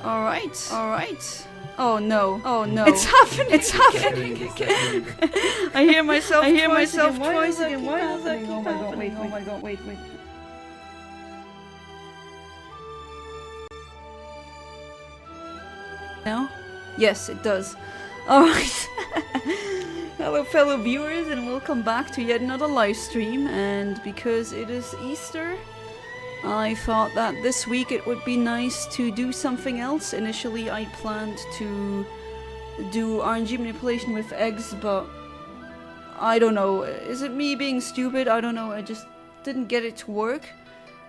Alright, alright. Oh no, oh no. It's happening, it's happening again. I hear myself twice again. Why does that keep happening? Oh my god, wait, oh my god, wait. Now? Yes, it does. Alright. Hello fellow viewers and welcome back to yet another live stream, and because it is Easter, I thought that this week it would be nice to do something else. Initially I planned to do RNG manipulation with eggs, but I don't know, is it me being stupid? I don't know, I just didn't get it to work.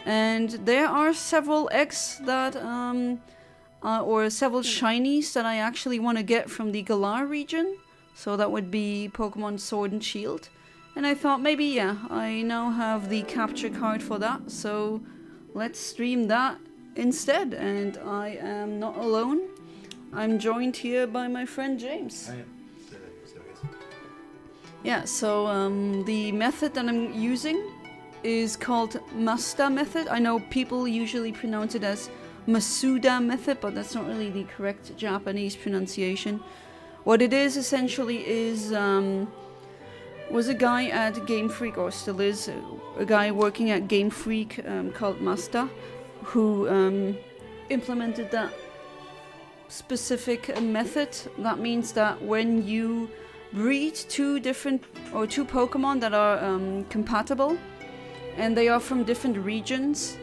And there are several eggs that, or several shinies that I actually want to get from the Galar region. So that would be Pokemon Sword and Shield. And I thought maybe, yeah, I now have the capture card for that, so let's stream that instead. And I am not alone. I'm joined here by my friend James. I am. Yeah, so the method that I'm using is called Masuda Method. I know people usually pronounce it as Masuda Method, but that's not really the correct Japanese pronunciation. What it is essentially is, was a guy at Game Freak, or still is, a guy working at Game Freak called Masuda, who implemented that specific method. That means that when you breed two Pokemon that are compatible, and they are from different regions,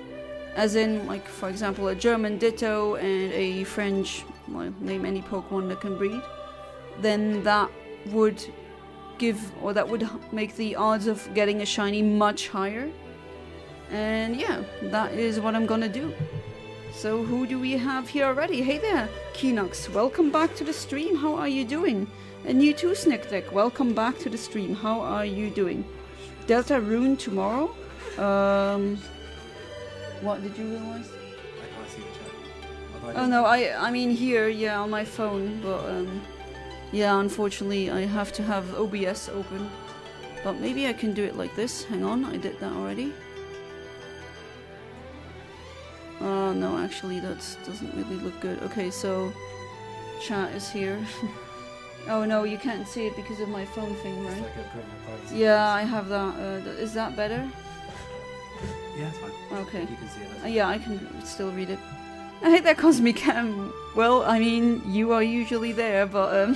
as in, like, for example, a German Ditto and a French, well, name any Pokemon that can breed, then that would make the odds of getting a shiny much higher. And yeah, that is what I'm gonna do. So who do we have here already? Hey there, Kinox, welcome back to the stream, how are you doing? And you too, Snickdeck, welcome back to the stream, how are you doing? Delta Rune tomorrow? What did you realize? I can't see the chat. Oh no, I mean here, yeah, on my phone, but yeah, unfortunately I have to have OBS open. But maybe I can do it like this. Hang on, I did that already. No, actually that doesn't really look good. Okay, so chat is here. Oh no, you can't see it because of my phone thing, right? Yeah, I have that. Is that better? Yeah, it's fine. Okay. You can see it. Yeah, I can still read it. I hate that Cosmic Cam. Well, I mean, you are usually there, but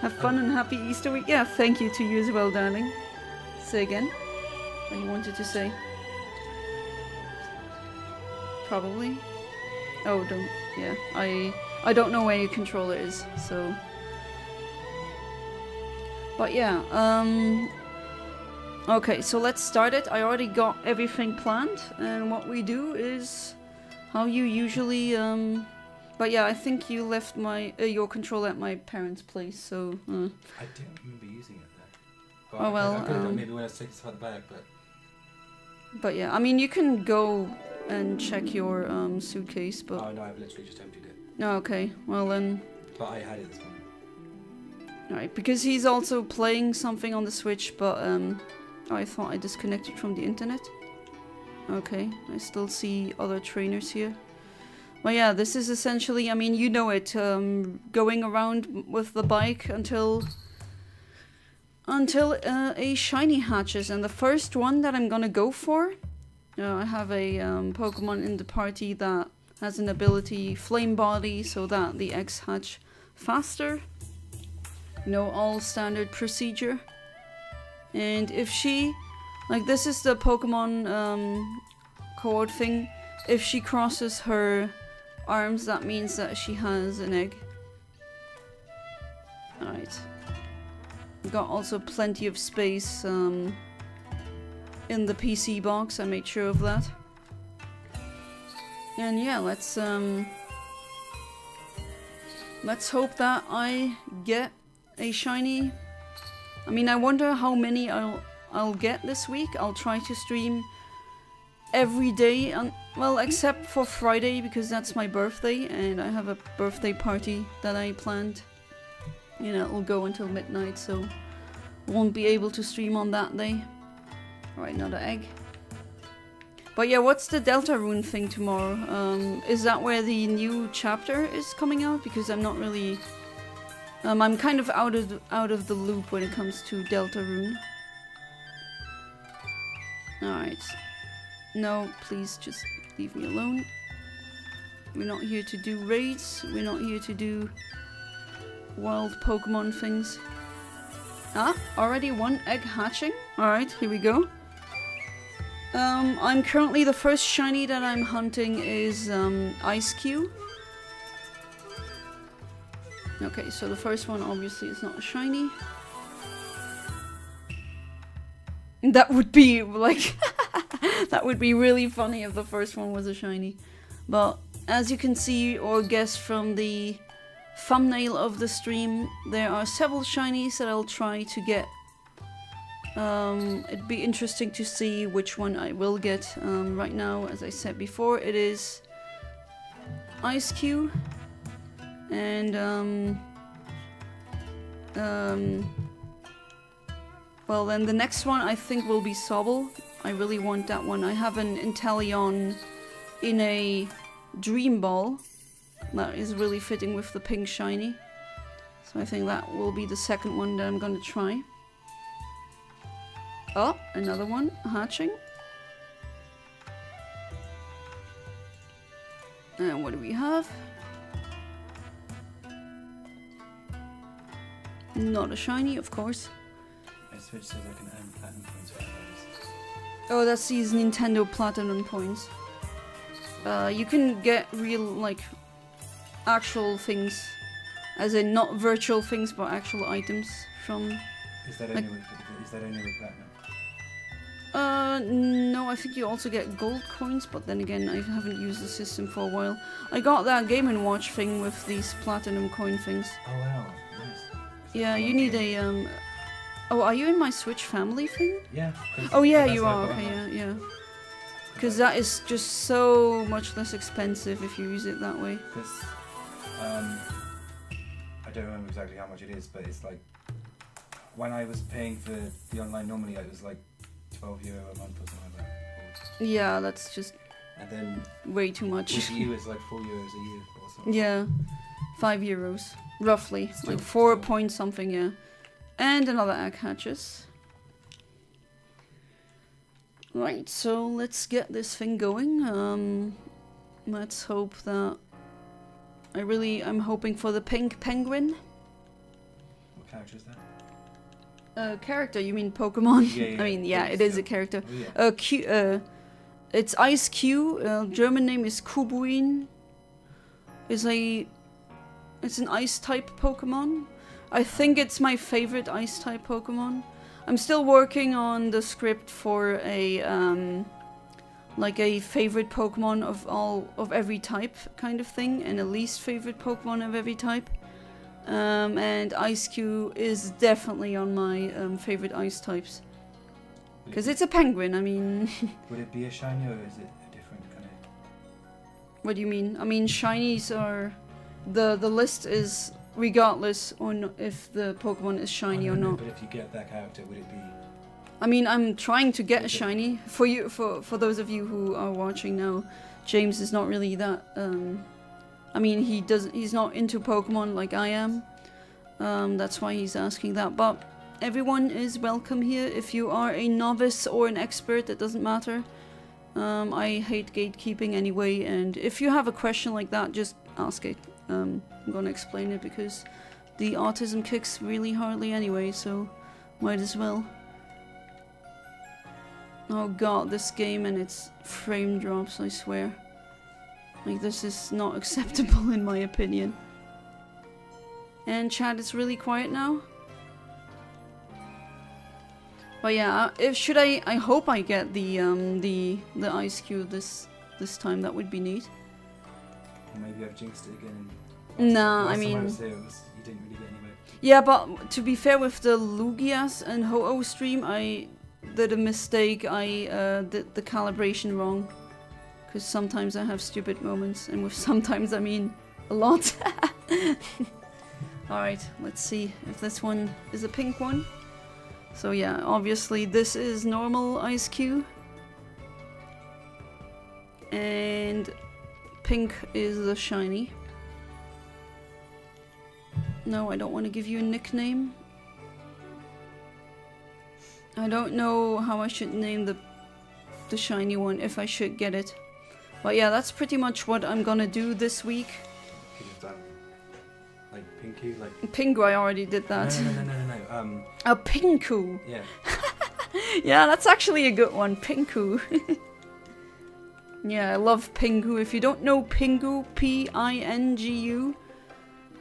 have fun and happy Easter week. Yeah, thank you to you as well, darling. Say again what you wanted to say. Probably. Oh, don't. Yeah, I don't know where your controller is, so. But yeah, okay, so let's start it. I already got everything planned, and what we do is how you usually, but yeah, I think you left your controller at my parents' place, so. I don't remember using it there. But oh well. I could have done maybe when I was taking stuff out the bag, but. But yeah, I mean, you can go and check your suitcase, but. Oh no, I've literally just emptied it. Oh, okay, well then. But I had it this morning. Alright, because he's also playing something on the Switch, but I thought I disconnected from the internet. Okay, I still see other trainers here. Well yeah, this is essentially, I mean, you know it, going around with the bike until a shiny hatches. And the first one that I'm gonna go for, I have a Pokemon in the party that has an ability Flame Body, so that the eggs hatch faster. You know, all standard procedure. And if she, like, this is the Pokemon cohort thing. If she crosses her arms, that means that she has an egg. Alright. Got also plenty of space in the PC box. I made sure of that. And yeah, let's hope that I get a shiny. I mean, I wonder how many I'll get this week. I'll try to stream every day, well, except for Friday, because that's my birthday and I have a birthday party that I planned. You know, it'll go until midnight, so won't be able to stream on that day. Alright, another egg. But yeah, what's the Deltarune thing tomorrow? Is that where the new chapter is coming out? Because I'm not really... I'm kind of out of the loop when it comes to Deltarune. Alright. No, please just leave me alone. We're not here to do raids. We're not here to do wild Pokemon things. Ah, already one egg hatching. Alright, here we go. I'm currently, the first shiny that I'm hunting is Ice Cube. Okay, so the first one obviously is not a shiny. That would be like that would be really funny if the first one was a shiny. But as you can see or guess from the thumbnail of the stream, there are several shinies that I'll try to get. It'd be interesting to see which one I will get. Right now, as I said before, it is Ice Cube. And well, then the next one I think will be Sobble. I really want that one. I have an Inteleon in a Dream Ball that is really fitting with the pink shiny. So I think that will be the second one that I'm gonna try. Oh, another one hatching. And what do we have? Not a shiny, of course. I switched so I can earn platinum points for those. Oh, that's these Nintendo Platinum points. You can get real, like, actual things. As in, not virtual things, but actual items from... Is that only with platinum? No, I think you also get gold coins, but then again, I haven't used the system for a while. I got that Game & Watch thing with these platinum coin things. Oh wow, nice. Yeah, you need a, Oh, are you in my Switch family thing? Yeah. Oh yeah, you are, okay, yeah. Because that is just so much less expensive if you use it that way. Because, I don't remember exactly how much it is, but it's like, when I was paying for the online normally, it was like €12 a month or something like that. Yeah, that's just and then way too much. with you it's like €4 a year or something. Yeah, €5, roughly. Still, like 4 still. point something, yeah. And another egg hatches. Right, so let's get this thing going. Let's hope that... I'm hoping for the pink penguin. What character is that? Character, you mean Pokemon? Yeah, I mean, yeah, it is a character. Oh, yeah. It's Ice Cube. German name is Kubuin. It's an ice type Pokemon. I think it's my favorite ice type Pokemon. I'm still working on the script for a like a favorite Pokemon of every type kind of thing, and a least favorite Pokemon of every type. And Ice Cube is definitely on my favorite ice types. Because it's a penguin, I mean... Would it be a shiny or is it a different kind of... What do you mean? I mean, shinies are... The list is regardless on if the Pokemon is shiny or not. But if you get that character, would it be... I mean, I'm trying to get a shiny. For you, for those of you who are watching now, James is not really that... I mean, he's not into Pokemon like I am. That's why he's asking that. But everyone is welcome here. If you are a novice or an expert, it doesn't matter. I hate gatekeeping anyway. And if you have a question like that, just ask it. I'm gonna explain it because the autism kicks really hardly anyway, so might as well. Oh god, this game and its frame drops, I swear. Like, this is not acceptable in my opinion. And chat is really quiet now. But yeah, I hope I get the Ice Cube this time. That would be neat. Or maybe I've jinxed it again. Nah, I mean... you didn't really get anywhere. Yeah, but to be fair, with the Lugias and Ho-Oh stream, I did a mistake. I did the calibration wrong. Because sometimes I have stupid moments, and with sometimes I mean a lot. Alright, let's see if this one is a pink one. So yeah, obviously this is normal Ice Cube. and pink is the shiny. No, I don't want to give you a nickname. I don't know how I should name the shiny one, if I should get it. But yeah, that's pretty much what I'm gonna do this week. Could have done like Pinky, like Pingu, I already did that. No. A Pinku. Yeah. Yeah, that's actually a good one, Pinku. Yeah, I love Pingu. If you don't know Pingu, Pingu,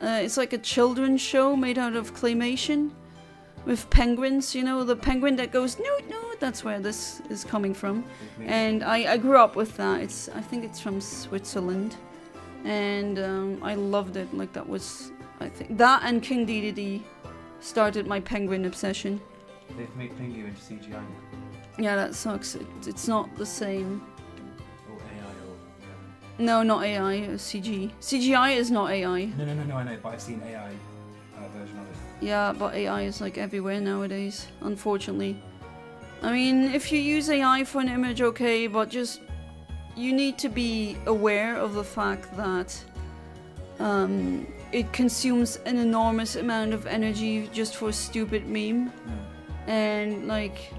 it's like a children's show made out of claymation with penguins. You know, the penguin that goes noot noot. That's where this is coming from. And I grew up with that. I think it's from Switzerland, and I loved it. Like that was, I think that and King Dedede started my penguin obsession. They've made Pingu into CGI. Yeah, that sucks. It's not the same. Or AI or. No, not AI. CG. CGI is not AI. No, I know, but I've seen AI version of it. Yeah, but AI is like everywhere nowadays, unfortunately. I mean, if you use AI for an image, okay, but just you need to be aware of the fact that it consumes an enormous amount of energy just for a stupid meme. And like,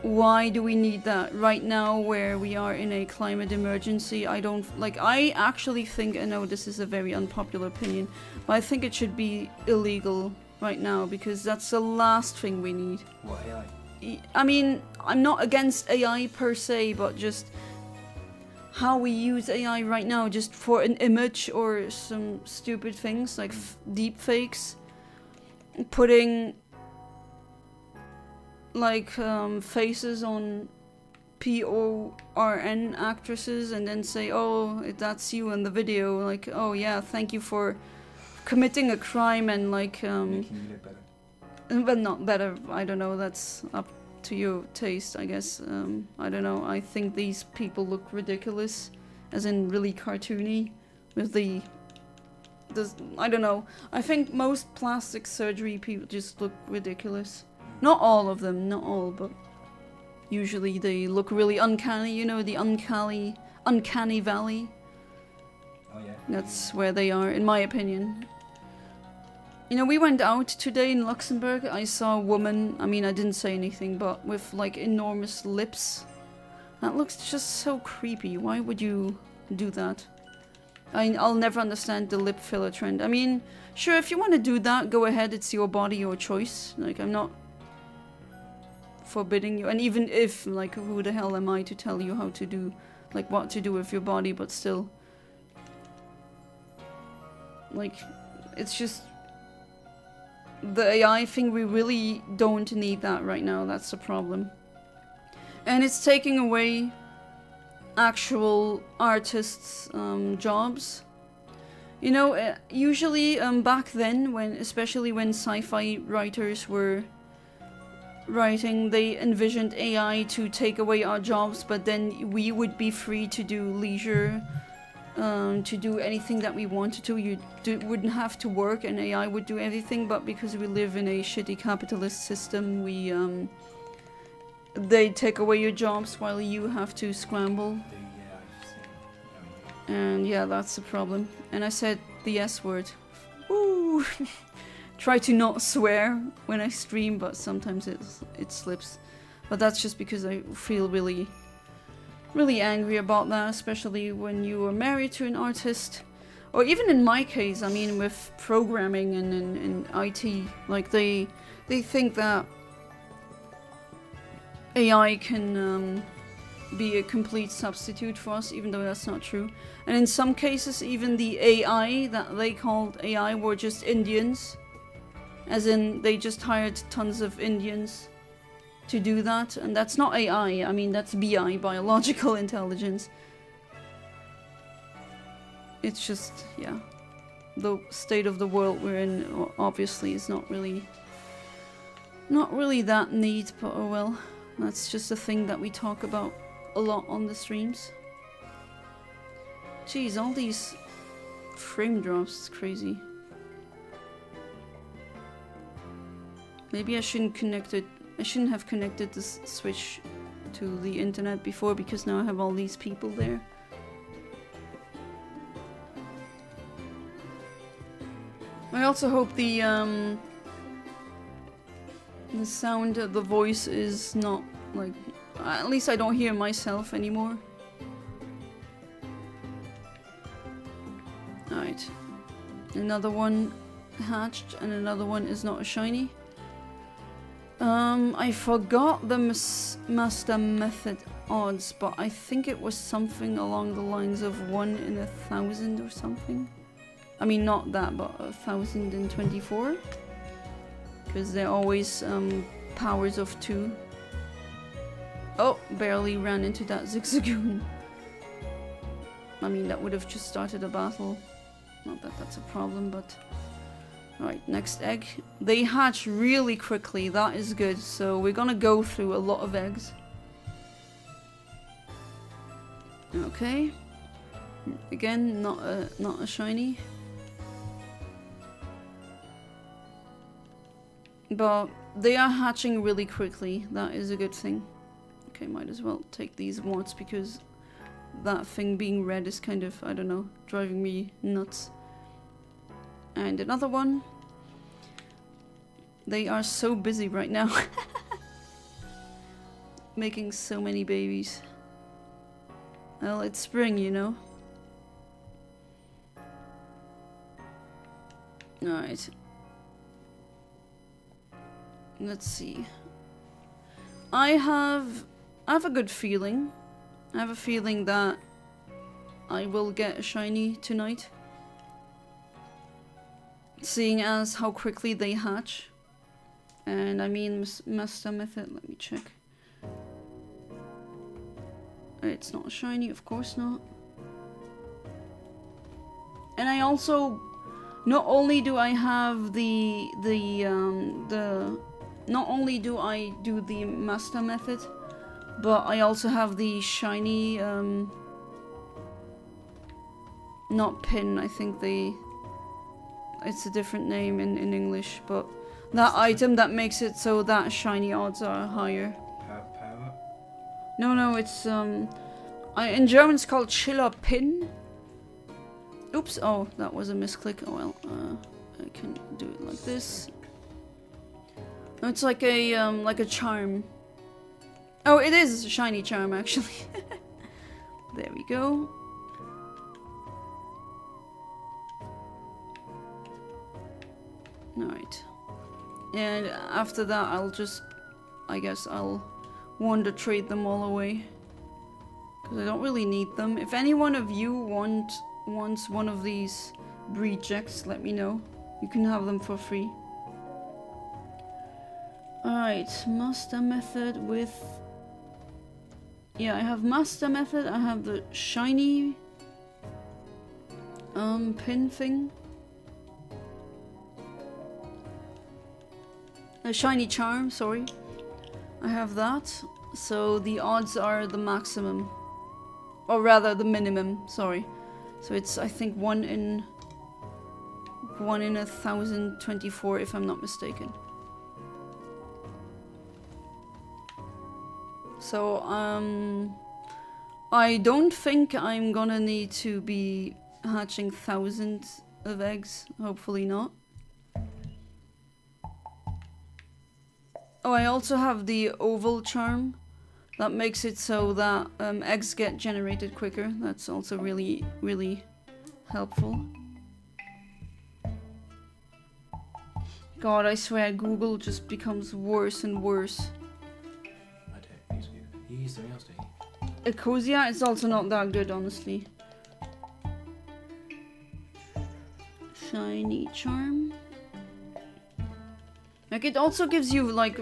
why do we need that right now where we are in a climate emergency? I actually think, I know this is a very unpopular opinion, but I think it should be illegal right now, because that's the last thing we need. What, AI? I mean, I'm not against AI per se, but just how we use AI right now just for an image or some stupid things like deep fakes. Putting like faces on PORN actresses and then say, oh, that's you in the video. Like, oh yeah, thank you for committing a crime and like... Making you look better. But not better, I don't know, that's up to your taste, I guess. I don't know, I think these people look ridiculous, as in really cartoony, with the I don't know, I think most plastic surgery people just look ridiculous. Not all of them, not all, but usually they look really uncanny, you know, the uncanny valley. Oh yeah. That's where they are, in my opinion. You know, we went out today in Luxembourg. I saw a woman, I mean, I didn't say anything, but with like enormous lips. That looks just so creepy. Why would you do that? I'll never understand the lip filler trend. I mean, sure, if you want to do that, go ahead. It's your body, your choice. Like, I'm not forbidding you. And even if, like, who the hell am I to tell you how to do, like, what to do with your body, but still. Like, it's just... the AI thing, we really don't need that right now. That's the problem. And it's taking away actual artists' jobs. You know, usually back then, especially when sci-fi writers were writing, they envisioned AI to take away our jobs, but then we would be free to do leisure, to do anything that we wanted to. You wouldn't have to work and AI would do everything, but because we live in a shitty capitalist system, they take away your jobs while you have to scramble. And yeah, that's the problem. And I said the S word. Woo! Try to not swear when I stream, but sometimes it slips. But that's just because I feel really angry about that, especially when you are married to an artist. Or even in my case, I mean, with programming and IT, like they think that AI can be a complete substitute for us, even though that's not true. And in some cases, even the AI that they called AI were just Indians. As in, they just hired tons of Indians to do that, and that's not AI, I mean, that's BI, biological intelligence. It's just, yeah, the state of the world we're in obviously is not really that neat, but oh well, that's just a thing that we talk about a lot on the streams. Jeez, all these frame drops, it's crazy. Maybe I shouldn't have connected this Switch to the internet before, because now I have all these people there. I also hope the sound of the voice is not like, at least I don't hear myself anymore. Alright, another one hatched and another one is not a shiny. I forgot the Masuda Method odds, but I think it was something along the lines of 1 in 1,000 or something. I mean, not that, but 1,024. Because they're always powers of 2. Oh, barely ran into that Zigzagoon. I mean, that would have just started a battle. Not that that's a problem, but... Alright, next egg. They hatch really quickly, that is good. So we're gonna go through a lot of eggs. Okay. Again, not a shiny. But they are hatching really quickly, that is a good thing. Okay, might as well take these warts because that thing being red is kind of, I don't know, driving me nuts. And another one. They are so busy right now. Making so many babies. Well, it's spring, you know. Alright. Let's see. I have a good feeling. I have a feeling that I will get a shiny tonight. Seeing as how quickly they hatch. And I mean, Masuda Method, let me check. It's not a shiny, of course not. And I also, not only do I have not only do I do the Masuda Method, but I also have the shiny, not pin, I think it's a different name in English, but that item that makes it so that shiny odds are higher. Power? No, it's, in German it's called Chiller Pin. Oops, oh, that was a misclick. Oh well, I can do it like this. It's like a charm. Oh, it is a shiny charm, actually. There we go. Alright. And after that, I guess I'll wonder trade them all away. Because I don't really need them. If any one of you wants one of these rejects, let me know. You can have them for free. Alright, Masuda Method with... Yeah, I have Masuda Method, I have the shiny pin thing. A shiny charm, sorry. I have that. So the odds are the maximum. Or rather the minimum, sorry. So it's, I think, 1 in 1,024 if I'm not mistaken. So, I don't think I'm gonna need to be hatching thousands of eggs. Hopefully not. Oh, I also have the oval charm. That makes it so that eggs get generated quicker. That's also really, really helpful. God, I swear Google just becomes worse and worse. I don't use Google. You use something else, don't you? Ecosia is also not that good, honestly. Shiny charm. Like, it also gives you, like,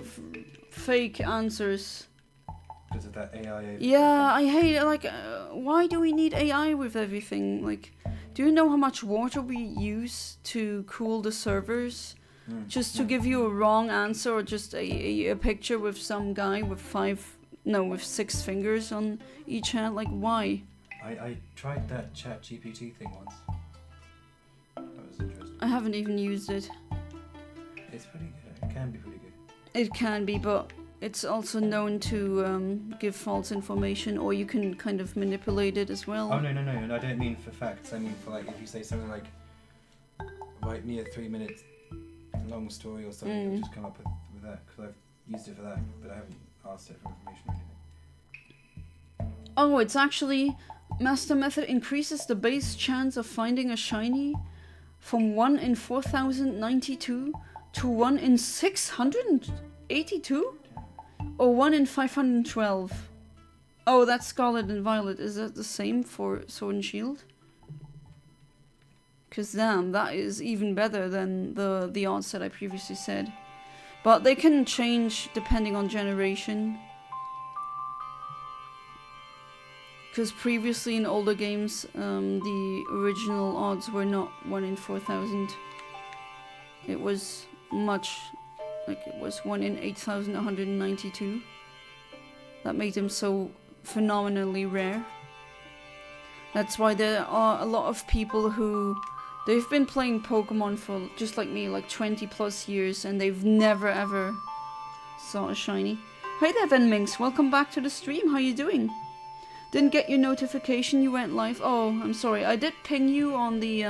fake answers. Because of that AI. Yeah, I hate it. Like, why do we need AI with everything? Like, do you know how much water we use to cool the servers? Just to give you a wrong answer, or just a picture with some guy with 6 fingers on each hand? Like, why? I tried that chat GPT thing once. That was interesting. I haven't even used it. It's pretty good. It can be pretty good. It can be, but it's also known to give false information, or you can kind of manipulate it as well. Oh no, I don't mean for facts. I mean for like if you say something like, write me a 3-minute long story or something, it'll just come up with that, because I've used it for that, but I haven't asked it for information or anything. Oh, it's actually Master Method increases the base chance of finding a shiny from 1 in 4092 to 1 in 682? Or 1 in 512? Oh, that's Scarlet and Violet. Is that the same for Sword and Shield? Because damn, that is even better than the odds that I previously said. But they can change depending on generation. Because previously in older games, the original odds were not 1 in 4000. It was much, like it was 1 in 8192. That made them so phenomenally rare. That's why there are a lot of people who, they've been playing Pokemon for, just like me, like 20 plus years, and they've never ever saw a shiny. Hey there, Venminx, welcome back to the stream, how you doing? Didn't get your notification you went live. Oh, I'm sorry. I did ping you on the,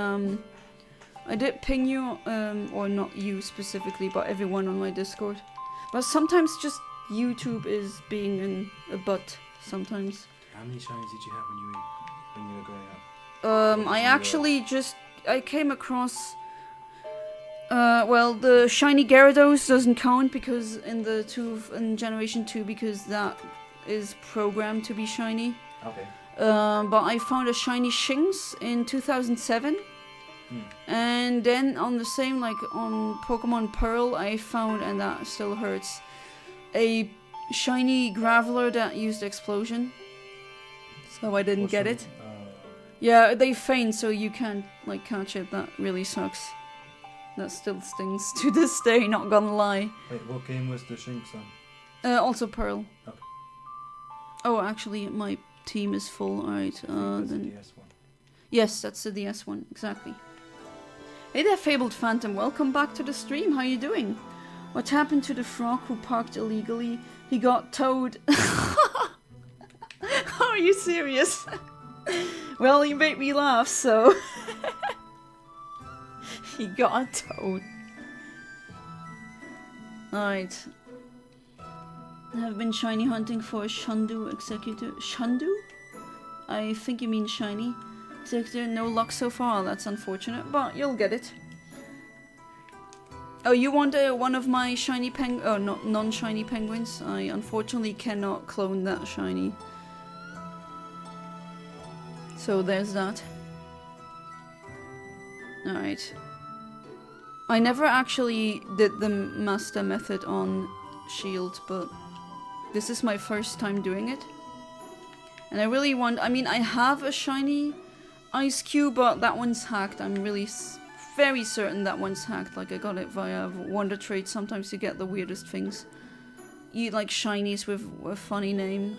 or not you specifically, but everyone on my Discord. But sometimes just YouTube is being a butt, sometimes. How many shinies did you have when you were growing up? I came across, well, the shiny Gyarados doesn't count because in Generation 2, because that is programmed to be shiny. Okay. But I found a shiny Shinx in 2007. And then on the same, like on Pokemon Pearl, I found, and that still hurts, a shiny Graveler that used Explosion. So I didn't get it. Yeah, they faint, so you can't like catch it. That really sucks. That still stings to this day, not gonna lie. Wait, what game was the Shinx on? Also Pearl. Okay. Oh, actually, my team is full. Alright, That's then... the DS one. Yes, that's the DS one, exactly. Hey there, Fabled Phantom. Welcome back to the stream. How you doing? What happened to the frog who parked illegally? He got towed. Are you serious? Well, you made me laugh, so... He got towed. Alright. I have been shiny hunting for a Shundu executive. Shundu? I think you mean shiny. Executive, no luck so far. That's unfortunate, but you'll get it. Oh, you want one of my shiny non-shiny penguins? I unfortunately cannot clone that shiny. So there's that. Alright. I never actually did the Master Method on Shield, but this is my first time doing it. And I really want... I mean, I have a shiny Ice Cube, but that one's hacked. I'm really very certain that one's hacked. Like, I got it via Wonder Trade. Sometimes you get the weirdest things. You like shinies with a funny name.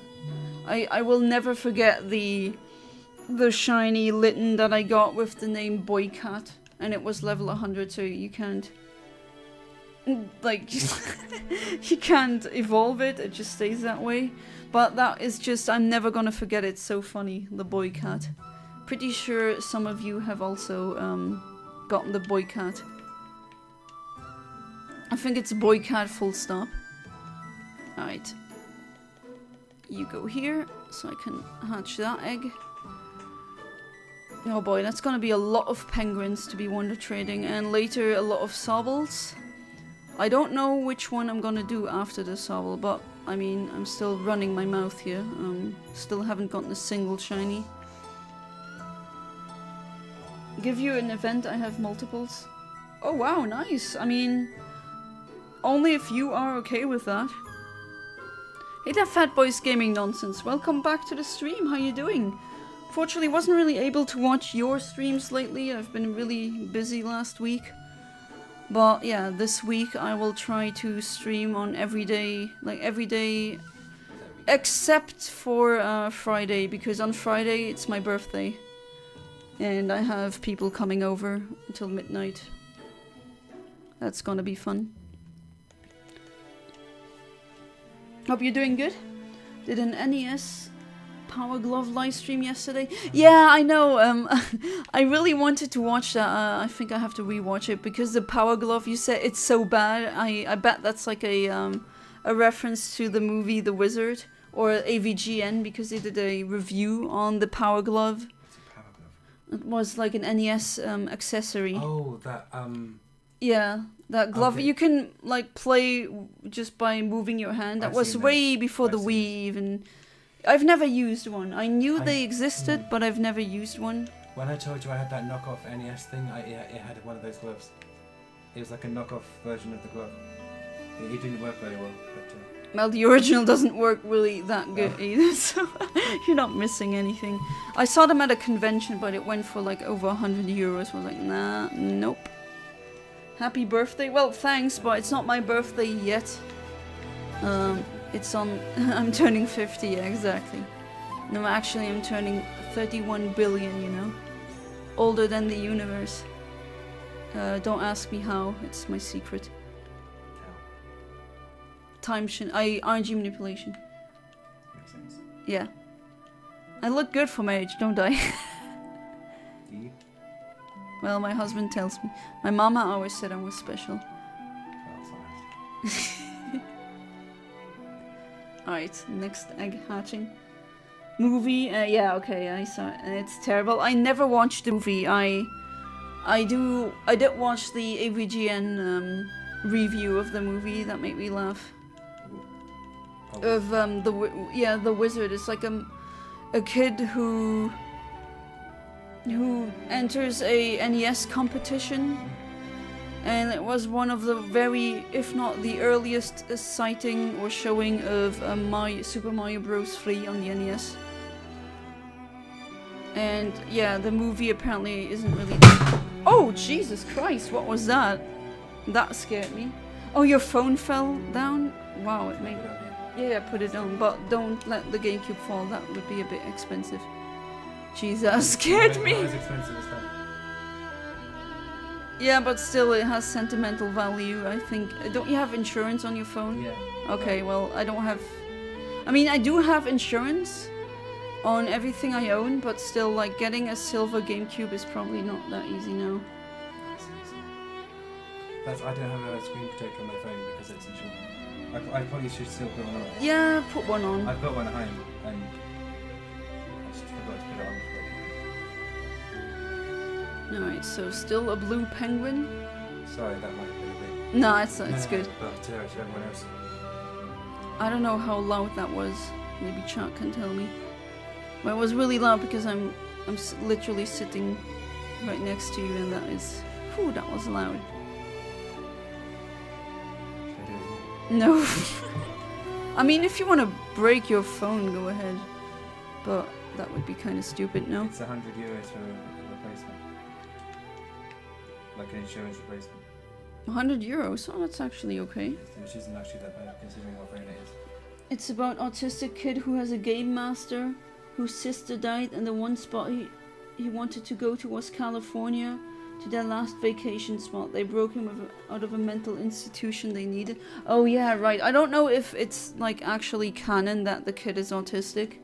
I will never forget the shiny Litten that I got with the name Boycat. And it was level 100, so you can't... like, you can't evolve it. It just stays that way. But that is just... I'm never gonna forget it. It's so funny, the Boycat. Pretty sure some of you have also gotten the Boycat. I think it's Boycat full stop. Alright. You go here, so I can hatch that egg. Oh boy, that's gonna be a lot of penguins to be wonder trading, and later a lot of Sobbles. I don't know which one I'm gonna do after the Sobble, but I mean, I'm still running my mouth here. Still haven't gotten a single shiny. Give you an event, I have multiples. Oh wow, nice. I mean, only if you are okay with that. Hey there, Fat Boys Gaming Nonsense. Welcome back to the stream. How you doing? Fortunately, wasn't really able to watch your streams lately. I've been really busy last week. But yeah, this week I will try to stream on every day, except for Friday, because on Friday it's my birthday. And I have people coming over until midnight. That's gonna be fun. Hope you're doing good. Did an NES Power Glove live stream yesterday. Yeah, I know. I really wanted to watch that. I think I have to rewatch it because the Power Glove. You said it's so bad. I bet that's like a reference to the movie The Wizard or AVGN because they did a review on the Power Glove. What's a Power Glove? It was like an NES accessory. Oh, that Yeah, that glove Okay. you can like play just by moving your hand. That I've was seen way those. before the I've Wii seen even. I've never used one. I knew I- they existed, but I've never used one. When I told you I had that knockoff NES thing, it had one of those gloves. It was like a knockoff version of the glove. It didn't work very well, but Well, the original doesn't work really that good either, so you're not missing anything. I saw them at a convention, but it went for like over 100 euros. I was like, nah, nope. Happy birthday. Well, thanks, but it's not my birthday yet. It's on... I'm turning 50, yeah, exactly. No, actually, I'm turning 31 billion, you know? Older than the universe. Don't ask me how, it's my secret. RNG manipulation. makes sense. Yeah. I look good for my age, don't I? Do you? Well, my husband tells me. My mama always said I was special. Well, it's not nice. Alright, next egg hatching. Movie, yeah, okay, I saw it, and it's terrible. I never watched the movie. I did watch the AVGN review of the movie. That made me laugh. Oh, Of the wizard. It's like a kid who enters a NES competition, and it was one of the very, if not the earliest sighting or showing of Super Mario Bros. 3 on the NES. And yeah, the movie apparently isn't really. Oh Jesus Christ! What was that? That scared me. Oh, your phone fell down. Wow, it made. Yeah, put it on, but don't let the GameCube fall. That would be a bit expensive. Jeez, that scared Not me. as expensive as that. Yeah, but still, it has sentimental value. I think. Don't you have insurance on your phone? Yeah. Okay, well, I don't have. I mean, I do have insurance on everything I own, but still, like, getting a silver GameCube is probably not that easy now. I don't have a screen protector on my phone because it's insured. I probably should still put one on. Yeah, put one on. I've got one at home and I just forgot to put it on. Alright, so still a blue penguin. Sorry, that might have been a bit. No, it's good. But to everyone else. I don't know how loud that was. Maybe chat can tell me. Well, it was really loud because I'm literally sitting right next to you, and that is. Whew, that was loud. Should I do it? No. I mean, if you want to break your phone, go ahead. But that would be kind of stupid, no? It's €100 for a replacement. Like an insurance replacement. €100? Oh, that's actually okay. Which isn't actually that bad considering what phone it is. It's about autistic kid who has a game master whose sister died, and the one spot he wanted to go to was California, to their last vacation spot. They broke him out of a mental institution they needed. Oh yeah, right. I don't know if it's like actually canon that the kid is autistic.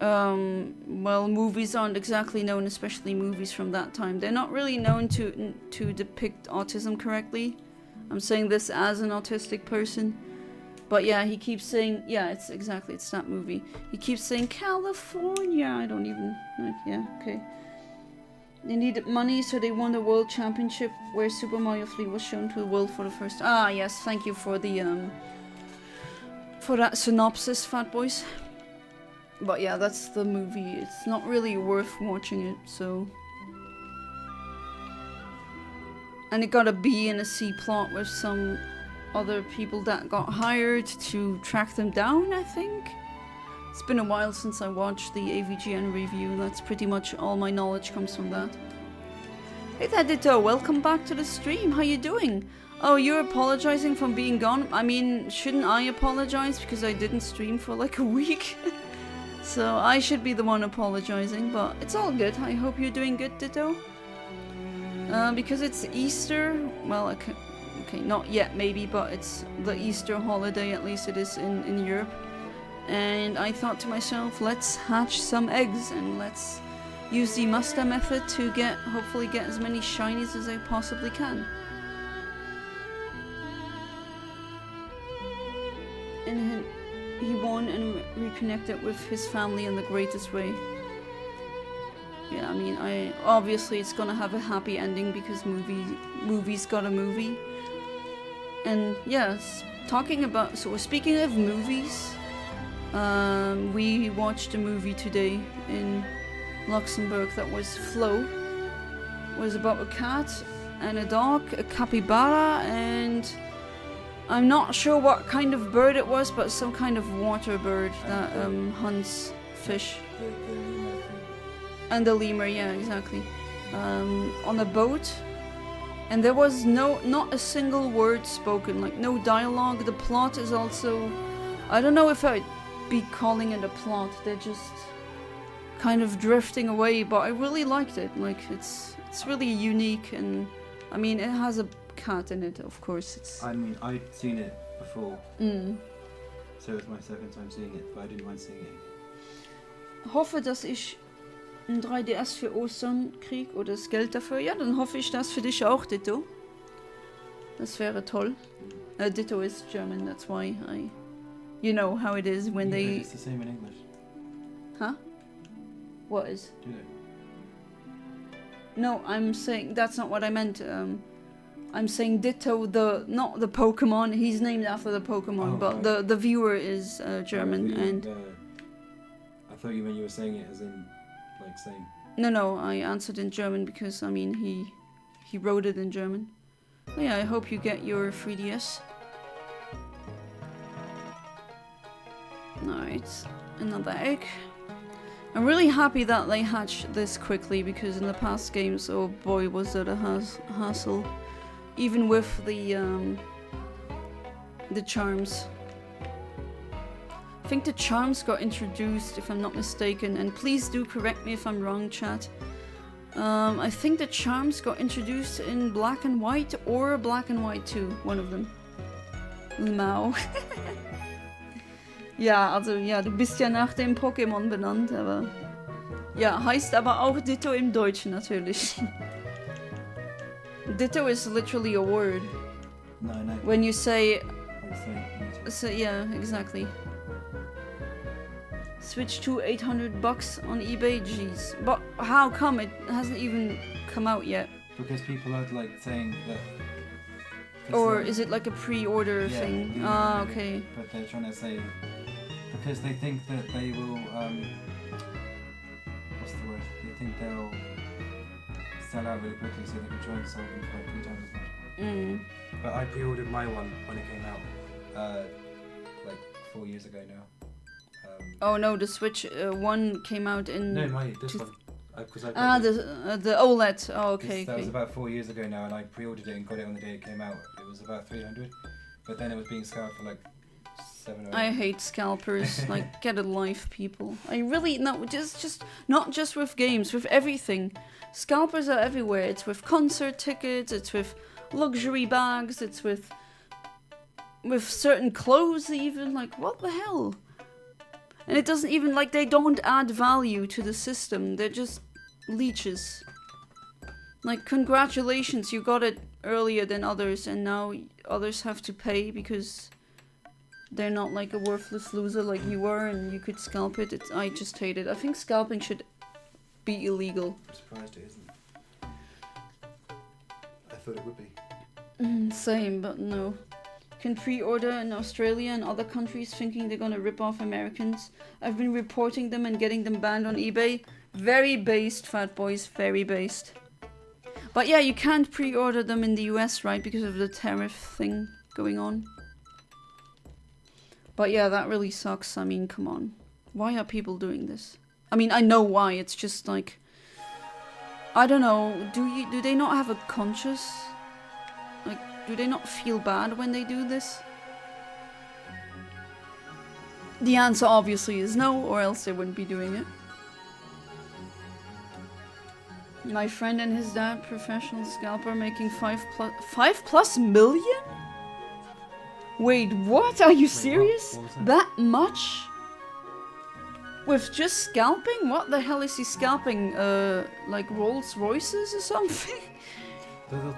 Well, movies aren't exactly known, especially movies from that time. They're not really known to depict autism correctly. I'm saying this as an autistic person. But yeah, he keeps saying, yeah, it's that movie. He keeps saying California. I don't even, yeah, okay. They needed money, so they won the World Championship, where Super Mario 3 was shown to the world for the first time. Ah, yes, thank you for the, for that synopsis, Fat Boys. But yeah, that's the movie. It's not really worth watching it, so... And it got a B and a C plot with some other people that got hired to track them down, I think? It's been a while since I watched the AVGN review. That's pretty much all my knowledge comes from that. Hey there, Ditto. Welcome back to the stream. How you doing? Oh, you're apologizing for being gone? I mean, shouldn't I apologize because I didn't stream for like a week? So I should be the one apologizing, but it's all good. I hope you're doing good, Ditto. Because it's Easter, well, Okay, not yet maybe, but it's the Easter holiday, at least it is in Europe. And I thought to myself, let's hatch some eggs and let's use the Masuda Method to hopefully get as many shinies as I possibly can. And he won and reconnected with his family in the greatest way. Yeah, I mean, obviously it's gonna have a happy ending because movies got a movie. And yes, speaking of movies, we watched a movie today in Luxembourg that was Flo. It was about a cat and a dog, a capybara, and I'm not sure what kind of bird it was, but some kind of water bird that hunts fish. The lemur thing. And the lemur, yeah, exactly. On a boat. And there was not a single word spoken, like no dialogue. The plot is also, I don't know if I'd be calling it a plot. They're just kind of drifting away, but I really liked it. Like it's really unique, and I mean it has a cat in it, of course. I mean, I'd seen it before, so it was my second time seeing it, but I didn't mind seeing it. Hoffe, dass ich ein 3DS für Ostern krieg oder das Geld dafür. Ja, dann hoffe ich das für dich auch, Ditto. Das wäre toll. Ditto is German, that's why you know how it is when they... It's the same in English. Huh? What is? Do they? No, I'm saying that's not what I meant. I'm saying Ditto, not the Pokemon. He's named after the Pokemon, but right. the viewer is German. I thought you meant you were saying it as in, like, saying. No, I answered in German because I mean he wrote it in German. Oh, yeah, I hope you get your 3DS. Alright, another egg. I'm really happy that they hatched this quickly because in the past games, oh boy, was that a hassle. Even with the charms. I think the charms got introduced, if I'm not mistaken, and please do correct me if I'm wrong, chat. I think the charms got introduced in Black and White or Black and White 2, one of them. Mau. Ja, also ja, du bist ja nach dem Pokémon benannt, aber ja, heißt aber auch Ditto im Deutschen natürlich. Ditto is literally a word. No. When you say, so yeah, exactly. Switch to $800 on eBay, jeez. But how come it hasn't even come out yet? Because people are like saying that. Or is it like a pre-order thing? Ah, okay. But they're trying to say because they think that they will. What's the word? They think they'll sell out really quickly, so they can try and sell them for like 3 times as much. But I pre-ordered my one when it came out, like 4 years ago now. Oh no, the Switch one came out in. No, this one. The OLED. Oh, okay. That was about 4 years ago now, and I pre-ordered it and got it on the day it came out. It was about 300, but then it was being scalped for like 7 or 8. I hate scalpers. Like, get a life, people. I really just not just with games, with everything. Scalpers are everywhere. It's with concert tickets. It's with luxury bags. It's with certain clothes even. Like, what the hell? And it doesn't even, like, they don't add value to the system. They're just leeches. Like, congratulations, you got it earlier than others, and now others have to pay because they're not, like, a worthless loser like you were, and you could scalp it. I just hate it. I think scalping should be illegal. I'm surprised it isn't. I thought it would be. Same, but no. Can pre-order in Australia and other countries thinking they're gonna rip off Americans. I've been reporting them and getting them banned on eBay. Very based, fat boys, very based. But yeah, you can't pre-order them in the US, right? Because of the tariff thing going on. But yeah, that really sucks. I mean, come on. Why are people doing this? I mean, I know why. It's just like, I don't know. Do they not have a conscience? Like, do they not feel bad when they do this? The answer obviously is no, or else they wouldn't be doing it. My friend and his dad, professional scalper, making 5+ million? Wait, what? Are you serious? What was that? That much? With just scalping? What the hell is he scalping? Like Rolls Royces or something?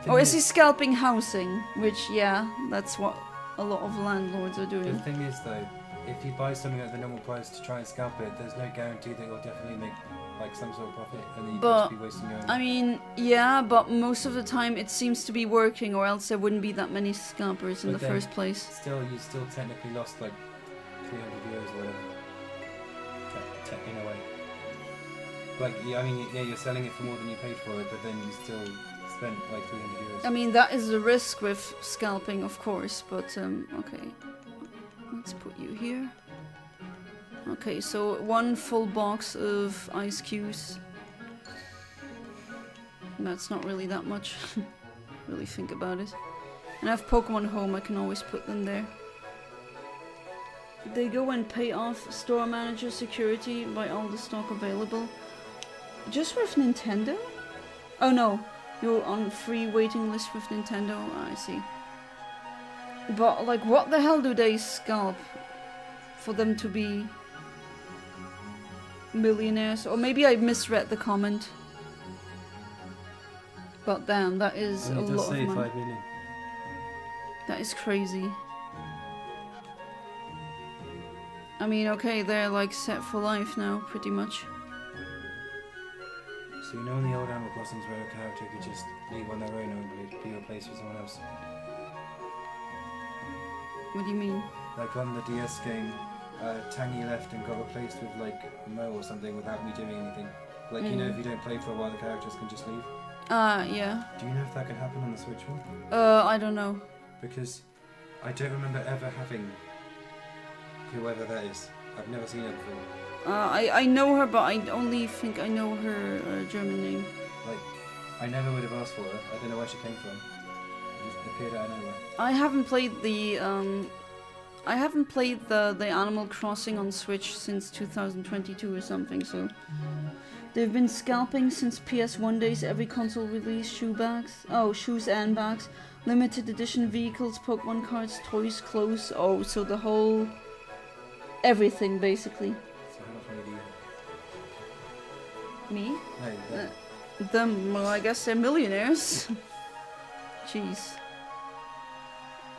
Or is he scalping housing? Which, yeah, that's what a lot of landlords are The doing. thing is though, if you buy something at the normal price to try and scalp it, there's no guarantee that you'll definitely make like some sort of profit, and then you But, could just be wasting your own. I mean, yeah, but most of the time it seems to be working, or else there wouldn't be that many scalpers in But the then first place. Still, you still technically lost like 300 euros or whatever. In a way. Like, yeah, I mean, yeah, you're selling it for more than you paid for it, but then you still spent like 300 euros. I mean, that is the risk with scalping, of course, but, okay. Let's put you here. Okay, so 1 full box of ice cubes. That's not really that much. Really think about it. And I have Pokemon Home, I can always put them there. They go and pay off store manager security, buy all the stock available. Just with Nintendo? Oh no, you're on free waiting list with Nintendo, I see. But like, what the hell do they scalp for them to be millionaires? Or maybe I misread the comment. But damn, that is a And it does lot say of money. 5 million. That is crazy. I mean, okay, they're like set for life now, pretty much. So you know in the old Animal Crossings where a character could just leave on their own and be replaced with someone else? What do you mean? Like on the DS game, Tangy left and got replaced with like Mo or something without me doing anything. Like, you know, if you don't play for a while, the characters can just leave. Yeah. Do you know if that can happen on the Switch one? I don't know. Because I don't remember ever having whoever that is. I've never seen her before. I know her, but I only think I know her German name. Like, I never would have asked for her. I don't know where she came from. It just appeared out of nowhere. I haven't played the the Animal Crossing on Switch since 2022 or something, so they've been scalping since PS1 days. Every console release, shoes and bags, limited edition vehicles, Pokemon cards, toys, clothes. Oh, so the whole everything basically. So how much money do you have? Me? No, that, Them, well, I guess they're millionaires. Jeez.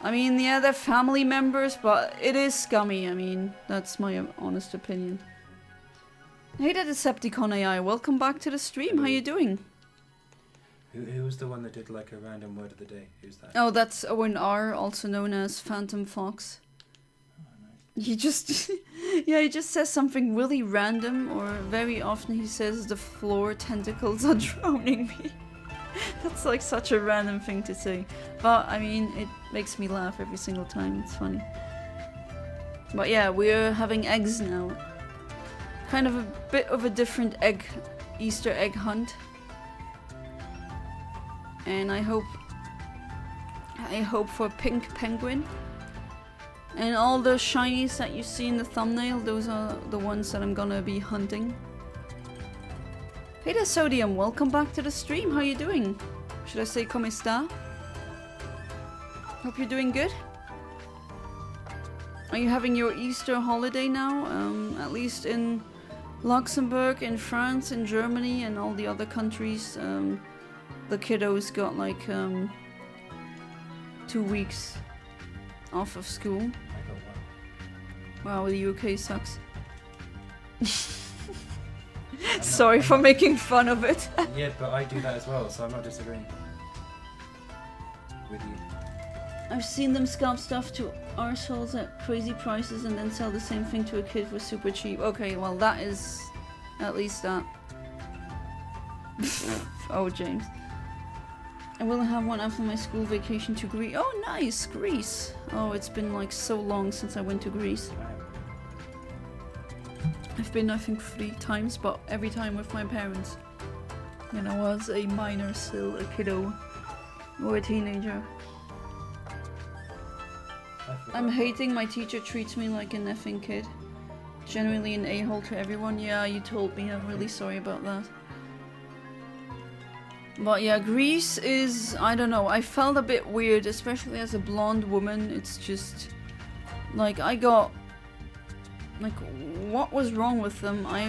I mean, yeah, they're family members, but it is scummy. I mean, that's my honest opinion. Hey there, Decepticon AI. Welcome back to the stream. How you doing? who was the one that did like a random word of the day? Who's that? Oh, that's Owen R, also known as Phantom Fox. Oh, nice. He just, yeah, he just says something really random, or very often he says the floor tentacles are drowning me. That's like such a random thing to say. But, I mean, it makes me laugh every single time. It's funny. But yeah, we're having eggs now. Kind of a bit of a different Easter egg hunt. And I hope for pink penguin. And all the shinies that you see in the thumbnail, those are the ones that I'm gonna be hunting. Hey there, Sodium, welcome back to the stream. How you doing? Should I say como esta? Hope you're doing good. Are you having your Easter holiday now? At least in Luxembourg, in France, in Germany, and all the other countries, the kiddos got like 2 weeks off of school. I got one. Wow, the UK sucks. I'm Sorry not- for I'm not- making fun of it. Yeah, but I do that as well, so I'm not disagreeing with you. I've seen them scalp stuff to arseholes at crazy prices and then sell the same thing to a kid for super cheap. Okay, well that is at least that. Oh, James. I will have one after my school vacation to Greece. Oh, nice, Greece. Oh, it's been like so long since I went to Greece. I've been, I think, 3 times, but every time with my parents. When I was a minor still, a kiddo, or a teenager. I'm hating my teacher treats me like an effing kid. Generally an a-hole to everyone. Yeah, you told me. I'm really sorry about that. But yeah, Greece is, I don't know, I felt a bit weird, especially as a blonde woman. It's just, like, I got, like, what was wrong with them? I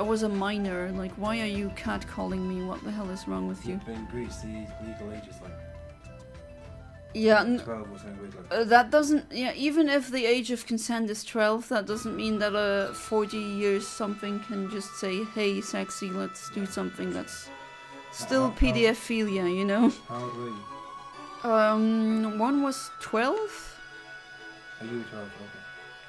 was a minor. Like, why are you catcalling me? What the hell is wrong with you? But in Greece, the legal age is like Yeah, 12 or something weird like that. that doesn't, yeah, even if the age of consent is 12, that doesn't mean that a 40 years something can just say, hey, sexy, let's do something. That's still PDF-philia, you know? How old were you? One was 12. Are you 12?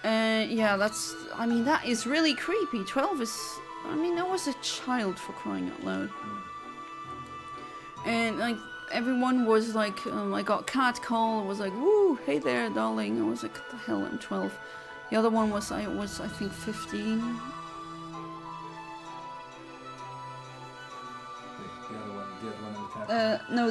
Okay. Yeah, that's, I mean, that is really creepy. 12 is, I mean, I was a child, for crying out loud. And, like, everyone was like, I got catcall, was like, woo, hey there, darling. I was like, what the hell, I'm 12. The other one was, I think, 15. The other one was cat. No,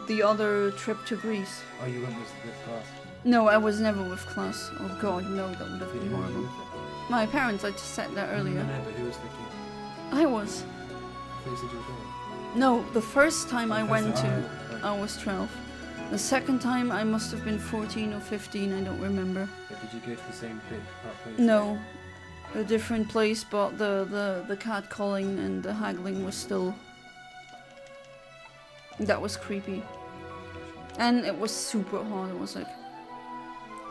the other trip to Greece. Oh, you went with class? No, I was never with class. Oh god, no, that would have Who been were you horrible. with? My parents, I just said that earlier. No, but who was 15? I was. Who said you were 12? No, the first time I went to, right. I was 12. The second time I must have been 14 or 15, I don't remember. But did you go to the same place? No, a different place, but the catcalling and the haggling was still... That was creepy. And it was super hot, it was like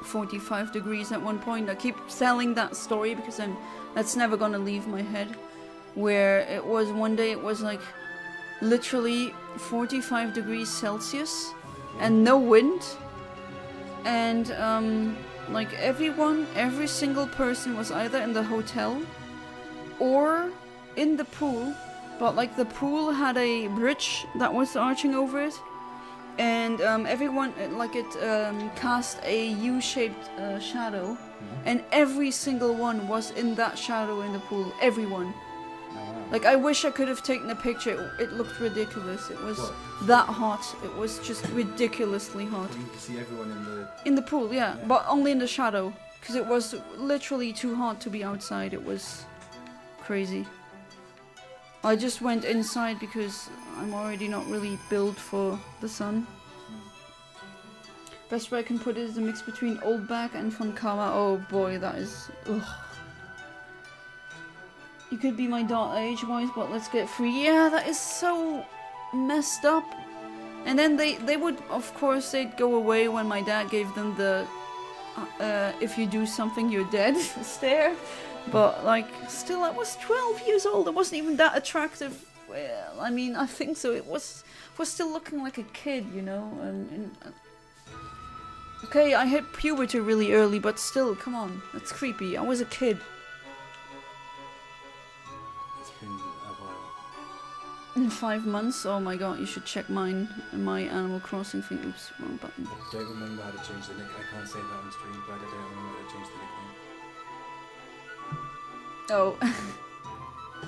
45 degrees at one point. I keep telling that story because that's never gonna leave my head. Where it was one day, it was like literally 45 degrees Celsius and no wind. And like every single person was either in the hotel or in the pool. But like the pool had a bridge that was arching over it. And everyone, like it cast a U-shaped shadow. And every single one was in that shadow in the pool. Everyone. Oh, wow. Like, I wish I could have taken a picture. It looked ridiculous. It was What? that hot. It was just ridiculously hot. You can see everyone in the... In the pool, yeah. But only in the shadow. Because it was literally too hot to be outside. It was crazy. I just went inside because I'm already not really built for the sun. Best way I can put it is a mix between Old Back and Funkama. Oh boy, that is... Ugh. You could be my daughter age-wise, but let's get free. Yeah, that is so messed up. And then they would, of course, they'd go away when my dad gave them the if you do something, you're dead stare. But, like, still, I was 12 years old. I wasn't even that attractive. Well, I mean, I think so. It was still looking like a kid, you know? Okay, I hit puberty really early, but still, come on. That's creepy. I was a kid. It's been a while. In 5 months? Oh my god, you should check mine. My Animal Crossing thing. Oops, wrong button. I don't remember how to change the nick. I can't say that on stream, but I don't remember how to change the nickname. Oh.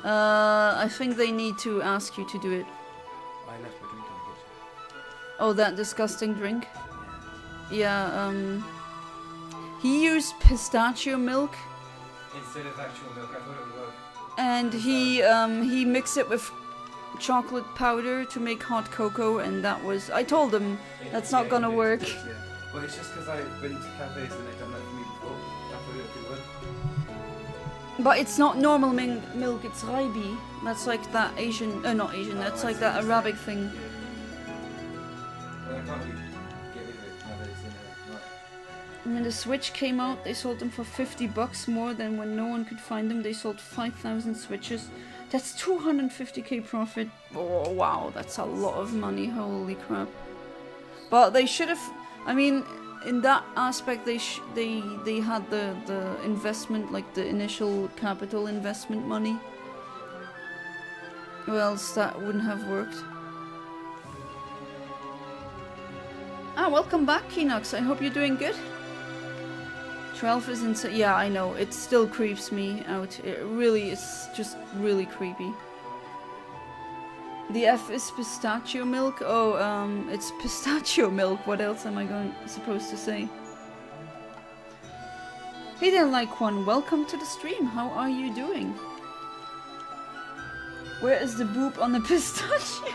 I think they need to ask you to do it. I left my drink in the kitchen. Oh, that disgusting drink? Yeah, he used pistachio milk. Instead of actual milk, I thought it would work. And he mixed it with chocolate powder to make hot cocoa, and that was... I told him that's not gonna work. Yeah. Well, it's just because I've been to cafes and they've done that for me before. I thought it would work. But it's not normal milk, it's raibi. That's like that Asian... not Asian, that's like that Arabic thing. Yeah. Well, I can't really get rid of it now that it's in a... And when the Switch came out, they sold them for $50 more than when no one could find them. They sold 5,000 Switches. That's 250k profit. Oh wow, that's a lot of money. Holy crap! But they should have. I mean, in that aspect, they had the investment, like the initial capital investment money. Or else that wouldn't have worked. Ah, welcome back, Kinox. I hope you're doing good. 12 is insane. Yeah, I know. It still creeps me out. It really is just really creepy. The F is pistachio milk. Oh, it's pistachio milk. What else am I supposed to say? Hey there, like one. Welcome to the stream. How are you doing? Where is the boob on the pistachio?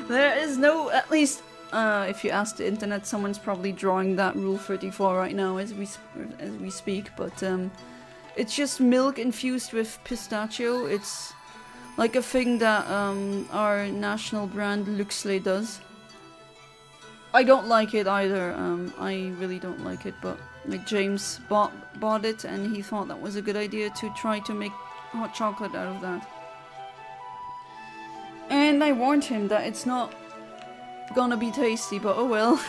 There is no, at least, if you ask the internet, someone's probably drawing that Rule 34 right now as we speak, but it's just milk infused with pistachio. It's like a thing that our national brand Luxley does. I don't like it either. I really don't like it, but like James bought it and he thought that was a good idea to try to make hot chocolate out of that. And I warned him that it's not gonna be tasty, but oh well.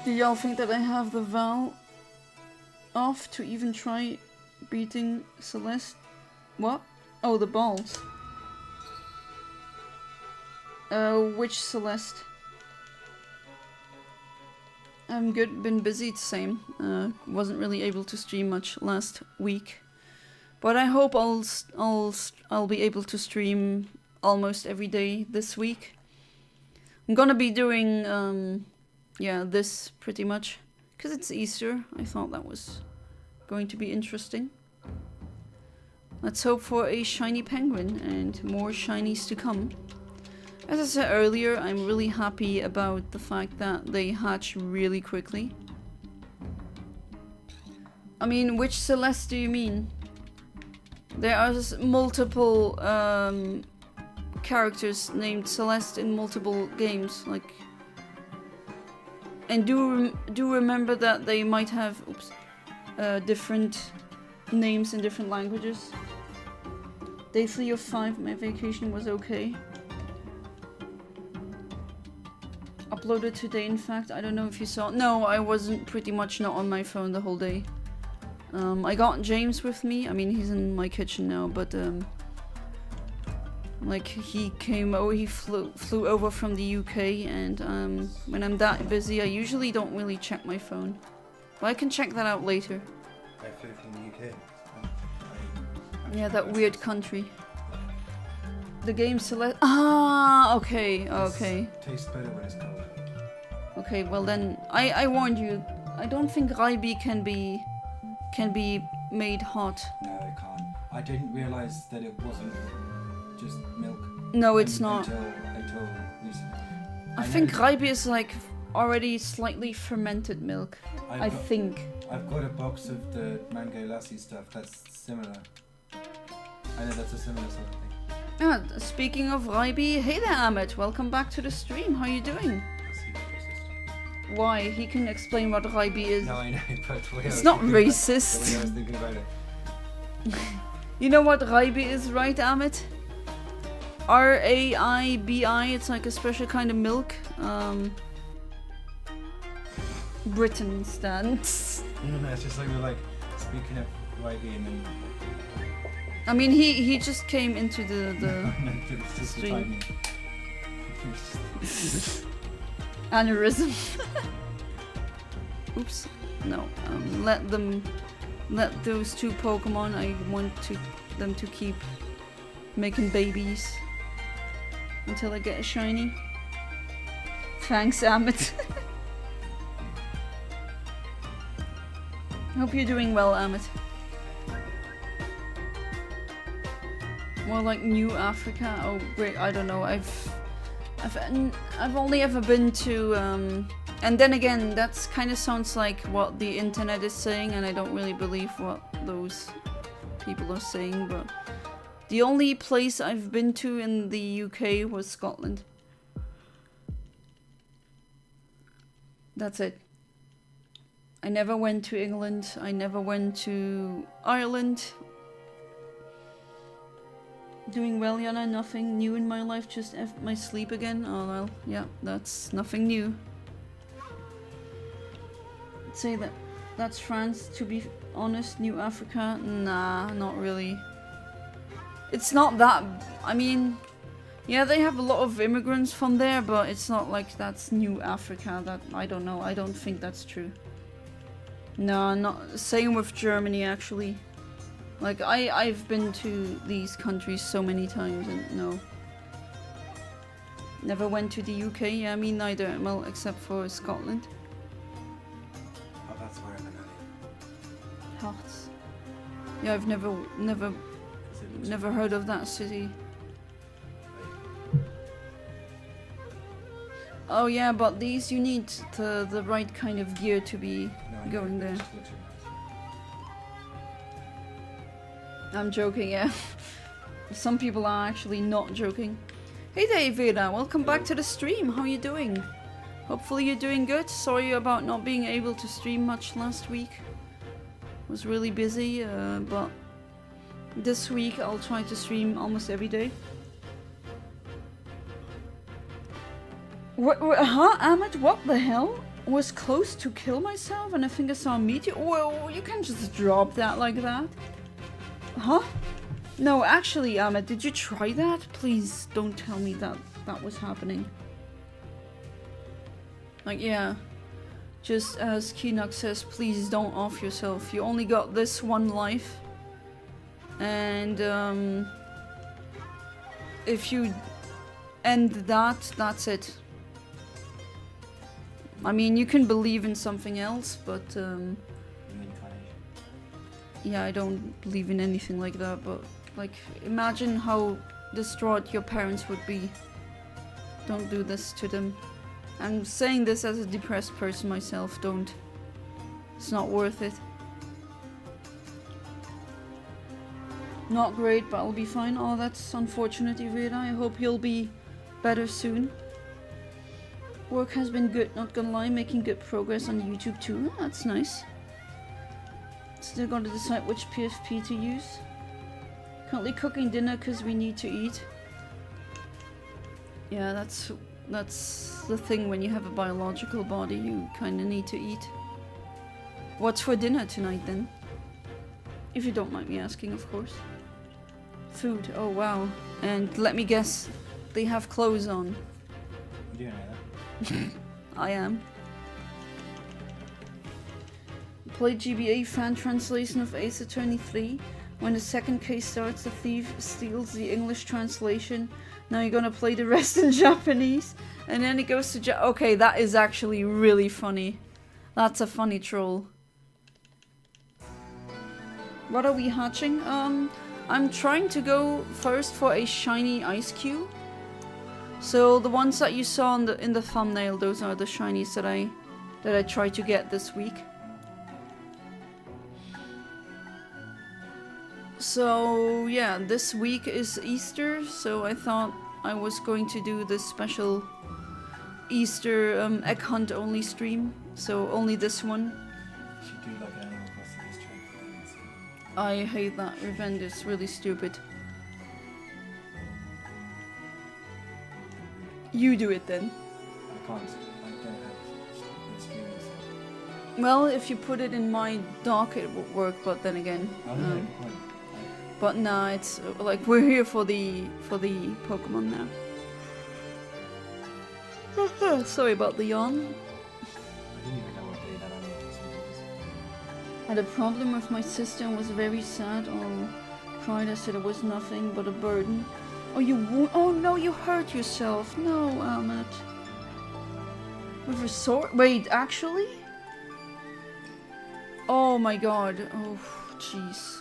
Do y'all think that I have the vow off to even try beating Celeste? What? Oh, the balls. Which Celeste? I'm good, been busy, it's the same. Wasn't really able to stream much last week. But I hope I'll be able to stream almost every day this week. I'm gonna be doing, yeah, this pretty much. Because it's Easter, I thought that was going to be interesting. Let's hope for a shiny penguin and more shinies to come. As I said earlier, I'm really happy about the fact that they hatch really quickly. I mean, which Celeste do you mean? There are multiple characters named Celeste in multiple games, like, and do remember that they might have different names in different languages. Day 3 of 5, my vacation was okay. Uploaded today, in fact. I don't know if you saw. No, I wasn't pretty much not on my phone the whole day. I got James with me. I mean, he's in my kitchen now, but like he came over, he flew over from the UK, and when I'm that busy, I usually don't really check my phone. But I can check that out later. I flew from the UK. Yeah, that weird country. The game Celeste. Ah, okay, okay. Tastes better when it's cold. Okay, well then, I warned you. I don't think Raibi can be made hot. No, it can't. I didn't realise that it wasn't just milk. No, it's not. Until recently. I think Raibi is like already slightly fermented milk. I think. I've got a box of the mango lassi stuff that's similar. I know that's a similar sort of thing. Ah, speaking of Raibi, hey there Ahmed, welcome back to the stream. How you doing? Why? He can explain what Raibi is. No, I know, but the way it's not racist. The way I was thinking about it. You know what Raibi is, right, Ahmed? R-A-I-B-I. It's like a special kind of milk. Britain stands. No, it's just like we're like speaking of Raibi and then. I mean, he just came into the stream. Aneurysm. Oops. No. Let those two Pokemon. I want them to keep making babies until I get a shiny. Thanks, Amit. Hope you're doing well, Amit. More like New Africa. Oh, great. I don't know. I've only ever been to and then again, that's kind of sounds like what the internet is saying, and I don't really believe what those people are saying, but the only place I've been to in the UK was Scotland. That's it. I never went to England. I never went to Ireland. Doing well, Yana. Nothing new in my life. Just my sleep again. Oh well, yeah, that's nothing new. I'd say that's France. To be honest, New Africa. Nah, not really. It's not that. I mean, yeah, they have a lot of immigrants from there, but it's not like that's New Africa. That I don't know. I don't think that's true. No, not same with Germany actually. Like I've been to these countries so many times and no. Never went to the UK. Yeah, me neither. Well, except for Scotland. Oh, that's where I'm at. Hot. Yeah, I've never Because it looks heard of that city. Oh yeah, but these you need the right kind of gear to be I know, going but it there. just looks nice. I'm joking, yeah. Some people are actually not joking. Hey there, Vera, welcome back to the stream. How are you doing? Hopefully you're doing good. Sorry about not being able to stream much last week. Was really busy, but this week I'll try to stream almost every day. Huh, Ahmed? What the hell? Was close to kill myself and I think I saw a meteor? Whoa, you can't just drop that like that. Huh? No, actually, Ahmed, did you try that? Please don't tell me that that was happening. Like, yeah. Just as Kinok says, please don't off yourself. You only got this one life. And, if you end that, that's it. I mean, you can believe in something else, but, yeah, I don't believe in anything like that, but, like, imagine how distraught your parents would be. Don't do this to them. I'm saying this as a depressed person myself, don't. It's not worth it. Not great, but I'll be fine. Oh, that's unfortunate, Iveda. I hope you'll be better soon. Work has been good, not gonna lie, making good progress on YouTube too. Oh, that's nice. Still got to decide which PFP to use. Currently cooking dinner because we need to eat. Yeah, that's the thing when you have a biological body, you kind of need to eat. What's for dinner tonight then? If you don't mind me asking, of course. Food, oh wow. And let me guess, they have clothes on. You know that. I am. Played GBA fan translation of Ace Attorney 3. When the second case starts, the thief steals the English translation. Now you're gonna play the rest in Japanese. And then it goes to okay, that is actually really funny. That's a funny troll. What are we hatching? I'm trying to go first for a shiny ice cube. So the ones that you saw in the thumbnail, those are the shinies that I tried to get this week. So yeah, this week is Easter, so I thought I was going to do this special Easter egg hunt only stream. So only this one. You should do like an Animal Crossing Easter egg. I hate that. Revenge is really stupid. You do it then. I can't. I don't have the streamers. Well, if you put it in my dock, it would work. But then again, Oh yeah, good point. but nah, it's like we're here for the Pokemon now. Sorry about the yawn. I didn't even know what day that Animal Crossing was. Had a problem with my sister and was very sad. Oh, cried. I said it was nothing but a burden. Oh, oh no, you hurt yourself. No, Ahmed. With a sword? Wait, actually? Oh my god. Oh, jeez.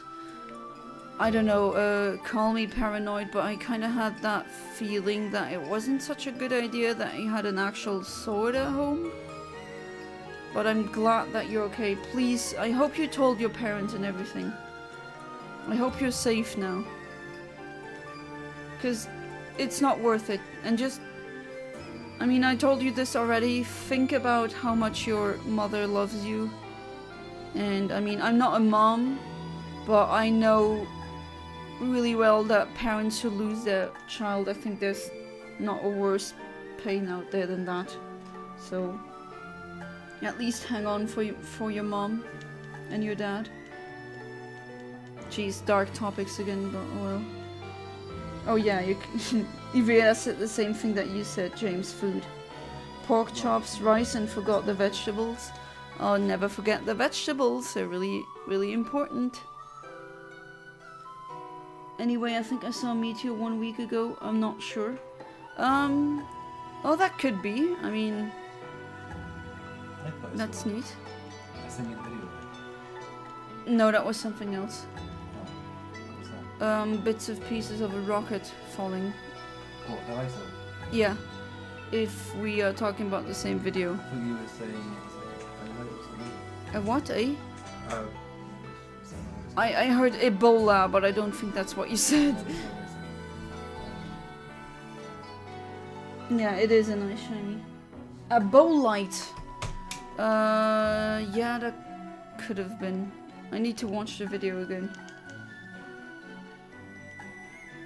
I don't know, call me paranoid, but I kind of had that feeling that it wasn't such a good idea that he had an actual sword at home. But I'm glad that you're okay. Please, I hope you told your parents and everything. I hope you're safe now. Because it's not worth it. And just, I mean, I told you this already. Think about how much your mother loves you. And I mean, I'm not a mom, but I know really well that parents who lose their child, I think there's not a worse pain out there than that. So at least hang on for your mom and your dad. Jeez, dark topics again, but oh well. Oh yeah, Ivrea said the same thing that you said, James. Food. Pork chops, rice, and forgot the vegetables. Oh, never forget the vegetables. They're really, really important. Anyway, I think I saw a meteor 1 week ago. I'm not sure. Oh, that could be. I mean, that's neat. I sent you the video. No, that was something else. bits of pieces of a rocket falling. What, the ISO? Yeah, if we are talking about the same video. I thought you were saying it was like a dynamite or something. A what, eh? Oh. I heard Ebola, but I don't think that's what you said. Yeah, it is a nice shiny. A bowlight. Yeah, that could have been. I need to watch the video again.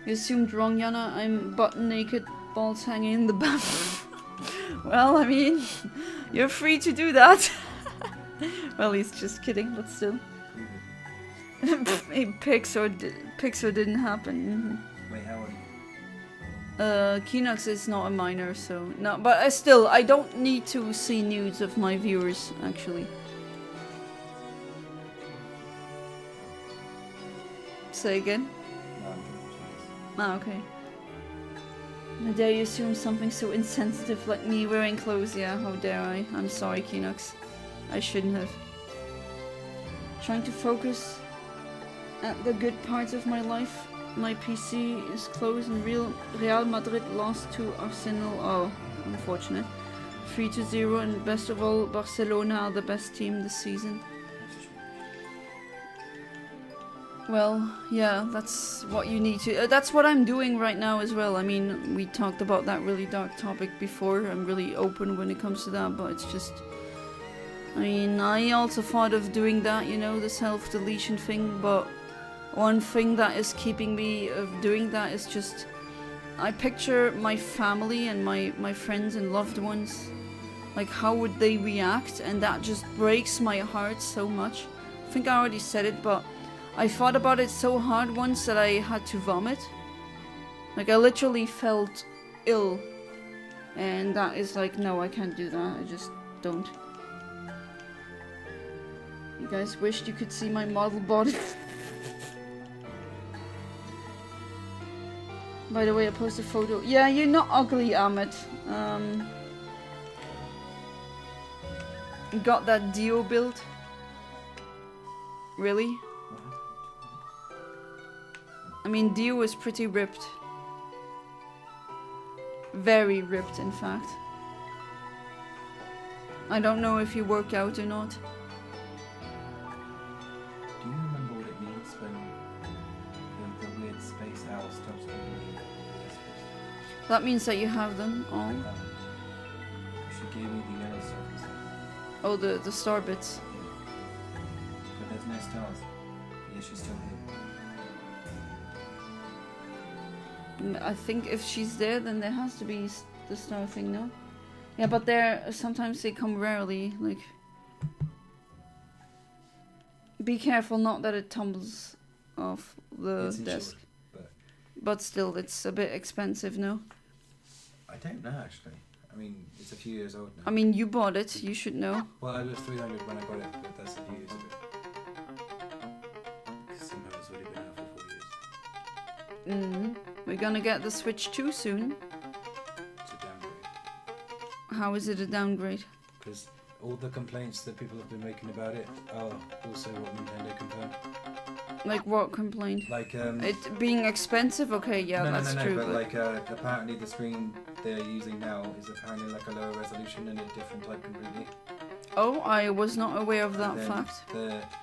You assumed wrong, Yana. I'm butt naked, balls hanging in the bathroom. Well, I mean, you're free to do that. Well, he's just kidding, but still. Pixar didn't happen. Wait, how old? Kinox is not a minor, so no. But still, I don't need to see nudes of my viewers, actually. Say again. No, I'm joking. Ah, okay. How dare you assume something so insensitive like me wearing clothes? Yeah, how dare I? I'm sorry, Kinox. I shouldn't have. Trying to focus at the good parts of my life. My PC is closed and Real Madrid lost to Arsenal. Oh, unfortunate. 3-0, and best of all, Barcelona are the best team this season. Well, yeah, that's what you need to... that's what I'm doing right now as well. I mean, we talked about that really dark topic before. I'm really open when it comes to that, but it's just... I mean, I also thought of doing that, you know, the self-deletion thing, but one thing that is keeping me of doing that is just... I picture my family and my friends and loved ones. Like, how would they react? And that just breaks my heart so much. I think I already said it, but... I thought about it so hard once that I had to vomit. Like, I literally felt ill. And that is like, no, I can't do that. I just don't. You guys wished you could see my model body. By the way, I posted a photo. Yeah, you're not ugly, Amit. Got that Dio build? Really? I mean, Dio is pretty ripped. Very ripped, in fact. I don't know if you work out or not. Do you remember what it means when the weird space owl stops being That means that you have them all. She gave me the yellow stuff. Oh, the star bits. Yeah. But there's no stars. Yeah, she's still here. I think if she's there, then there has to be the star thing, no? Yeah, but sometimes they come rarely, like... Be careful, not that it tumbles off the It's desk. insured, But still, it's a bit expensive, no? I don't know, actually. I mean, it's a few years old now. I mean, you bought it, you should know. Well, it was 300 when I got it, but that's a few years ago. Somehow it's already been out for 4 years. We're gonna get the Switch 2 soon. It's a downgrade. How is it a downgrade? Because all the complaints that people have been making about it are also what Nintendo confirmed. Like what complaint? Like, It being expensive? Okay, yeah, that's true. but like, apparently the screen they're using now is apparently like a lower resolution and a different type completely. Oh, I was not aware of that And then fact.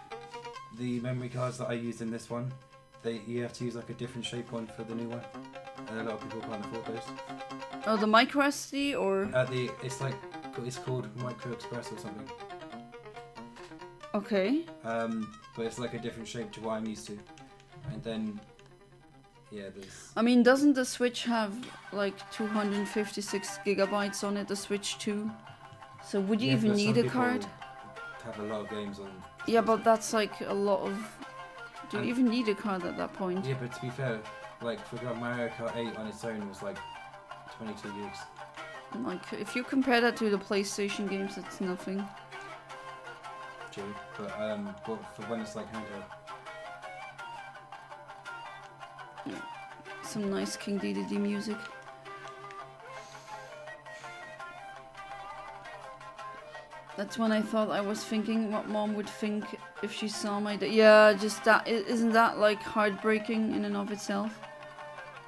The memory cards that I used in this one, you have to use like a different shape one for the new one, and a lot of people can't afford those. Oh, the micro SD or? It's called Micro Express or something. Okay. But it's like a different shape to what I'm used to, and then yeah, there's. I mean, doesn't the Switch have like 256 gigabytes on it? The Switch 2. So would you even need a card? Have a lot of games on. Yeah, but that's like a lot of. Do you even need a card at that point? Yeah, but to be fair, like for example, Mario Kart 8 on its own was like 22 gigs. Like, if you compare that to the PlayStation games, it's nothing. True, but for when it's like handheld. Some nice King Dedede music. That's when I thought I was thinking what mom would think if she saw my yeah, just that, isn't that like heartbreaking in and of itself?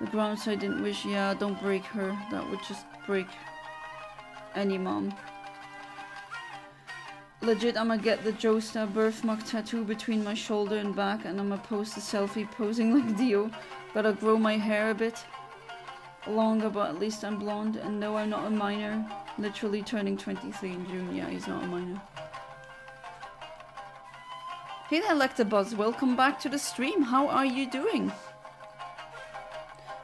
The grounds I didn't wish, yeah, don't break her. That would just break any mom. Legit, I'ma get the Joestar birthmark tattoo between my shoulder and back, and I'ma post a selfie posing like Dio. Gotta grow my hair a bit longer, but at least I'm blonde. And no, I'm not a minor. Literally turning 23 in June. Yeah, he's not a minor. Hey there, Lectabuzz. Welcome back to the stream. How are you doing?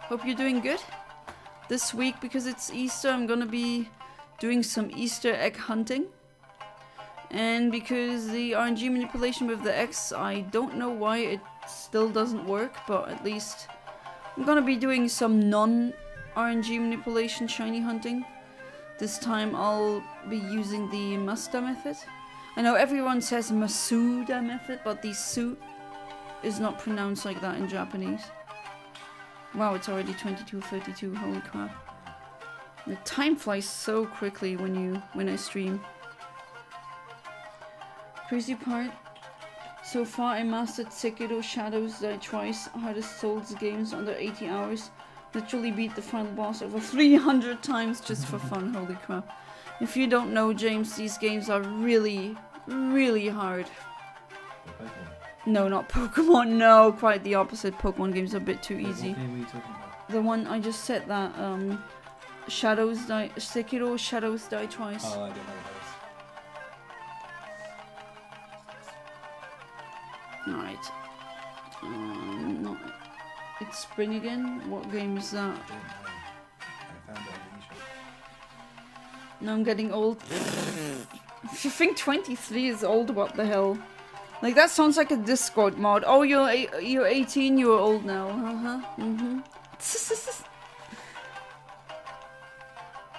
Hope you're doing good. This week, because it's Easter, I'm gonna be doing some Easter egg hunting. And because the RNG manipulation with the X, I don't know why it still doesn't work, but at least I'm gonna be doing some non-RNG manipulation shiny hunting. This time I'll be using the Masuda Method. I know everyone says Masuda Method, but the su is not pronounced like that in Japanese. Wow, it's already 22:32, holy crap. The time flies so quickly when I stream. Crazy part, so far I mastered Sekiro Shadows Die Twice, hardest Souls games under 80 hours. Literally beat the final boss over 300 times just for fun, holy crap. If you don't know, James, these games are really, really hard. No, not Pokemon, no, quite the opposite. Pokemon games are a bit too easy. What game were you talking about? The one I just said that, Sekiro Shadows Die Twice. Oh, I don't know what Alright. No, it's spring again? What game is that? I don't know. I found it on the eShop. No, I'm getting old. If you think 23 is old, what the hell? Like, that sounds like a Discord mod. Oh, you're 18, you're old now. Uh-huh.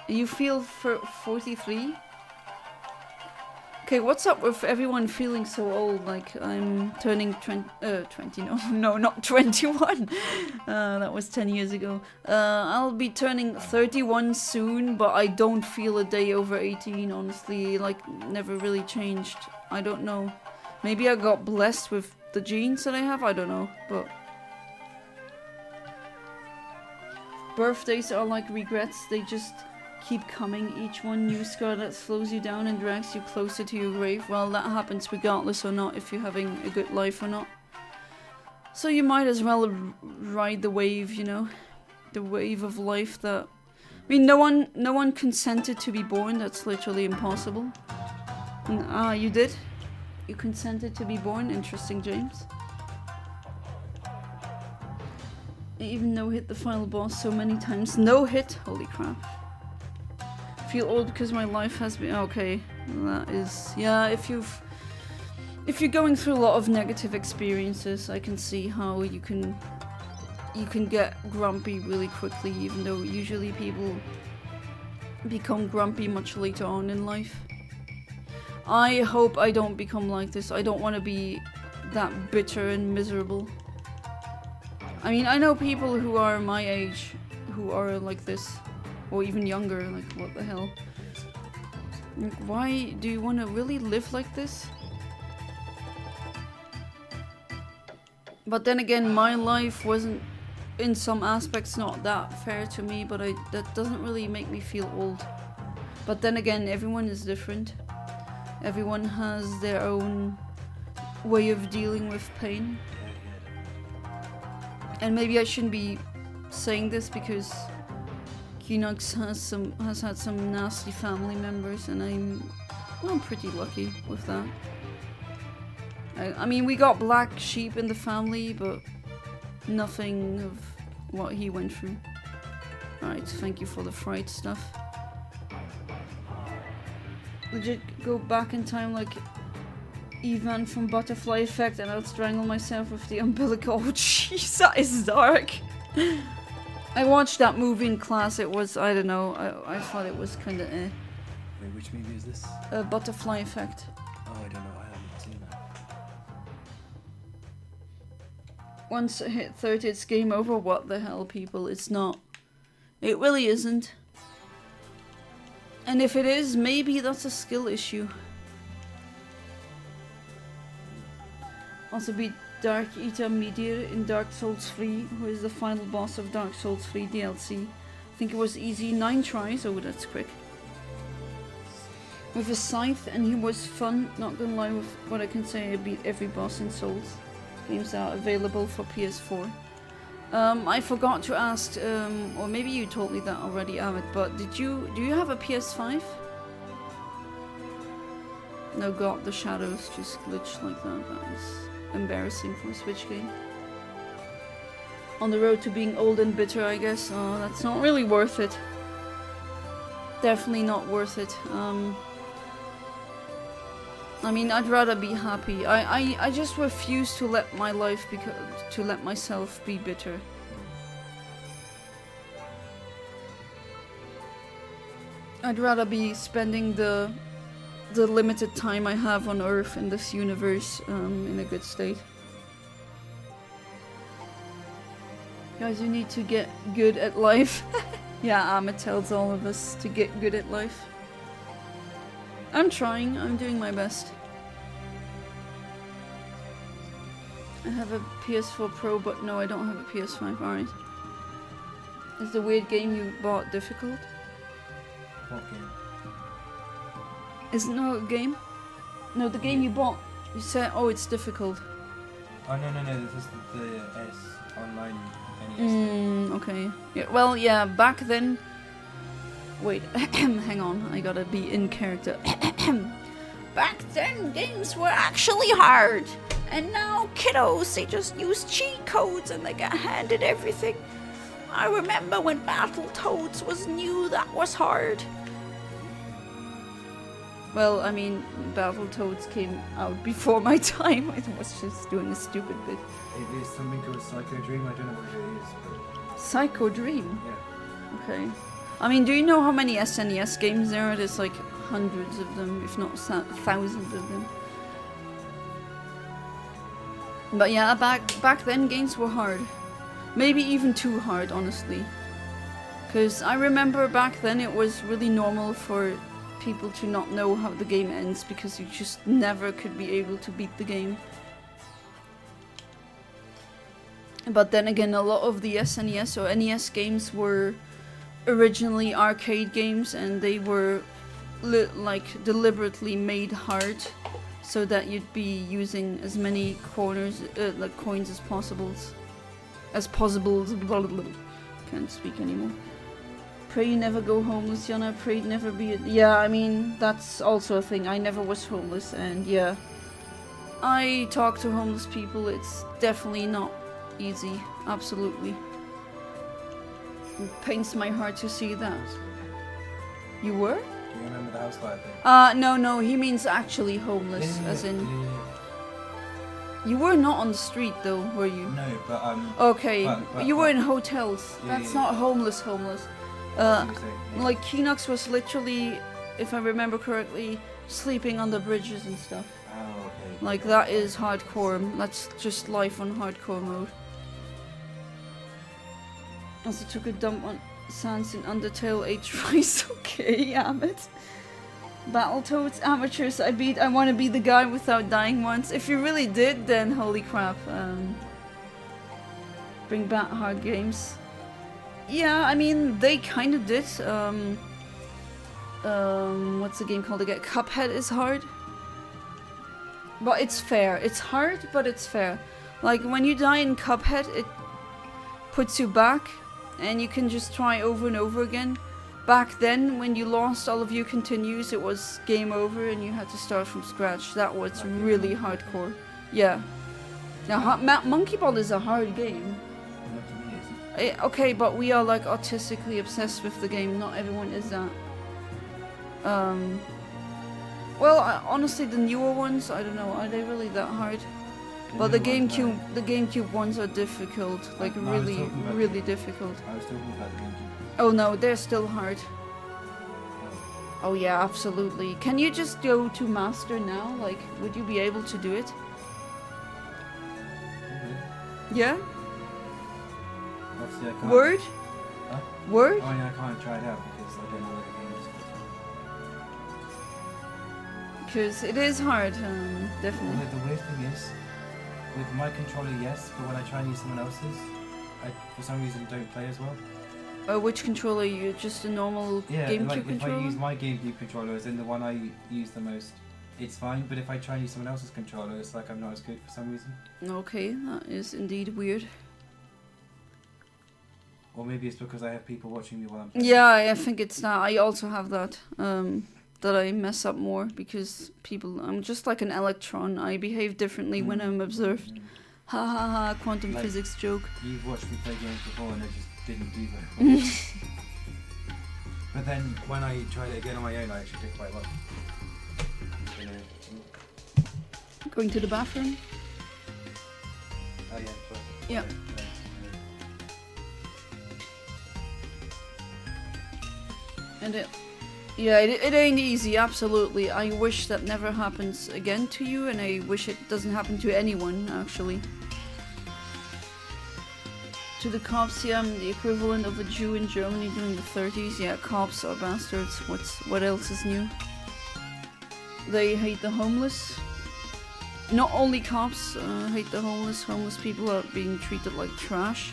You feel for 43? Okay, what's up with everyone feeling so old? Like, I'm turning 20, no, not 21. That was 10 years ago. I'll be turning 31 soon, but I don't feel a day over 18, honestly. Like, never really changed. I don't know. Maybe I got blessed with the genes that I have, I don't know, but... Birthdays are like regrets, they just keep coming. Each one new scar that slows you down and drags you closer to your grave. Well, that happens regardless or not, if you're having a good life or not. So you might as well ride the wave, you know? The wave of life that... I mean, no one consented to be born, that's literally impossible. And, you did? You consented to be born? Interesting, James. I even no-hit the final boss so many times. No-hit? Holy crap. Feel old because my life has been... Okay, that is... Yeah, if you're going through a lot of negative experiences, I can see how you can get grumpy really quickly, even though usually people become grumpy much later on in life. I hope I don't become like this. I don't want to be that bitter and miserable. I mean, I know people who are my age who are like this, or even younger, like what the hell. Like, why do you want to really live like this? But then again, my life wasn't, in some aspects, not that fair to me, but that doesn't really make me feel old. But then again, everyone is different. Everyone has their own way of dealing with pain. And maybe I shouldn't be saying this because Kinux has had some nasty family members, and I'm pretty lucky with that. I mean, we got black sheep in the family, but nothing of what he went through. Alright, thank you for the fright stuff. Legit go back in time like Ivan from Butterfly Effect and I'll strangle myself with the umbilical. Oh jeez, that is dark. I watched that movie in class, it was, I don't know, I thought it was kinda eh. Wait, which movie is this? Butterfly Effect. Oh, I don't know, I haven't seen that. Once I hit 30 it's game over. What the hell, people, it's not. It really isn't. And if it is, maybe that's a skill issue. Also beat Dark Eater Meteor in Dark Souls 3, who is the final boss of Dark Souls 3 DLC. I think it was easy, 9 tries, oh that's quick. With a scythe, and he was fun, not gonna lie with what I can say, I beat every boss in Souls. Games are available for PS4. I forgot to ask, or maybe you told me that already, Amit, but do you have a PS5? No god, the shadows just glitched like that. That was embarrassing for a Switch game. On the road to being old and bitter, I guess. Oh, that's not really worth it. Definitely not worth it. I mean, I'd rather be happy. I just refuse to let my life to let myself be bitter. I'd rather be spending the limited time I have on Earth in this universe in a good state. Guys, you need to get good at life. Yeah, Amit tells all of us to get good at life. I'm trying, I'm doing my best. I have a PS4 Pro, but no, I don't have a PS5, alright. Is the weird game you bought difficult? What game? Isn't there a game? No, the game you bought, you said, oh, it's difficult. Oh, no, this is the S online NES. Okay. Yeah, well, yeah, back then... Wait, hang on, I gotta be in character. Back then, games were actually hard. And now, kiddos, they just use cheat codes and they get handed everything. I remember when Battletoads was new, that was hard. Well, I mean, Battletoads came out before my time. I was just doing a stupid bit. It is something called Psycho Dream, I don't know what it is, but... Psycho Dream? Yeah. Okay. I mean, do you know how many SNES games there are? There's like hundreds of them, if not thousands of them. But yeah, back then games were hard. Maybe even too hard, honestly. Because I remember back then it was really normal for people to not know how the game ends because you just never could be able to beat the game. But then again, a lot of the SNES or NES games were originally arcade games and they were like deliberately made hard so that you'd be using as many corners, like coins as possible. Can't speak anymore. Pray you never go homeless, Yana. Pray never be. Yeah, I mean that's also a thing. I never was homeless, and yeah, I talk to homeless people. It's definitely not easy. Absolutely. It pains my heart to see that. You were? Do you remember the house fire thing? No, he means actually homeless, as in... You were not on the street though, were you? No, but Okay, but you were in hotels. Yeah, That's yeah. not homeless. Like Kinox was literally, if I remember correctly, sleeping on the bridges and stuff. Oh, okay. Like that is hardcore. That's just life on hardcore mode. Also took a dump on Sans in Undertale 8 tries. Okay, Amit. Battletoads amateurs. I want to be the guy without dying once. If you really did, then holy crap. Bring back hard games. Yeah, I mean they kind of did. What's the game called again? Cuphead is hard, but it's fair. It's hard, but it's fair. Like when you die in Cuphead, it puts you back, and you can just try over and over again. Back then, when you lost all of your continues, it was game over and you had to start from scratch. That was really hardcore. Yeah. Now, Monkey Ball is a hard game. Okay, but we are like autistically obsessed with the game. Not everyone is that. Well, honestly, the newer ones, I don't know. Are they really that hard? But the GameCube ones are difficult. Like really difficult. I was talking about the GameCube. Oh no, they're still hard. Oh yeah, absolutely. Can you just go to Master now? Like, would you be able to do it? Yeah? Obviously I can't. Word? Huh? Word? Oh yeah, I can't try it out because I don't know what the game is. Because it is hard, definitely. The weird thing is, With my controller, yes, but when I try and use someone else's, I for some reason don't play as well. Which controller? You just a normal GameCube like controller? if I use my GameCube controller as in the one I use the most, it's fine. But if I try and use someone else's controller, it's like I'm not as good for some reason. Okay, that is indeed weird. Or maybe it's because I have people watching me while I'm playing. Yeah, I think it's that. I also have that. That I mess up more because I'm just like an electron. I behave differently when I'm observed. Ha ha ha, quantum Like, physics joke. You've watched me play games before and I just didn't do very well. But then when I tried it again on my own, I actually did quite well. Going to the bathroom? Oh yeah, sure. Yeah. And it ain't easy, absolutely. I wish that never happens again to you, and I wish it doesn't happen to anyone, actually. To the cops, yeah, I'm the equivalent of a Jew in Germany during the 30s. Yeah, cops are bastards. What else is new? They hate the homeless. Not only cops hate the homeless. Homeless people are being treated like trash.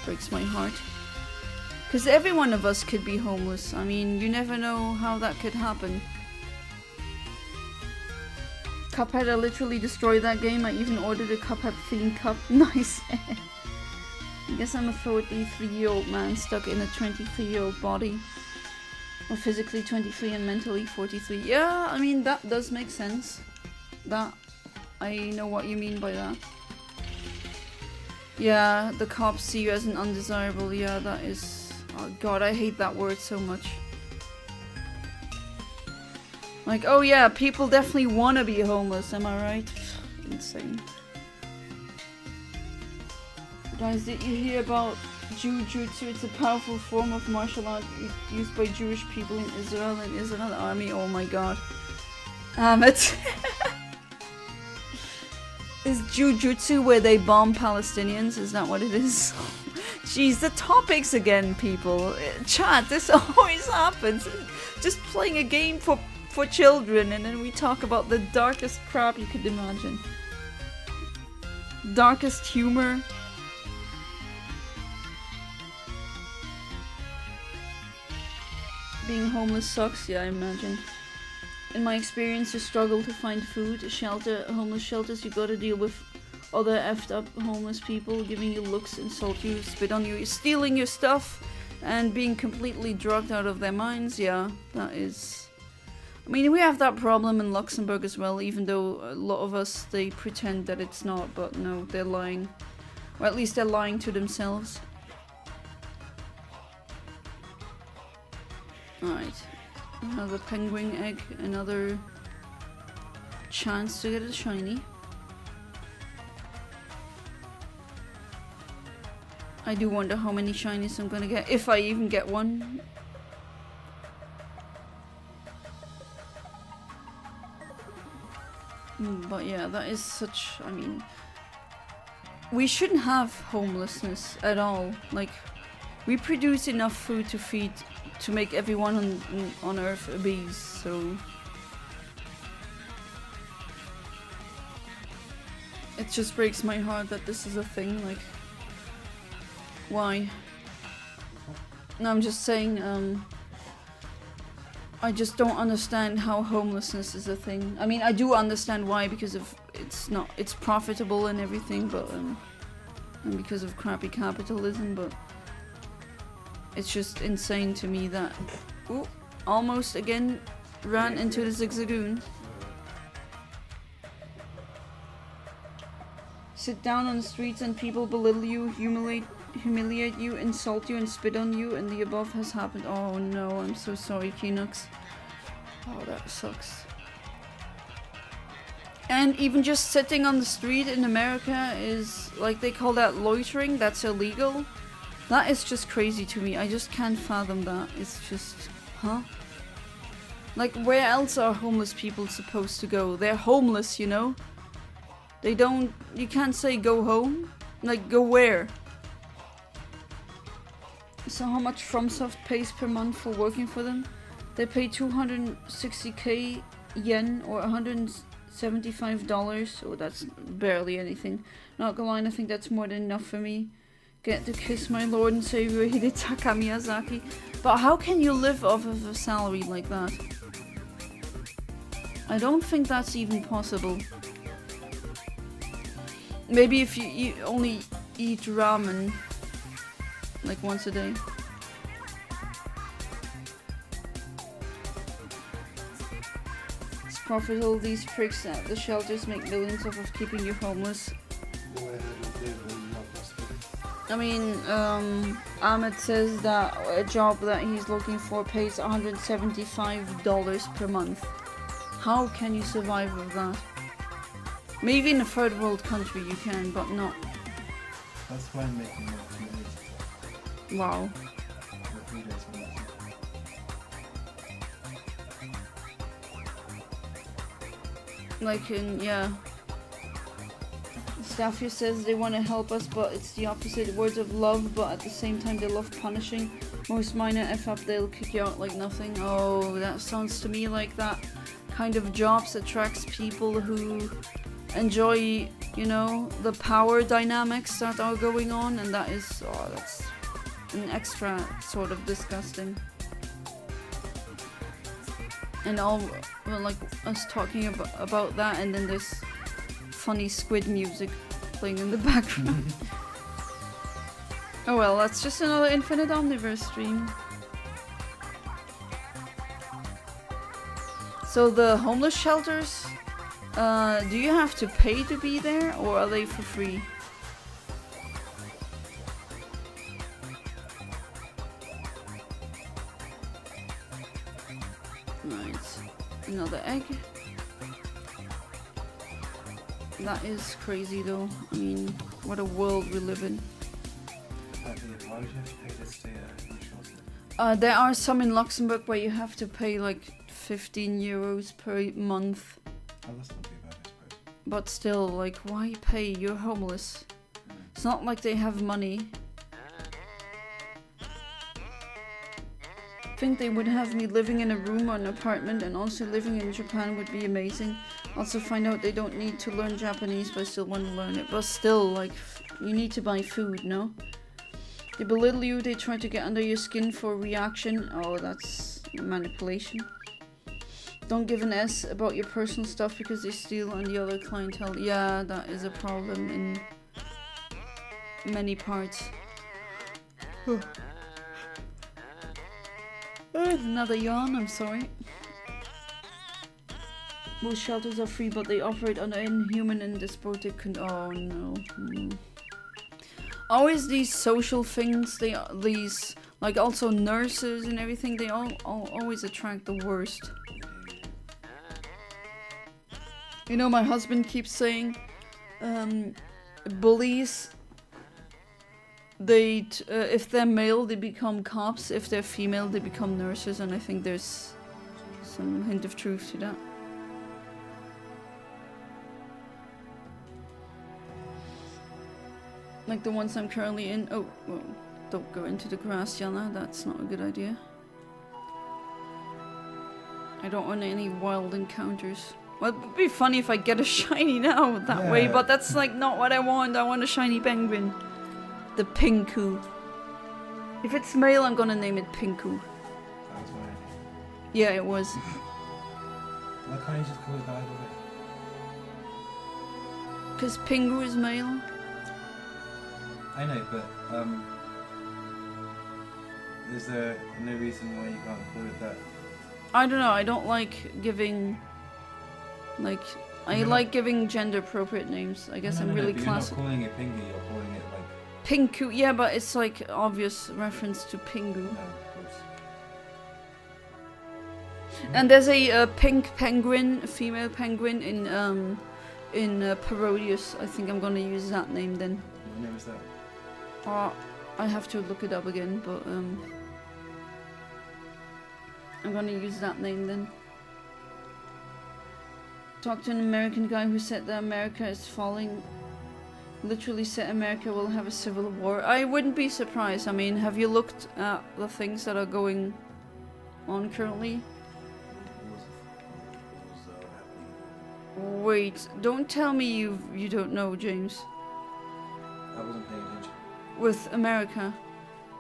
Breaks my heart. Because every one of us could be homeless. I mean, you never know how that could happen. Cuphead, I literally destroyed that game. I even ordered a Cuphead themed cup. Nice. I guess I'm a 43-year-old man stuck in a 23-year-old body. Or physically 23 and mentally 43. Yeah, I mean, that does make sense. That, I know what you mean by that. Yeah, the cops see you as an undesirable. Yeah, that is... Oh god, I hate that word so much. Like, oh yeah, people definitely want to be homeless, am I right? Insane. Guys, did you hear about Jujutsu? It's a powerful form of martial art used by Jewish people in Israel and Israel army. Oh my god. It is Jujutsu where they bomb Palestinians? Is that what it is? Jeez, the topics again, people. Chat, this always happens. Just playing a game for children and then we talk about the darkest crap you could imagine. Darkest humor. Being homeless sucks, yeah, I imagine. In my experience, you struggle to find food, shelter, homeless shelters, you gotta deal with other effed up homeless people giving you looks, insult you, spit on you, stealing your stuff, and being completely drugged out of their minds. Yeah, that is... I mean, we have that problem in Luxembourg as well, even though a lot of us, they pretend that it's not, but no, they're lying. Or at least they're lying to themselves. Alright. Another penguin egg, another chance to get a shiny. I do wonder how many shinies I'm gonna get, if I even get one. But yeah, that is such, I mean... We shouldn't have homelessness at all. Like, we produce enough food to feed, to make everyone on Earth obese, so... It just breaks my heart that this is a thing, like... Why? No, I'm just saying, I just don't understand how homelessness is a thing. I mean, I do understand why, because of it's profitable and everything, but and because of crappy capitalism, but it's just insane to me that almost again ran into the zigzagoon. Sit down on the streets and people belittle you, humiliate you, insult you, and spit on you, and the above has happened. Oh no, I'm so sorry, Keenux. Oh, that sucks. And even just sitting on the street in America is, like, they call that loitering, that's illegal. That is just crazy to me, I just can't fathom that. It's just, huh? Like, where else are homeless people supposed to go? They're homeless, you know? They don't, you can't say go home. Like, go where? So how much FromSoft pays per month for working for them? They pay 260k yen or $75. Oh, that's barely anything. Not gonna lie, I think that's more than enough for me. Get to kiss my lord and savior Hidetaka Miyazaki. But how can you live off of a salary like that? I don't think that's even possible. Maybe if you only eat ramen like once a day. It's profitable, these pricks at the shelters make millions off of keeping you homeless. I mean, Ahmed says that a job that he's looking for pays $175 per month. How can you survive with that? Maybe in a third world country you can, but not. That's why I'm making more food. Wow. Like in, yeah. Staff here says they want to help us, but it's the opposite. Words of love, but at the same time they love punishing. Most minor F up, they'll kick you out like nothing. Oh, that sounds to me like that kind of jobs attracts people who enjoy, you know, the power dynamics that are going on, and that is, oh, that's an extra sort of disgusting. And all, well, like us talking about that, and then this funny squid music playing in the background. Oh well, that's just another Infinite Omniverse stream. So the homeless shelters, do you have to pay to be there, or are they for free? Right, another egg. That is crazy though. I mean, what a world we live in. Why would you have to pay to stay at a shelter? There are some in Luxembourg where you have to pay like 15 euros per month. Oh, that's not too bad, I suppose. But still, like, why pay? You're homeless. It's not like they have money. I think they would have me living in a room or an apartment, and also living in Japan would be amazing. Also find out they don't need to learn Japanese, but I still want to learn it. But still, like, you need to buy food, no? They belittle you, they try to get under your skin for a reaction. Oh, that's manipulation. Don't give an S about your personal stuff because they steal on the other clientele. Yeah, that is a problem in many parts. Another yawn, I'm sorry. Most shelters are free, but they operate under inhuman and despotic oh no. Always these social things, these, like also nurses and everything, they all always attract the worst. You know, my husband keeps saying, bullies, they if they're male they become cops, if they're female they become nurses, and I think there's some hint of truth to that. Like the ones I'm currently in. Oh, well, don't go into the grass, Yana, that's not a good idea. I don't want any wild encounters. Well, it would be funny if I get a shiny now that way, but that's like not what I want. I want a shiny penguin. The Pinku. If it's male, I'm gonna name it Pinku. That was mine. Yeah, it was. Why can't you just call it that either way? Because Pingu is male. I know, but is there no reason why you can't call it that? I don't know, I don't like giving, like, I like giving gender appropriate names. I guess I'm really classic. You're not calling it Pingu, you're calling it like... Pinku, yeah, but it's like obvious reference to Pingu. No, of course. And there's a pink penguin, a female penguin in Parodius. I think I'm gonna use that name then. What name is that? I have to look it up again, but I'm gonna use that name then. Talked to an American guy who said that America is falling. Literally said America will have a civil war. I wouldn't be surprised. I mean, have you looked at the things that are going on currently? Wait, don't tell me you don't know, James. I wasn't paying attention. With America.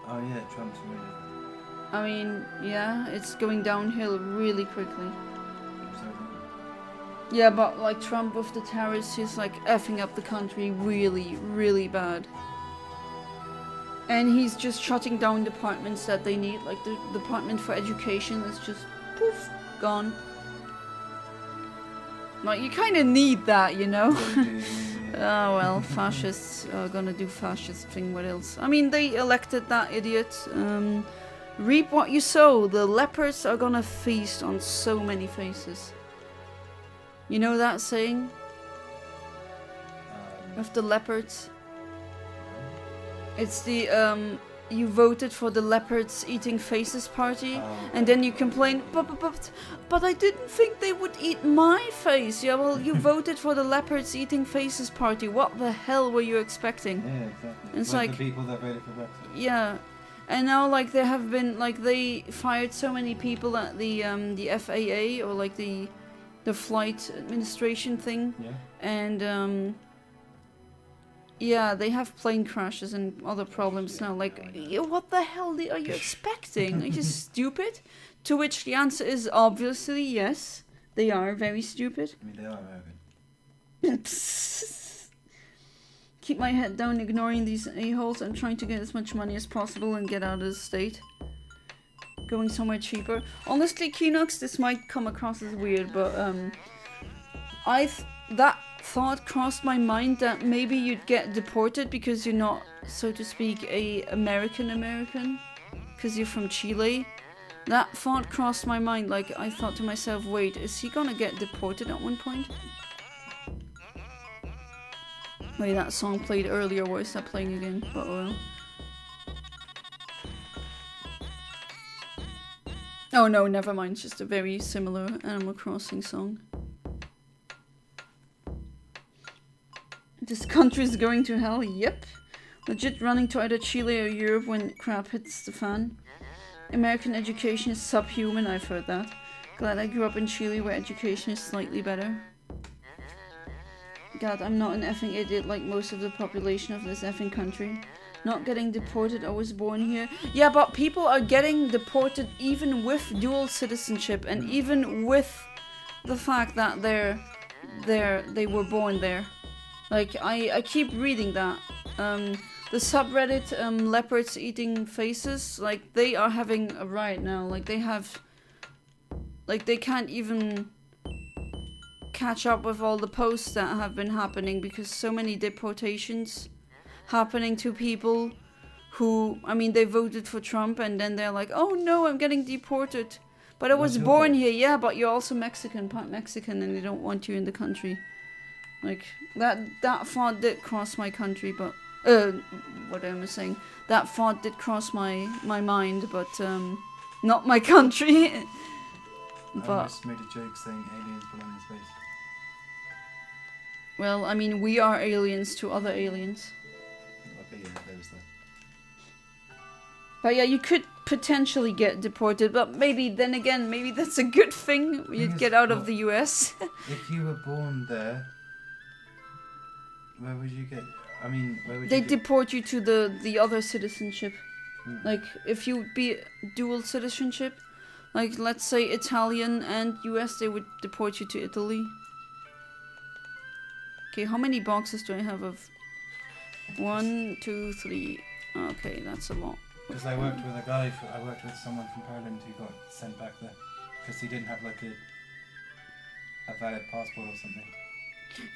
Oh yeah, Trump's winning. I mean, yeah, it's going downhill really quickly. Yeah, but like Trump with the tariffs, he's like effing up the country really, really bad. And he's just shutting down departments that they need, like the Department for Education is just poof, gone. Like, you kind of need that, you know? Oh well, fascists are gonna do fascist thing, what else? I mean, they elected that idiot. Reap what you sow. The leopards are gonna feast on so many faces. You know that saying? Of the leopards? It's the, you voted for the leopards eating faces party, and then you complain, but I didn't think they would eat my face. Yeah, well, you voted for the leopards eating faces party. What the hell were you expecting? Yeah, exactly. It's like the people that voted for Brexit. Yeah, and now like there have been like they fired so many people at the FAA or like the flight administration thing. Yeah. And yeah, they have plane crashes and other problems now. Like, what the hell are you expecting? Are you stupid? To which the answer is obviously yes. They are very stupid. I mean, they are American. Keep my head down, ignoring these a-holes. I'm trying to get as much money as possible and get out of the state. Going somewhere cheaper. Honestly, Kinox, this might come across as weird, but that thought crossed my mind that maybe you'd get deported because you're not, so to speak, a American, because you're from Chile. That thought crossed my mind. Like, I thought to myself, wait, is he gonna get deported at one point? Wait, that song played earlier. Why is that playing again? But well. Oh no, never mind. It's just a very similar Animal Crossing song. This country's going to hell, yep. Legit running to either Chile or Europe when crap hits the fan. American education is subhuman, I've heard that. Glad I grew up in Chile where education is slightly better. God, I'm not an effing idiot like most of the population of this effing country. Not getting deported, I was born here. Yeah, but people are getting deported even with dual citizenship and even with the fact that they were born there. Like, I keep reading that. The subreddit leopards eating faces, like, they are having a riot now. Like, they have... Like, they can't even catch up with all the posts that have been happening because so many deportations happening to people who... I mean, they voted for Trump and then they're like, oh no, I'm getting deported. But I was born here. Yeah, but you're also Mexican, part Mexican, and they don't want you in the country. Like, that thought did cross my country, but... what am I saying? That thought did cross my mind, but, not my country. But... I just made a joke saying aliens belong in space. Well, I mean, we are aliens to other aliens. Okay, yeah, there was that. But yeah, you could potentially get deported, but maybe, then again, maybe that's a good thing. You'd get out of the US. If you were born there... Where would you get? I mean, where would they you deport you to the other citizenship. Like, if you would be dual citizenship, like, let's say Italian and US, they would deport you to Italy. Okay, how many boxes do I have of... 1, 2, 3... Okay, that's a lot. Because I worked with a guy, I worked with someone from Poland who got sent back there. Because he didn't have, like, a valid passport or something.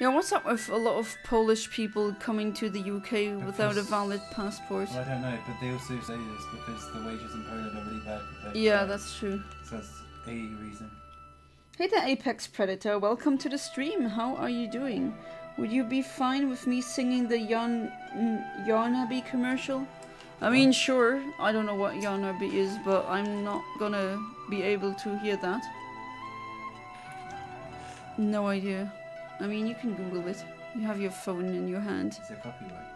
Yeah, what's up with a lot of Polish people coming to the UK without a valid passport? Well, I don't know, but they also say this because the wages in Poland are really bad compared to Yeah, that's true. So that's a reason. Hey there, Apex Predator. Welcome to the stream. How are you doing? Would you be fine with me singing the Yarnaby commercial? I mean, sure. I don't know what Yarnaby is, but I'm not gonna be able to hear that. No idea. I mean, you can Google it. You have your phone in your hand. Is it copyright?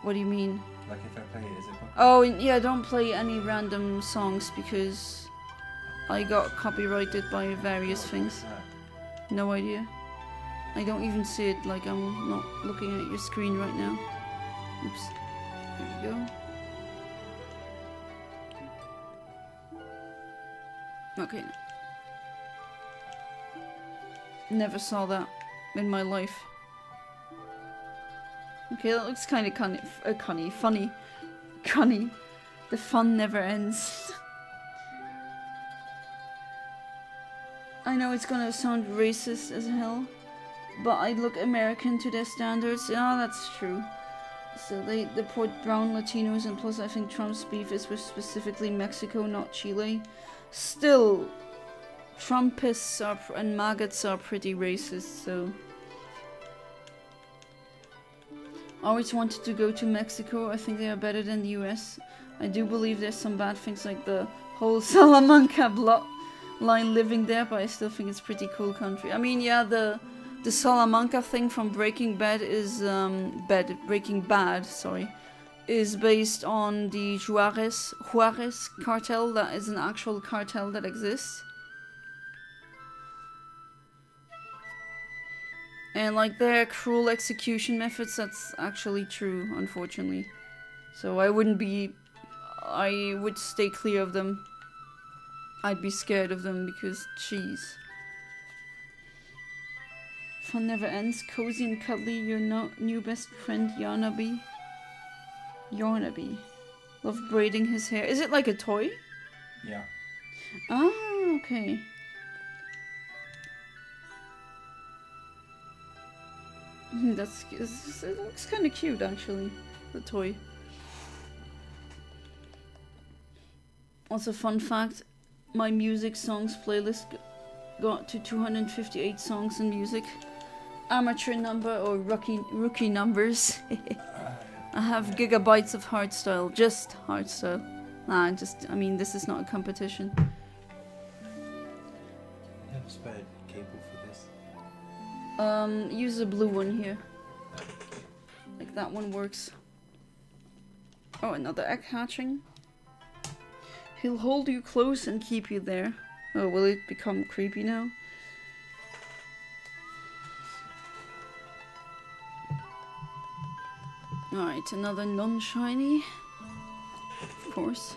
What do you mean? Like if I play it, is it copyright? Oh, yeah, don't play any random songs because I got copyrighted by various things. No idea. I don't even see it, like I'm not looking at your screen right now. Oops. There you go. Okay. Never saw that in my life. Okay, that looks kind of funny. Cunny. The fun never ends. I know it's gonna sound racist as hell, but I look American to their standards. Yeah, that's true. So they deport brown Latinos, and plus I think Trump's beef is with specifically Mexico, not Chile. Still, Trumpists and maggots are pretty racist, so... I always wanted to go to Mexico. I think they are better than the US. I do believe there's some bad things like the whole Salamanca bloodline living there, but I still think it's pretty cool country. I mean, yeah, the Salamanca thing from Breaking Bad is Breaking Bad, sorry, is based on the Juarez cartel. That is an actual cartel that exists. And like their cruel execution methods, that's actually true, unfortunately. So I would stay clear of them. I'd be scared of them because, jeez. Fun never ends. Cozy and cuddly, your new best friend, Yarnaby. Love braiding his hair. Is it like a toy? Yeah. Ah, okay. It looks kind of cute, actually, the toy. Also, fun fact, my music songs playlist got to 258 songs in music. Amateur number or rookie numbers. I have gigabytes of hardstyle, just hardstyle. Nah, I mean, this is not a competition. You have a spare cable for this? Use a blue one here. Like that one works. Oh, another egg hatching. He'll hold you close and keep you there. Oh, will it become creepy now? Alright, another non-shiny. Of course.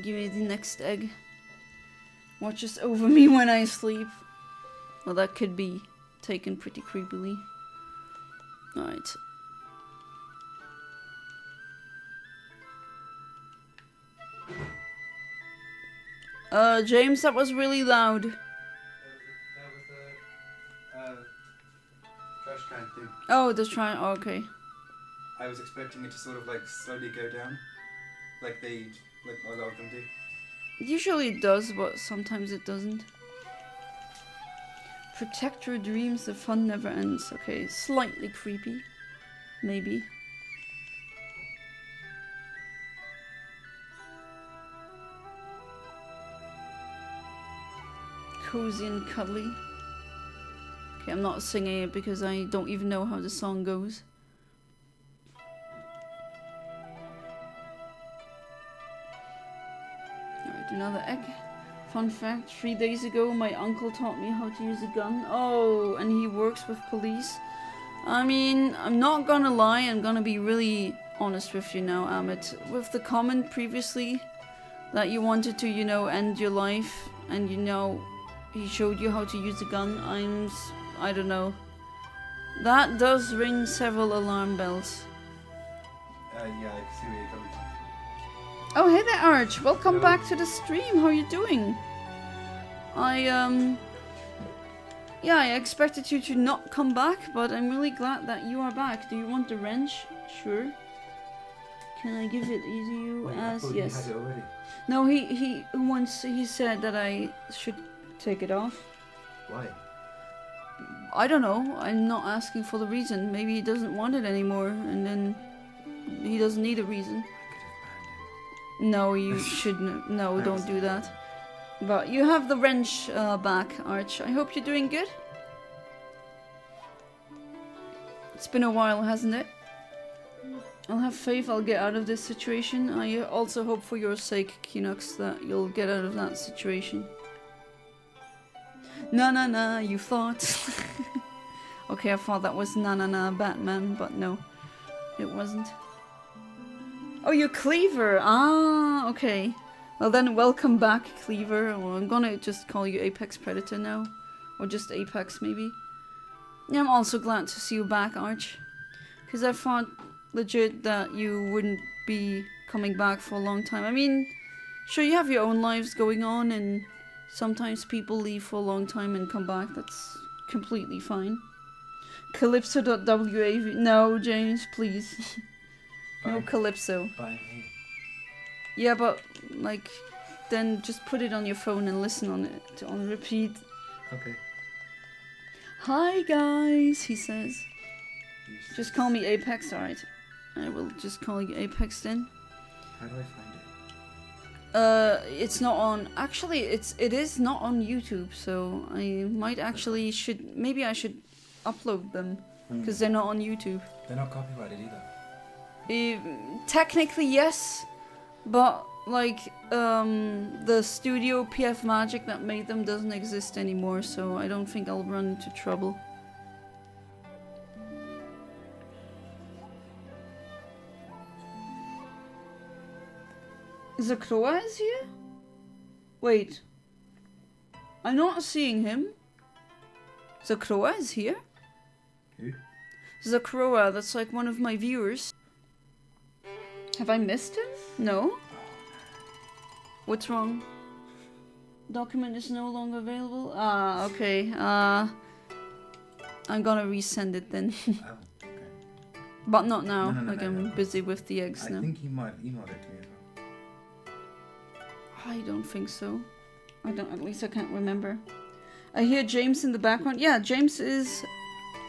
Give me the next egg. Watches over me when I sleep. Well, that could be taken pretty creepily. Alright. James, that was really loud. That was the trash can thing. Oh, the try. Oh, okay. I was expecting it to sort of like slowly go down, like a lot of them do. Usually it does, but sometimes it doesn't. Protect your dreams, the fun never ends. Okay, slightly creepy. Maybe. Cozy and cuddly. Okay, I'm not singing it because I don't even know how the song goes. Alright, another egg. Fun fact, 3 days ago my uncle taught me how to use a gun. Oh, and he works with police. I mean, I'm not gonna lie, I'm gonna be really honest with you now, Amit. With the comment previously that you wanted to, you know, end your life and, you know, he showed you how to use a gun, I don't know. That does ring several alarm bells. Yeah, I can see where you're coming from. Oh, hey there, Arch. Welcome Hello. back to the stream. How are you doing? Yeah, I expected you to not come back, but I'm really glad that you are back. Do you want the wrench? Sure. Can I give it to you? Wait, I as thought yes. you had it already. No, he said that I should take it off. Why? I don't know. I'm not asking for the reason. Maybe he doesn't want it anymore, and then he doesn't need a reason. No, you shouldn't. No, don't do that. But you have the wrench back, Arch. I hope you're doing good. It's been a while, hasn't it? I'll have faith I'll get out of this situation. I also hope for your sake, Kinux, that you'll get out of that situation. Na na na, you thought. Okay, I thought that was na na na Batman, but no, it wasn't. Oh, you're Cleaver! Ah, okay. Well then, welcome back, Cleaver. Well, I'm gonna just call you Apex Predator now. Or just Apex, maybe. Yeah, I'm also glad to see you back, Arch. Because I thought legit that you wouldn't be coming back for a long time. I mean, sure, you have your own lives going on, and sometimes people leave for a long time and come back. That's completely fine. Calypso.wav. No, James, please. No Calypso. Bye. Yeah, but, like, then just put it on your phone and listen on it on repeat. Okay. Hi, guys, he says. Just call me Apex, alright. I will just call you Apex then. How do I find it? It's not on. Actually, it is not on YouTube, so I might actually maybe I should upload them because they're not on YouTube. They're not copyrighted either. Technically, yes, but like the studio PF Magic that made them doesn't exist anymore, so I don't think I'll run into trouble. Zakroa is here? Wait. I'm not seeing him. Zakroa is here? Who? Zakroa, that's like one of my viewers. Have I missed him? No? What's wrong? Document is no longer available? Ah, okay. I'm gonna resend it then. Oh, okay. But not now, No, I'm busy with the eggs now. I think he might have emailed it to me as well. I don't think so. At least I can't remember. I hear James in the background. Yeah, James is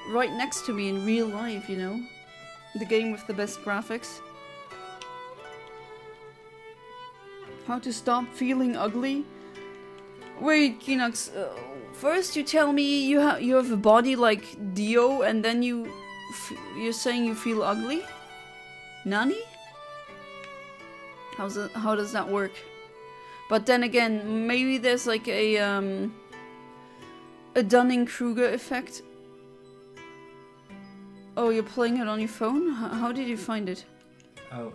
right next to me in real life, you know. The game with the best graphics. How to stop feeling ugly? Wait, Kinox, first you tell me you have a body like Dio, and then you're saying you feel ugly? Nani? How does that work? But then again, maybe there's like a Dunning-Kruger effect. Oh, you're playing it on your phone? How did you find it? Oh,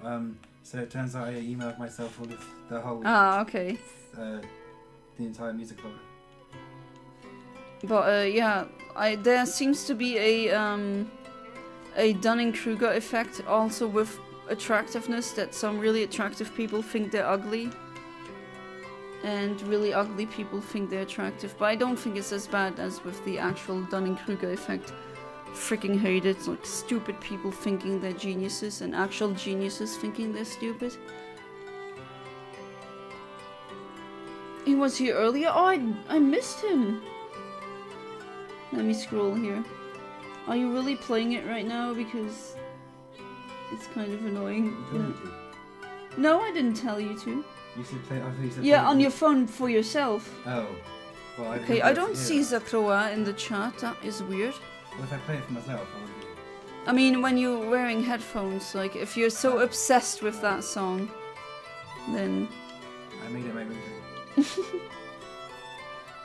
so it turns out I emailed myself all of the whole... Ah, okay. The entire music log. But yeah, there seems to be a Dunning-Kruger effect also with attractiveness, that some really attractive people think they're ugly. And really ugly people think they're attractive. But I don't think it's as bad as with the actual Dunning-Kruger effect. Freaking hate it. Like stupid people thinking they're geniuses and actual geniuses thinking they're stupid. He was here earlier? Oh, I missed him. Let me scroll here. Are you really playing it right now? Because it's kind of annoying. No, I didn't tell you to. You said play. I thought you said yeah, play on your phone for yourself. Oh. Well, okay, I don't see Zakroa in the chat. That is weird. Well, if I play it for myself, I would be... I mean, when you're wearing headphones, like, if you're so obsessed with that song, then... I made it my ringtone.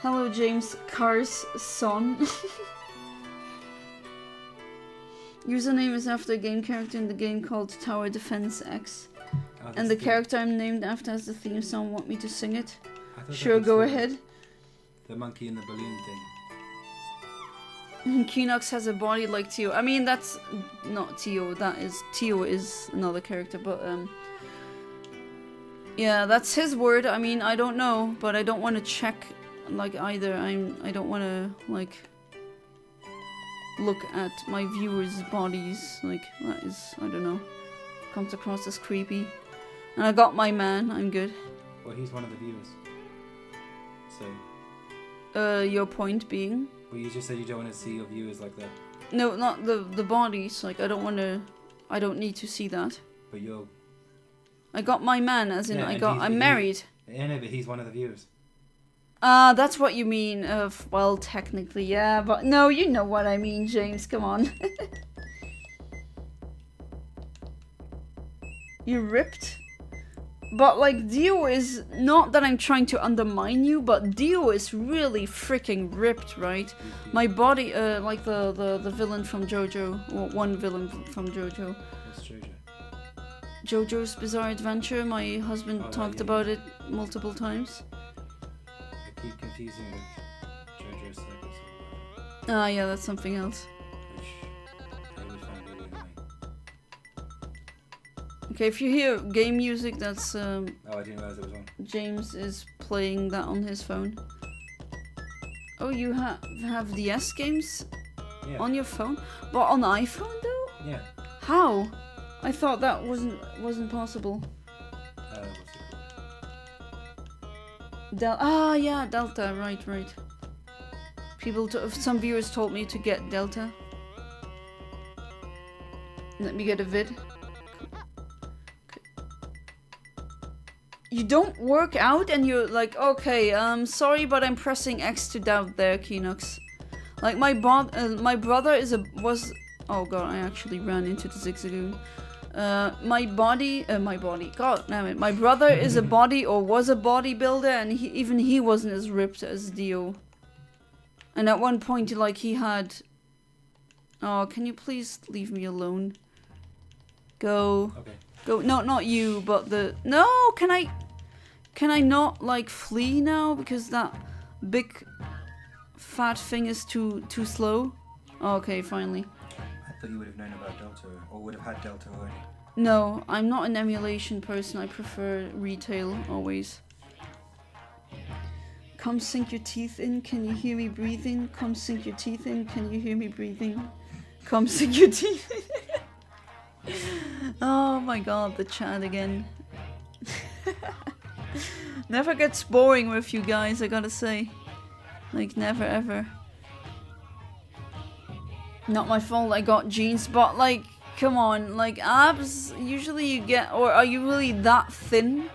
Hello, James Carr's son. Username is after a game character in the game called Tower Defense X. Oh, and the character I'm named after has the theme song. Want me to sing it? Sure, go ahead. The monkey and the balloon thing. Kinox has a body like Tio. I mean, that's not Tio. Tio is another character, but yeah, that's his word. I mean, I don't know, but I don't want to check like either. I don't want to like look at my viewers' bodies. Like that is, I don't know, comes across as creepy. And I got my man. I'm good. Well, he's one of the viewers. So. Your point being? Well, you just said you don't want to see your viewers like that. No, not the bodies. Like I don't want to. I don't need to see that. But you're. I got my man, as in yeah, I'm married. Yeah, no, but he's one of the viewers. That's what you mean. Well, technically, yeah, but no, you know what I mean, James. Come on. You're ripped? But like Dio is not that I'm trying to undermine you, but Dio is really freaking ripped, right? My body, like the villain from JoJo, or one villain from JoJo. What's JoJo? JoJo's Bizarre Adventure. My husband talked about it multiple times. I keep confusing with JoJo's Circus. Ah, yeah, that's something else. Which I always find really annoying. Okay, if you hear game music, that's Oh, I didn't realize it was on. James is playing that on his phone. Oh, you have DS games Yeah. on your phone, but on iPhone though? Yeah. How? I thought that wasn't possible. What's it called? Yeah, Delta. Right. Some viewers told me to get Delta. Let me get a vid. You don't work out and you're like, okay, sorry, but I'm pressing X to doubt there, Kinox. Like my brother oh god, I actually ran into the Zigzagoon. My body, god damn it. My brother is a body or was a bodybuilder, and even he wasn't as ripped as Dio. And at one point, like he had. Oh, can you please leave me alone? Go. Okay. Go. No, not you, but the. No, can I not like flee now because that big fat thing is too slow? Okay, finally. I thought you would have known about Delta, or would have had Delta already. No, I'm not an emulation person. I prefer retail always. Come sink your teeth in. Can you hear me breathing? Come sink your teeth in. Can you hear me breathing? Come sink your teeth in. Oh my god, the chat again. Never gets boring with you guys, I gotta say. Like, never ever. Not my fault I got jeans, but like, come on, like abs, usually you get, or are you really that thin?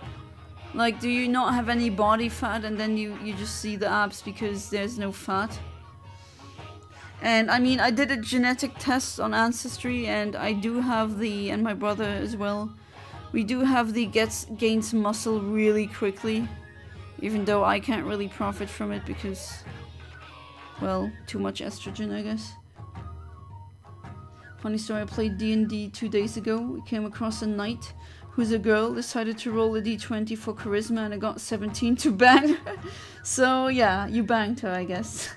Like, do you not have any body fat and then you just see the abs because there's no fat? And I mean, I did a genetic test on Ancestry and I do have and my brother as well, we do have gains muscle really quickly, even though I can't really profit from it because, well, too much estrogen, I guess. Funny story, I played D&D 2 days ago. We came across a knight who's a girl, decided to roll a d20 for charisma and I got 17 to bang her. So yeah, you banged her, I guess.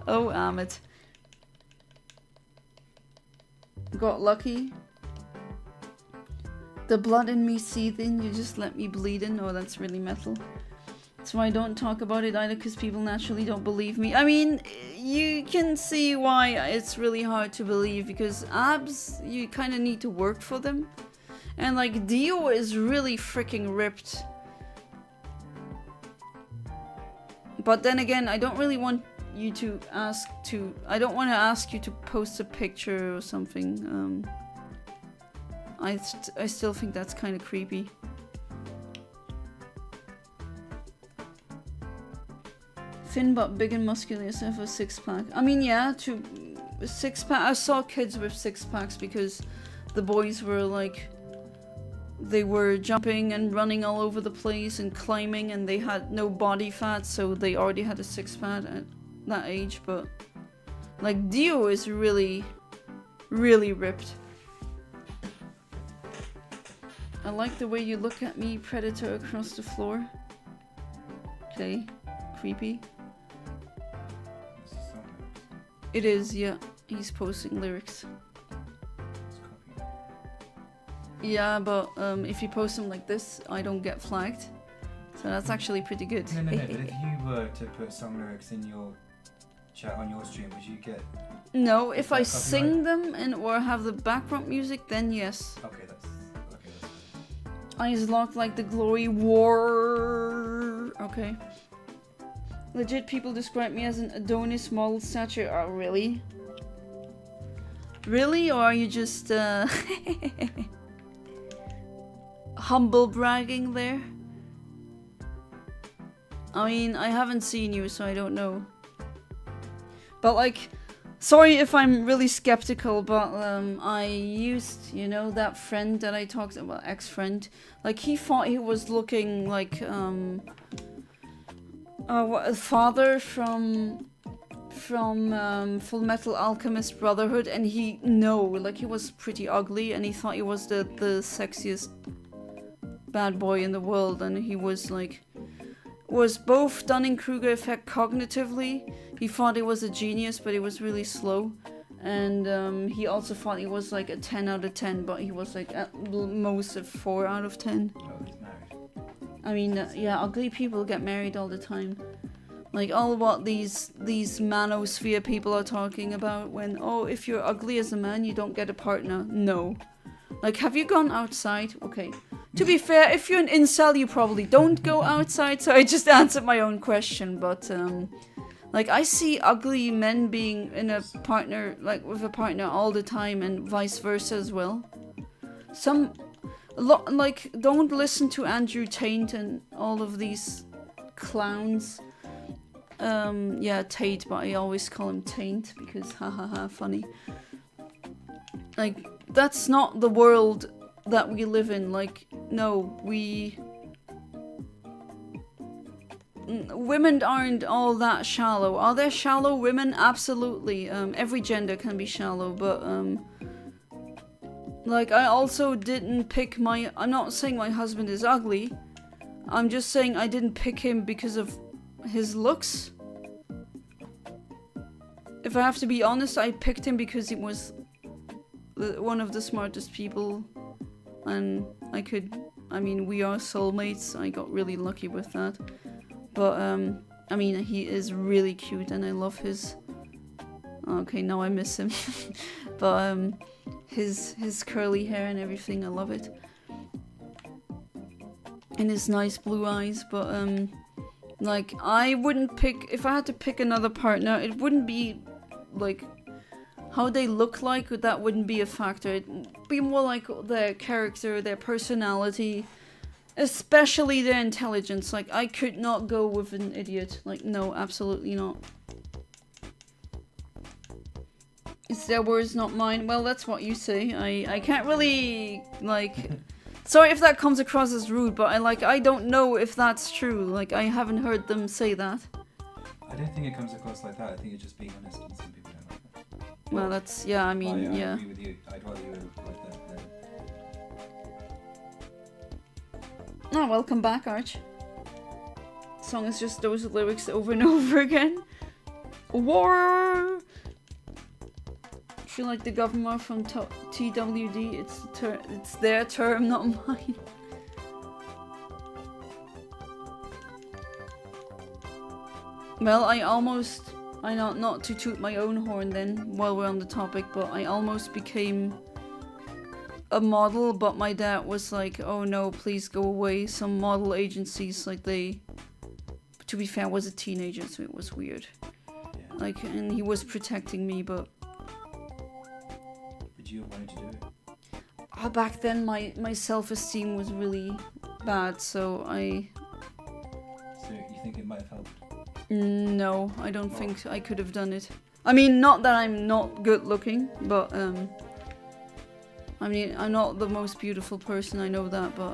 Oh, Amit. Got lucky. The blood in me seething, you just let me bleed in. Oh, that's really metal. That's why I don't talk about it either, because people naturally don't believe me. I mean, you can see why it's really hard to believe, because abs, you kind of need to work for them. And like, Dio is really freaking ripped. But then again, I don't really want you to I don't want to ask you to post a picture or something. I still think that's kind of creepy. Thin but big and muscular, yourself a six-pack. I mean, yeah, six-pack. I saw kids with six-packs because the boys were like, they were jumping and running all over the place and climbing, and they had no body fat, so they already had a six-pack at that age. But like, Dio is really, really ripped. I like the way you look at me, predator across the floor. Okay, creepy. It is, yeah. He's posting lyrics. Yeah, but if you post them like this, I don't get flagged. So that's actually pretty good. No, but if you were to put song lyrics in your chat on your stream, would you get... No, if I sing them or have the background music, then yes. Okay, that's Eyes locked like the glory war. Okay. Legit people describe me as an Adonis model stature. Oh, really? Really? Or are you just humble bragging there? I mean, I haven't seen you, so I don't know. But like, Sorry if I'm really skeptical, but I used, you know, that friend that I talked about, ex-friend. Like, he thought he was looking like a father from Full Metal Alchemist Brotherhood, and he was pretty ugly, and he thought he was the sexiest bad boy in the world, and he was both Dunning-Kruger effect cognitively. He thought he was a genius, but he was really slow, and he also thought he was like a 10 out of 10, but he was like at most a 4 out of 10. Oh, he's married. I mean, yeah, ugly people get married all the time. Like, all what these manosphere people are talking about when, oh, if you're ugly as a man, you don't get a partner. No. Like, have you gone outside? Okay. To be fair, if you're an incel, you probably don't go outside, so I just answered my own question, but, like, I see ugly men being in a partner, like, with a partner all the time, and vice versa as well. Like, don't listen to Andrew Tate and all of these clowns. Yeah, Tate, but I always call him Taint because hahaha, funny. Like, that's not the world that we live in. Like, no, women aren't all that shallow. Are there shallow women? Absolutely. Every gender can be shallow, but like, I also didn't pick I'm not saying my husband is ugly. I'm just saying I didn't pick him because of his looks. If I have to be honest, I picked him because he was one of the smartest people, and I mean, we are soulmates. I got really lucky with that. But I mean, he is really cute, and I love his. Okay, now I miss him. But his curly hair and everything, I love it. And his nice blue eyes, but like, I wouldn't pick, if I had to pick another partner, it wouldn't be like how they look like, that wouldn't be a factor. It'd be more like their character, their personality, especially their intelligence. Like, I could not go with an idiot. Like, no, absolutely not. It's their words, not mine. Well, that's what you say. I can't really, like... Sorry if that comes across as rude, but I don't know if that's true. Like, I haven't heard them say that. I don't think it comes across like that. I think it's just being honest, and some people don't like that. Well, that's, yeah, I mean, yeah. I agree with you. I'd rather you were like that than... Oh, welcome back, Arch. Song is just those lyrics over and over again. War! I feel like the government from TWD, it's their term, not mine. Well, I know, not to toot my own horn then, while we're on the topic, but I almost became a model, but my dad was like, oh no, please go away. Some model agencies, like, to be fair, I was a teenager, so it was weird. Yeah. Like, and he was protecting me, but... Did you want to do it? Back then, my self-esteem was really bad, so I... So you think it might have helped? No, I don't think I could have done it. I mean, not that I'm not good looking, but I mean, I'm not the most beautiful person, I know that, but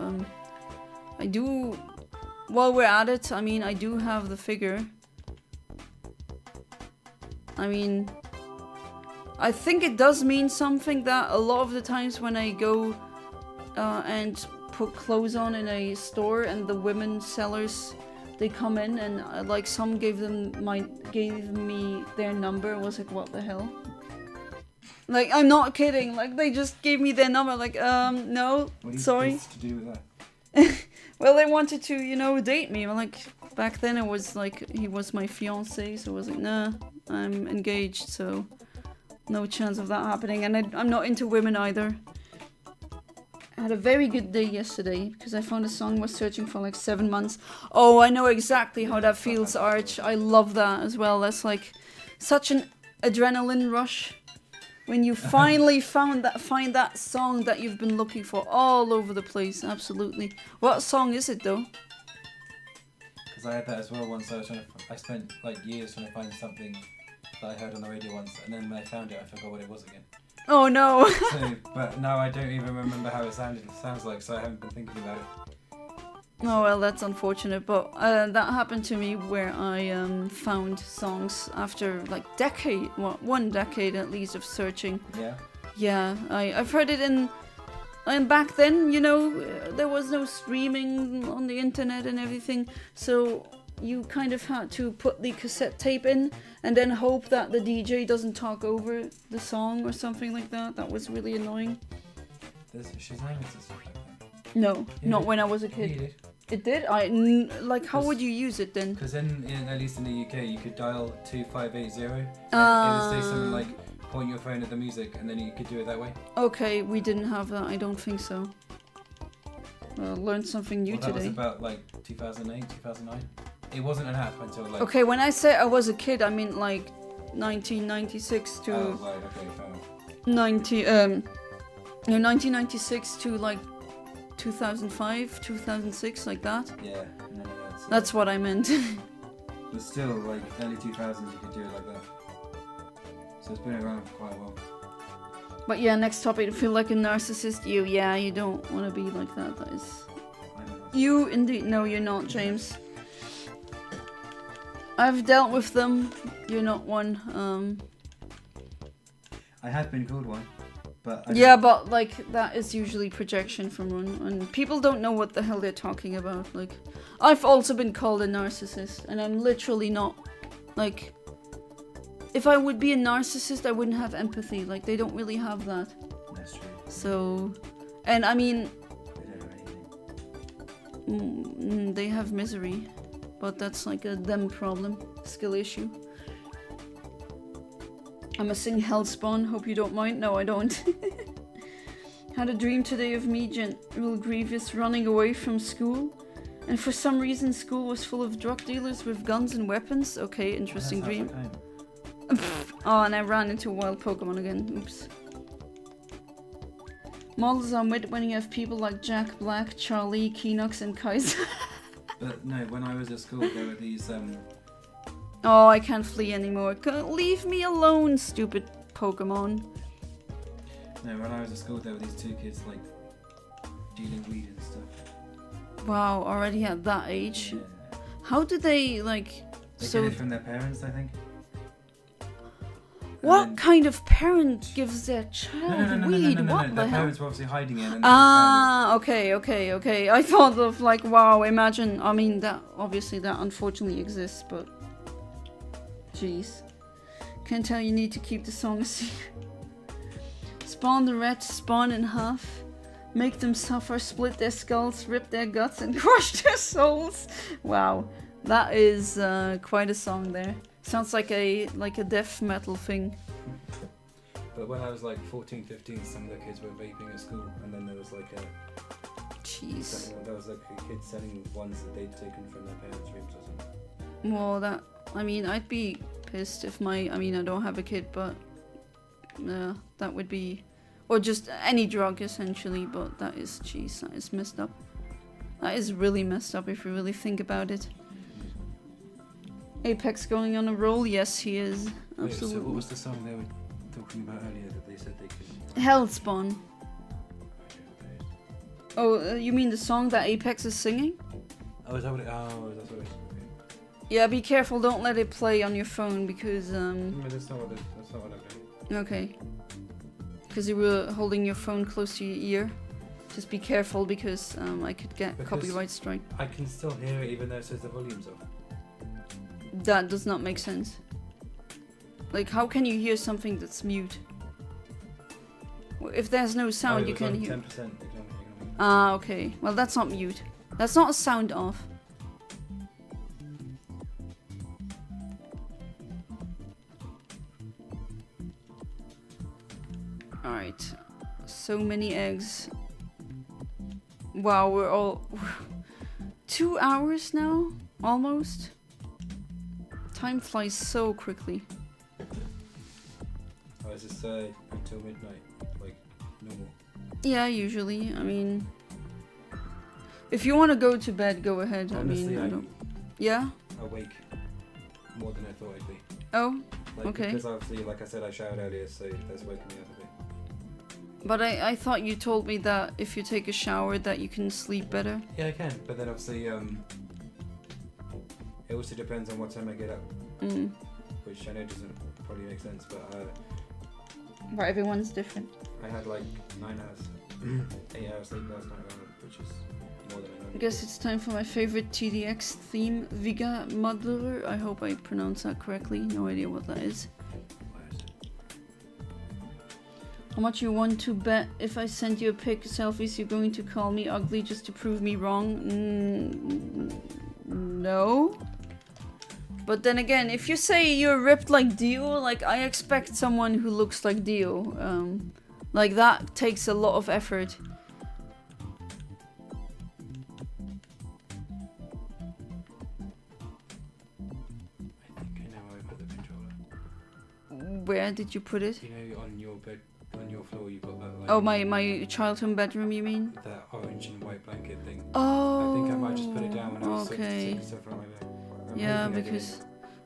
I do... While we're at it, I mean, I do have the figure. I mean... I think it does mean something that a lot of the times when I go and put clothes on in a store and the women sellers, they come in and like some gave me their number. I was like, what the hell? Like, I'm not kidding. Like, they just gave me their number. Like, no, sorry. What's to do with that? Well, they wanted to, you know, date me. Like, back then it was like, he was my fiancé, so I was like, nah, I'm engaged, so... No chance of that happening, and I'm not into women either. I had a very good day yesterday, because I found a song I was searching for like 7 months. Oh, I know exactly how that feels, Arch. I love that as well. That's like such an adrenaline rush. When you finally find that song that you've been looking for all over the place. Absolutely. What song is it though? Because I had that as well once. I spent like years trying to find something that I heard on the radio once, and then when I found it, I forgot what it was again. Oh no. So, but now I don't even remember how it sounds like, so I haven't been thinking about it. Oh well, that's unfortunate, but that happened to me where I found songs after like one decade at least of searching. Yeah. Yeah, I've heard it in. And back then, you know, there was no streaming on the internet and everything, so you kind of had to put the cassette tape in and then hope that the DJ doesn't talk over the song or something like that. That was really annoying. She's name is stuff like that. No, Yeah, not when I was a kid. You did. It did? Like, how would you use it then? Because at least in the UK, you could dial 2580. It would say something like, point your phone at the music, and then you could do it that way. Okay, we didn't have that. I don't think so. Well, learned something new That today. was about like 2008, 2009. It wasn't an app until like... Okay, when I say I was a kid, I mean like 1996 to... Oh, right, okay, fair enough. 1996 to like 2005, 2006, like that. Yeah, no, That's what I meant. But still, like early 2000s, you could do it like that. So it's been around for quite a while. But yeah, next topic. Feel like a narcissist. Yeah, you don't want to be like that. That is... You indeed. No, you're not, James. I've dealt with them. You're not one. I have been called one, but... Yeah, but like that is usually projection from one, and people don't know what the hell they're talking about. Like, I've also been called a narcissist, and I'm literally not. Like, if I would be a narcissist, I wouldn't have empathy. Like, they don't really have that. That's true. So, and I mean, They don't have anything. they have misery, but that's like a them problem, skill issue. I'ma sing Hellspawn, hope you don't mind. No, I don't. Had a dream today of me, General Grievous, running away from school. And for some reason, school was full of drug dealers with guns and weapons. Okay, interesting dream. Oh, and I ran into a wild Pokemon again. Oops. Models are mid when you have people like Jack Black, Charlie, Keenox, and Kaiser. But no, when I was at school, there were these... Oh, I can't flee anymore. Leave me alone, stupid Pokemon. No, when I was at school, there were these two kids, like, dealing weed and stuff. Wow, already at that age. Yeah. How do they, like... They so get it from their parents, I think. what kind of parent gives their child weed? What the Their hell? parents were obviously hiding it. And then Ah, okay. I thought of like, wow, imagine. I mean, that obviously that unfortunately exists, but jeez, can't tell. You need to keep the song a secret. Spawn the rats, spawn in half, make them suffer, split their skulls, rip their guts, and crush their souls. Wow, that is quite a song there. Sounds like a death metal thing. But when I was like 14, 15, some of the kids were vaping at school, and then there was like a... Jeez. There was like a kid selling ones that they'd taken from their parents' rooms or something. Well, that... I mean, I'd be pissed if my... I mean, I don't have a kid, but... that would be... Or just any drug, essentially, but that is... Jeez, that is messed up. That is really messed up if you really think about it. Apex going on a roll? Yes, he is. Absolutely. Wait, so what was the song they were talking about earlier that they said they could... Hellspawn. Oh, you mean the song that Apex is singing? Oh, is that what it... Oh, that's what it is. Yeah, be careful, don't let it play on your phone, because, No, that's not what I'm doing. Okay. Because you were holding your phone close to your ear. Just be careful, because, I could get copyright strike. I can still hear it even though it says the volume's off. That does not make sense. Like, how can you hear something that's mute? If there's no sound, you can hear... 10%. Ah, okay. Well, that's not mute. That's not a sound off. Alright. So many eggs. Wow, we're all... 2 hours now? Almost? Time flies so quickly. Oh, is this until midnight? Like, normal? Yeah, usually. I mean... If you want to go to bed, go ahead. Honestly, I mean, I don't... Yeah? Awake more than I thought I'd be. Oh? Like, Okay. Because obviously, like I said, I showered earlier, so that's waking me up a bit. But I thought you told me that if you take a shower that you can sleep better. Yeah, I can, but then obviously, it also depends on what time I get up, which I know doesn't probably make sense, but But everyone's different. I had like 9 hours, 8 hours sleep last night, which is more than enough. I guess it's time for my favorite TDX theme, Viga Mother. I hope I pronounced that correctly. No idea what that is. Where is it? How much you want to bet if I send you a pic selfies you're going to call me ugly just to prove me wrong? No. But then again, if you say you're ripped like Dio, like I expect someone who looks like Dio. Like that takes a lot of effort. I think I know where I put the controller. Where did you put it? You know, on your bed, on your floor, you've got that. Like, Oh, my childhood bedroom, you mean? that orange and white blanket thing. Oh. I think I might just put it down when I was okay. taking stuff from my bed. I'm Yeah, hoping I because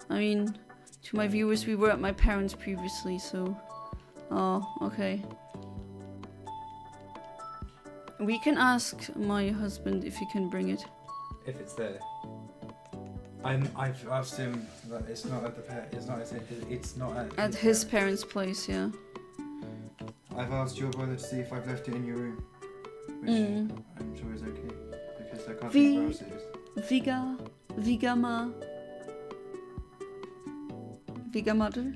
I mean, to my viewers, we were at my parents' previously, so. Oh, okay. We can ask my husband if he can bring it. didn't. If it's there. I've asked him that it's not at the it's not At his parents' place, yeah. I've asked your brother to see if I've left it in your room, which I'm sure is okay because I can't think where else it is. Viga Mother.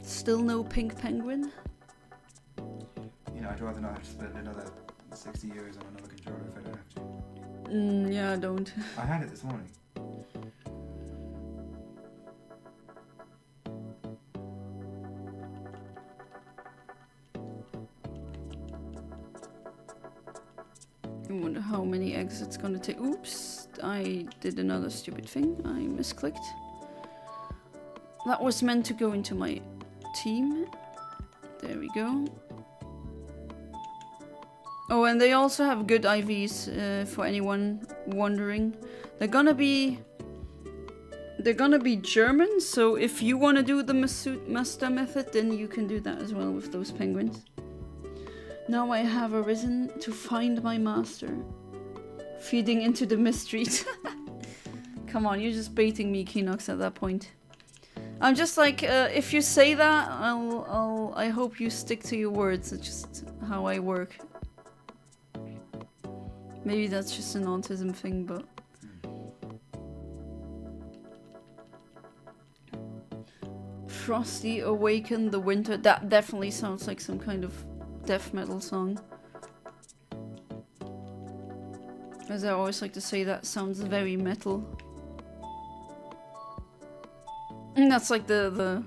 Still no pink penguin? You know, I'd rather not have to spend another 60 euros on another controller if I don't have to. Yeah, I don't. I had it this morning. I wonder how many eggs it's gonna take. Oops, I did another stupid thing. I misclicked. That was meant to go into my team. There we go. Oh, and they also have good IVs for anyone wondering. They're gonna be German, so if you want to do the Masuda Method, then you can do that as well with those penguins. Now I have arisen to find my master. Feeding into the mystery. Come on, you're just baiting me, Kinox, at that point. I'm just like, if you say that, I hope you stick to your words. It's just how I work. Maybe that's just an autism thing, but... Frosty Awaken the Winter. That definitely sounds like some kind of death metal song. As I always like to say, that sounds very metal. And that's like the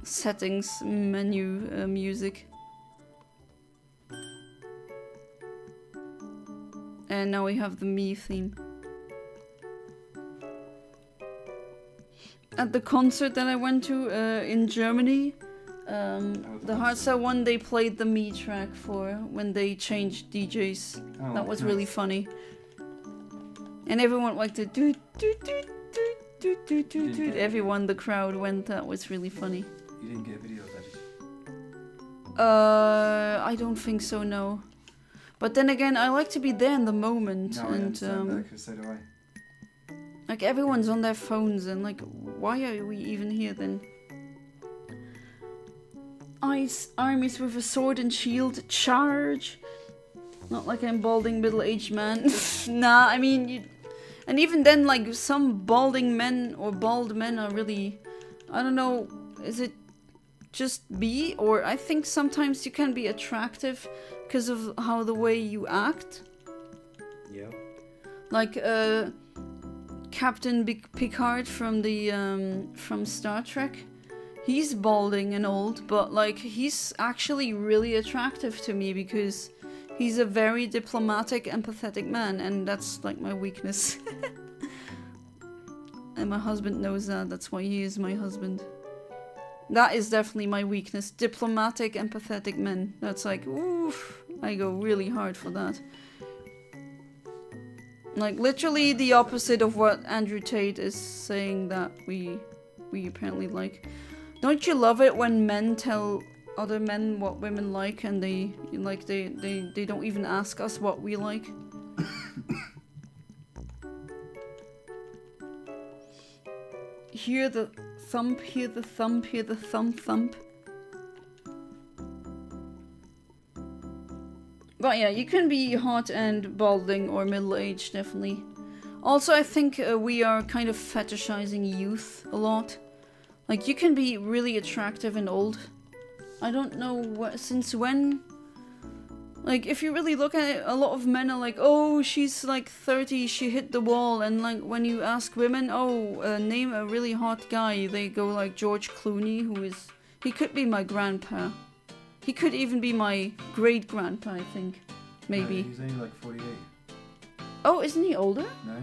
settings menu music. And now we have the me theme. At the concert that I went to in Germany, the Hardstyle one, they played the me track for when they changed DJs. Oh, That was nice. really funny. And everyone liked the doot doot doot doot doot doot doot doot. Everyone, the crowd went. That was really funny. You didn't get a video of that, did you? I don't think so, no. But then again, I like to be there in the moment, No, I and understand that, 'cause so do I. like everyone's on their phones, and like, why are we even here then? Ice armies with a sword and shield, charge! Not like I'm balding middle-aged man. Nah, I mean, and even then, like some balding men or bald men are really, I don't know, is it just me, or I think sometimes you can be attractive because of how the way you act. Yeah. Like Captain Picard from the from Star Trek. He's balding and old, but like he's actually really attractive to me because he's a very diplomatic, empathetic man, and that's like my weakness. And my husband knows that. That's why he is my husband. That is definitely my weakness. Diplomatic, empathetic men. That's like, oof. I go really hard for that. Like, literally the opposite of what Andrew Tate is saying that we apparently like. Don't you love it when men tell other men what women like and they don't even ask us what we like? Hear the thump, hear the thump, hear the thump thump. But yeah, you can be hot and balding or middle-aged, definitely. Also, I think we are kind of fetishizing youth a lot. Like, you can be really attractive and old. I don't know since when. Like, if you really look at it, a lot of men are like, oh, she's like 30, she hit the wall. And like, when you ask women, oh, name a really hot guy, they go like George Clooney, he could be my grandpa. He could even be my great-grandpa, I think. Maybe. No, he's only like 48. Oh, isn't he older? No?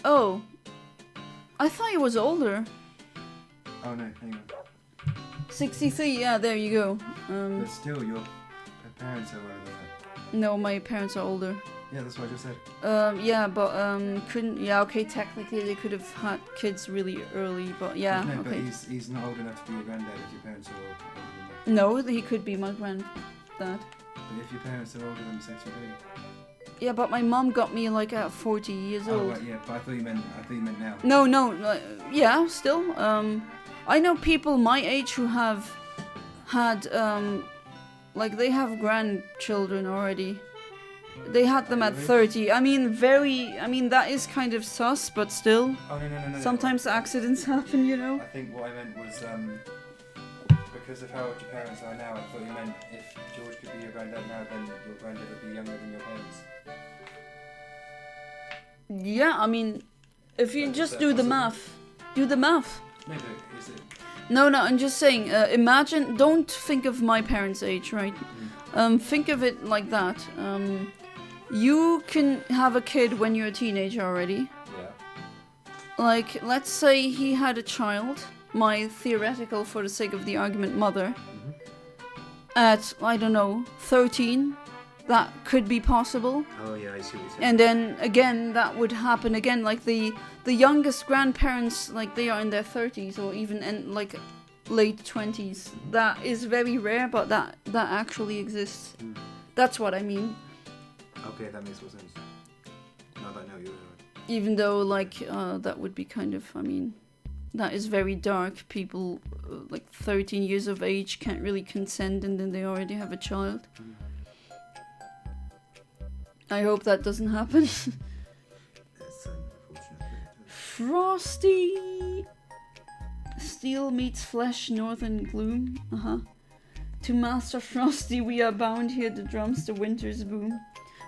Oh. I thought he was older. Oh no, hang on. 63, yeah, there you go. But still, your parents are older than that. No, my parents are older. Yeah, that's what I just said. Yeah, but, couldn't, yeah, okay, technically they could have had kids really early, but yeah, No, okay. but he's not old enough to be your granddad if your parents are older than that. No, he could be my granddad. But if your parents are older than 63. Yeah, but my mom got me like at 40 years Oh, old. right, yeah, but I thought you meant now. No, yeah, still. I know people my age who have had, like they have grandchildren already. They had them at 30. I mean, that is kind of sus, but still. Oh, no. Sometimes accidents happen, you know? I think what I meant was, because of how old your parents are now, I thought you meant if George could be your granddad now, then your granddad would be younger than your parents. Yeah, I mean, if you just do the math. Do the math. No, but is it? No, I'm just saying, imagine, don't think of my parents' age, right? Think of it like that. You can have a kid when you're a teenager already. Yeah. Like, let's say he had a child, my theoretical, for the sake of the argument, mother, at, I don't know, 13. That could be possible. Oh yeah, I see what you're saying. And then, again, that would happen again. Like, the youngest grandparents, like, they are in their 30s or even in, like, late 20s. That is very rare, but that actually exists. That's what I mean. Okay, that makes more sense. Now that I know you're right. Even though, like, that would be kind of, I mean, that is very dark. People, like, 13 years of age can't really consent and then they already have a child. I hope that doesn't happen. That's unfortunate. Frosty! Steel meets flesh, northern gloom. To Master Frosty we are bound, hear the drums, the winter's boom.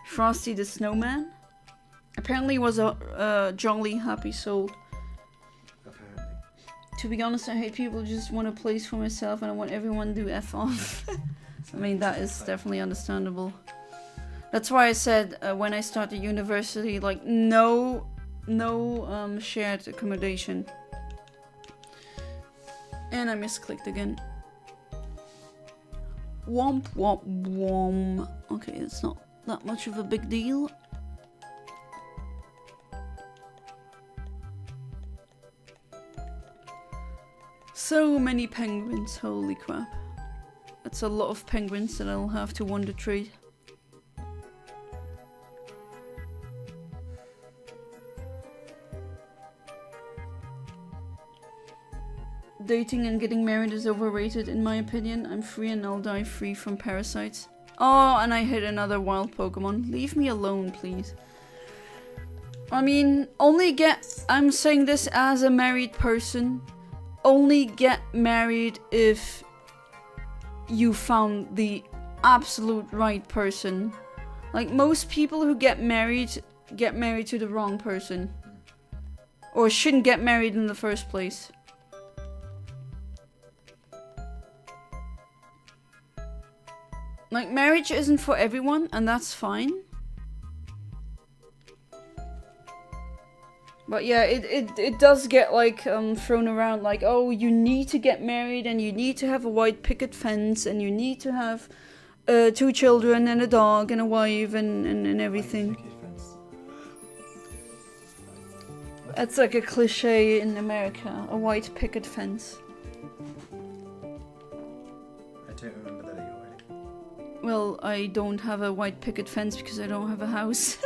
Frosty the snowman apparently was a jolly happy soul. Apparently. To be honest, I hate people who just want a place for myself and I want everyone to F off. I mean, that is definitely understandable. That's why I said when I started university, like, no shared accommodation. And I misclicked again. Womp womp womp. Okay, it's not that much of a big deal. So many penguins, holy crap. That's a lot of penguins that I'll have to wonder trade. Dating and getting married is overrated in my opinion. I'm free and I'll die free from parasites. Oh, and I hit another wild Pokemon. Leave me alone, please. I mean, I'm saying this as a married person. Only get married if you found the absolute right person. Like, most people who get married to the wrong person. Or shouldn't get married in the first place. Like, marriage isn't for everyone, and that's fine. But yeah, it does get, like, thrown around, like, oh, you need to get married, and you need to have a white picket fence, and you need to have 2 children and a dog and a wife and everything. Picket fence. That's like a cliche in America, a white picket fence. I don't remember that already. Well, I don't have a white picket fence because I don't have a house.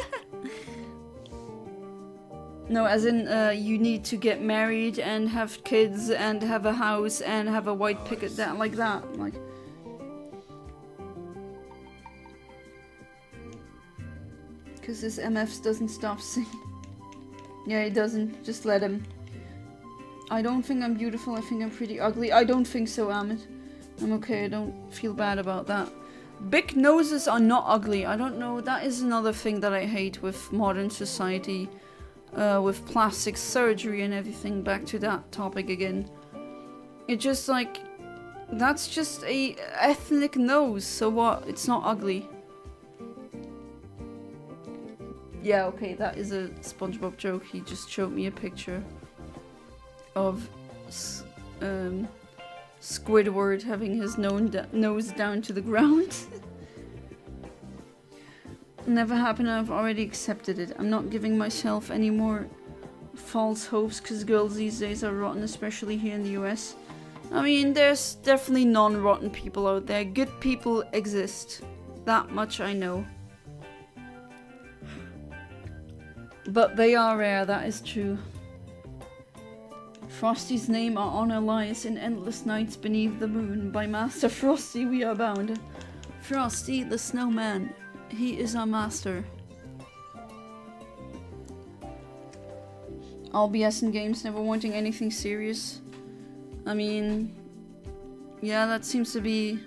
No, as in, you need to get married and have kids and have a house and have a white picket, that like that, like. Because this MFs doesn't stop singing. Yeah, he doesn't. Just let him. I don't think I'm beautiful. I think I'm pretty ugly. I don't think so, Amit. I'm okay. I don't feel bad about that. Big noses are not ugly. I don't know. That is another thing that I hate with modern society. With plastic surgery and everything. Back to that topic again. It just like... That's just a ethnic nose. So what? It's not ugly. Yeah, okay, that is a SpongeBob joke. He just showed me a picture of Squidward having his nose down to the ground. Never happened, I've already accepted it. I'm not giving myself any more false hopes because girls these days are rotten, especially here in the US. I mean, there's definitely non-rotten people out there. Good people exist. That much I know. But they are rare, that is true. Frosty's name our honor lies in endless nights beneath the moon. By Master Frosty we are bound. Frosty the snowman, he is our master. All BS in games, never wanting anything serious. I mean, yeah, that seems to be...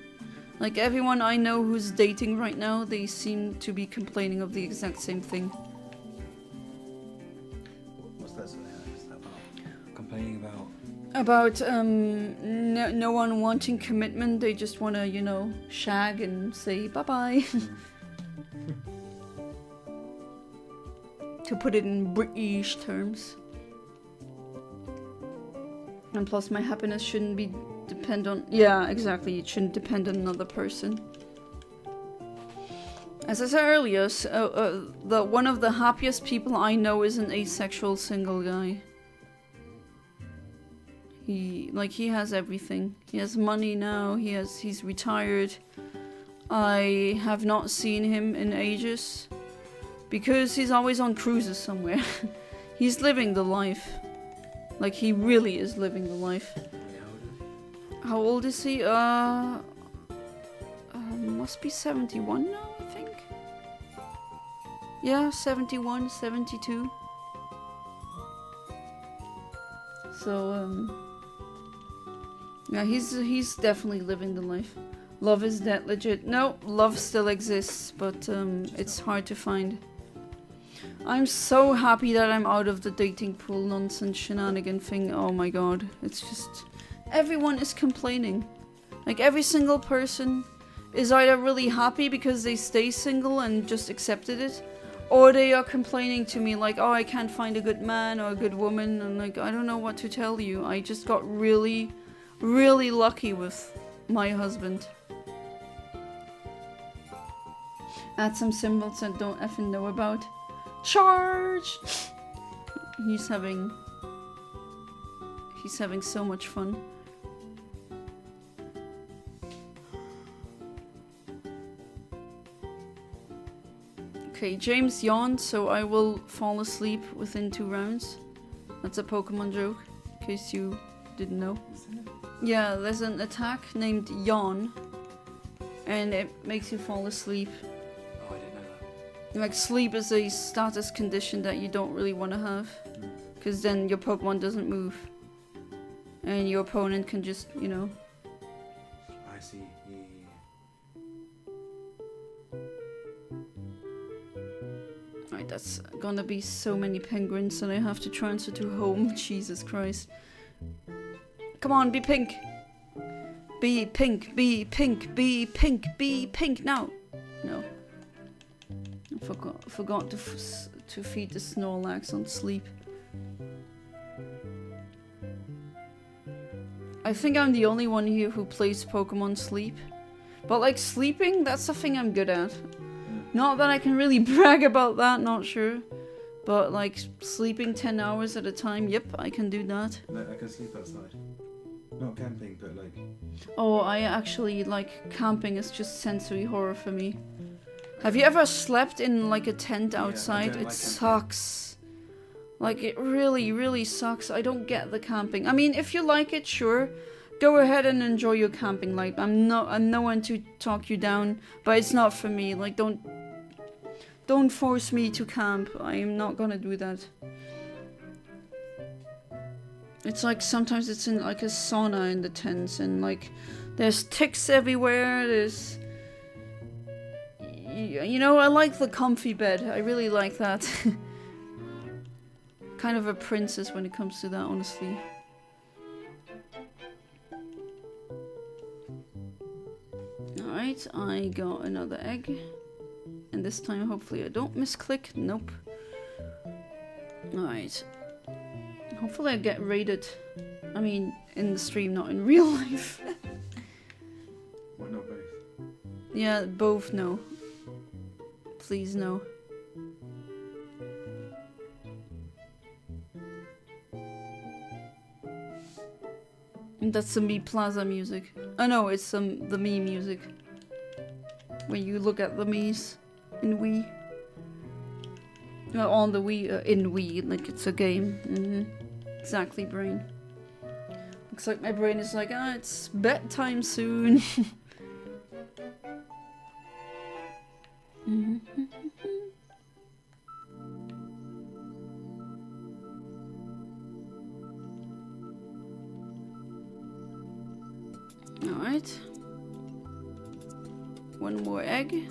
Like everyone I know who's dating right now, they seem to be complaining of the exact same thing. Complaining about? About no one wanting commitment. They just want to, you know, shag and say bye-bye. To put it in British terms. And plus my happiness shouldn't be depend on... Yeah, exactly. It shouldn't depend on another person. As I said earlier, one of the happiest people I know is an asexual single guy. He has everything. He has money now. He's retired. I have not seen him in ages because he's always on cruises somewhere. He's living the life. Like he really is living the life. How old is he? Must be 71 now, I think. Yeah, 71, 72. So yeah, he's definitely living the life. Love is that legit. No, love still exists, but it's hard to find. I'm so happy that I'm out of the dating pool nonsense shenanigan thing. Oh my god, it's just... Everyone is complaining. Like every single person is either really happy because they stay single and just accepted it, or they are complaining to me like, oh, I can't find a good man or a good woman, and like, I don't know what to tell you. I just got really, really lucky with my husband. Add some symbols I don't effing know about. Charge! He's having so much fun. Okay, James yawned, so I will fall asleep within 2 rounds. That's a Pokemon joke, in case you didn't know. Yeah, there's an attack named Yawn, and it makes you fall asleep. Oh, I didn't know that. Like, sleep is a status condition that you don't really want to have, because then your Pokemon doesn't move. And your opponent can just, you know... I see. Alright, that's gonna be so many penguins that I have to transfer to home. Jesus Christ. Come on, be pink! Be pink, be pink, be pink, be pink now! No. I forgot to feed the Snorlax on sleep. I think I'm the only one here who plays Pokemon Sleep. But like sleeping, that's the thing I'm good at. Not that I can really brag about that, not sure. But like sleeping 10 hours at a time, yep, I can do that. Like, I can sleep outside. Not camping, but like... Oh, I actually like camping is just sensory horror for me. Have you ever slept in like a tent outside? Yeah, It like sucks. Like it really, really sucks. I don't get the camping. I mean, if you like it, sure. Go ahead and enjoy your camping life. I'm no one to talk you down, but it's not for me. Like don't force me to camp. I am not gonna do that. It's like sometimes it's in like a sauna in the tents and like there's ticks everywhere. There's you know, I like the comfy bed. I really like that. Kind of a princess when it comes to that, honestly. Alright, I got another egg. And this time hopefully I don't misclick. Nope. Alright. Hopefully I get rated. I mean, in the stream, not in real life. Why not both? Yeah, both no. Please no. That's some Me Plaza music. Oh no, it's the Me music. When you look at the Mii's in Wii. Well, on the Wii, in Wii, like it's a game. Exactly, brain. Looks like my brain is like, ah, it's bedtime soon. Alright. One more egg.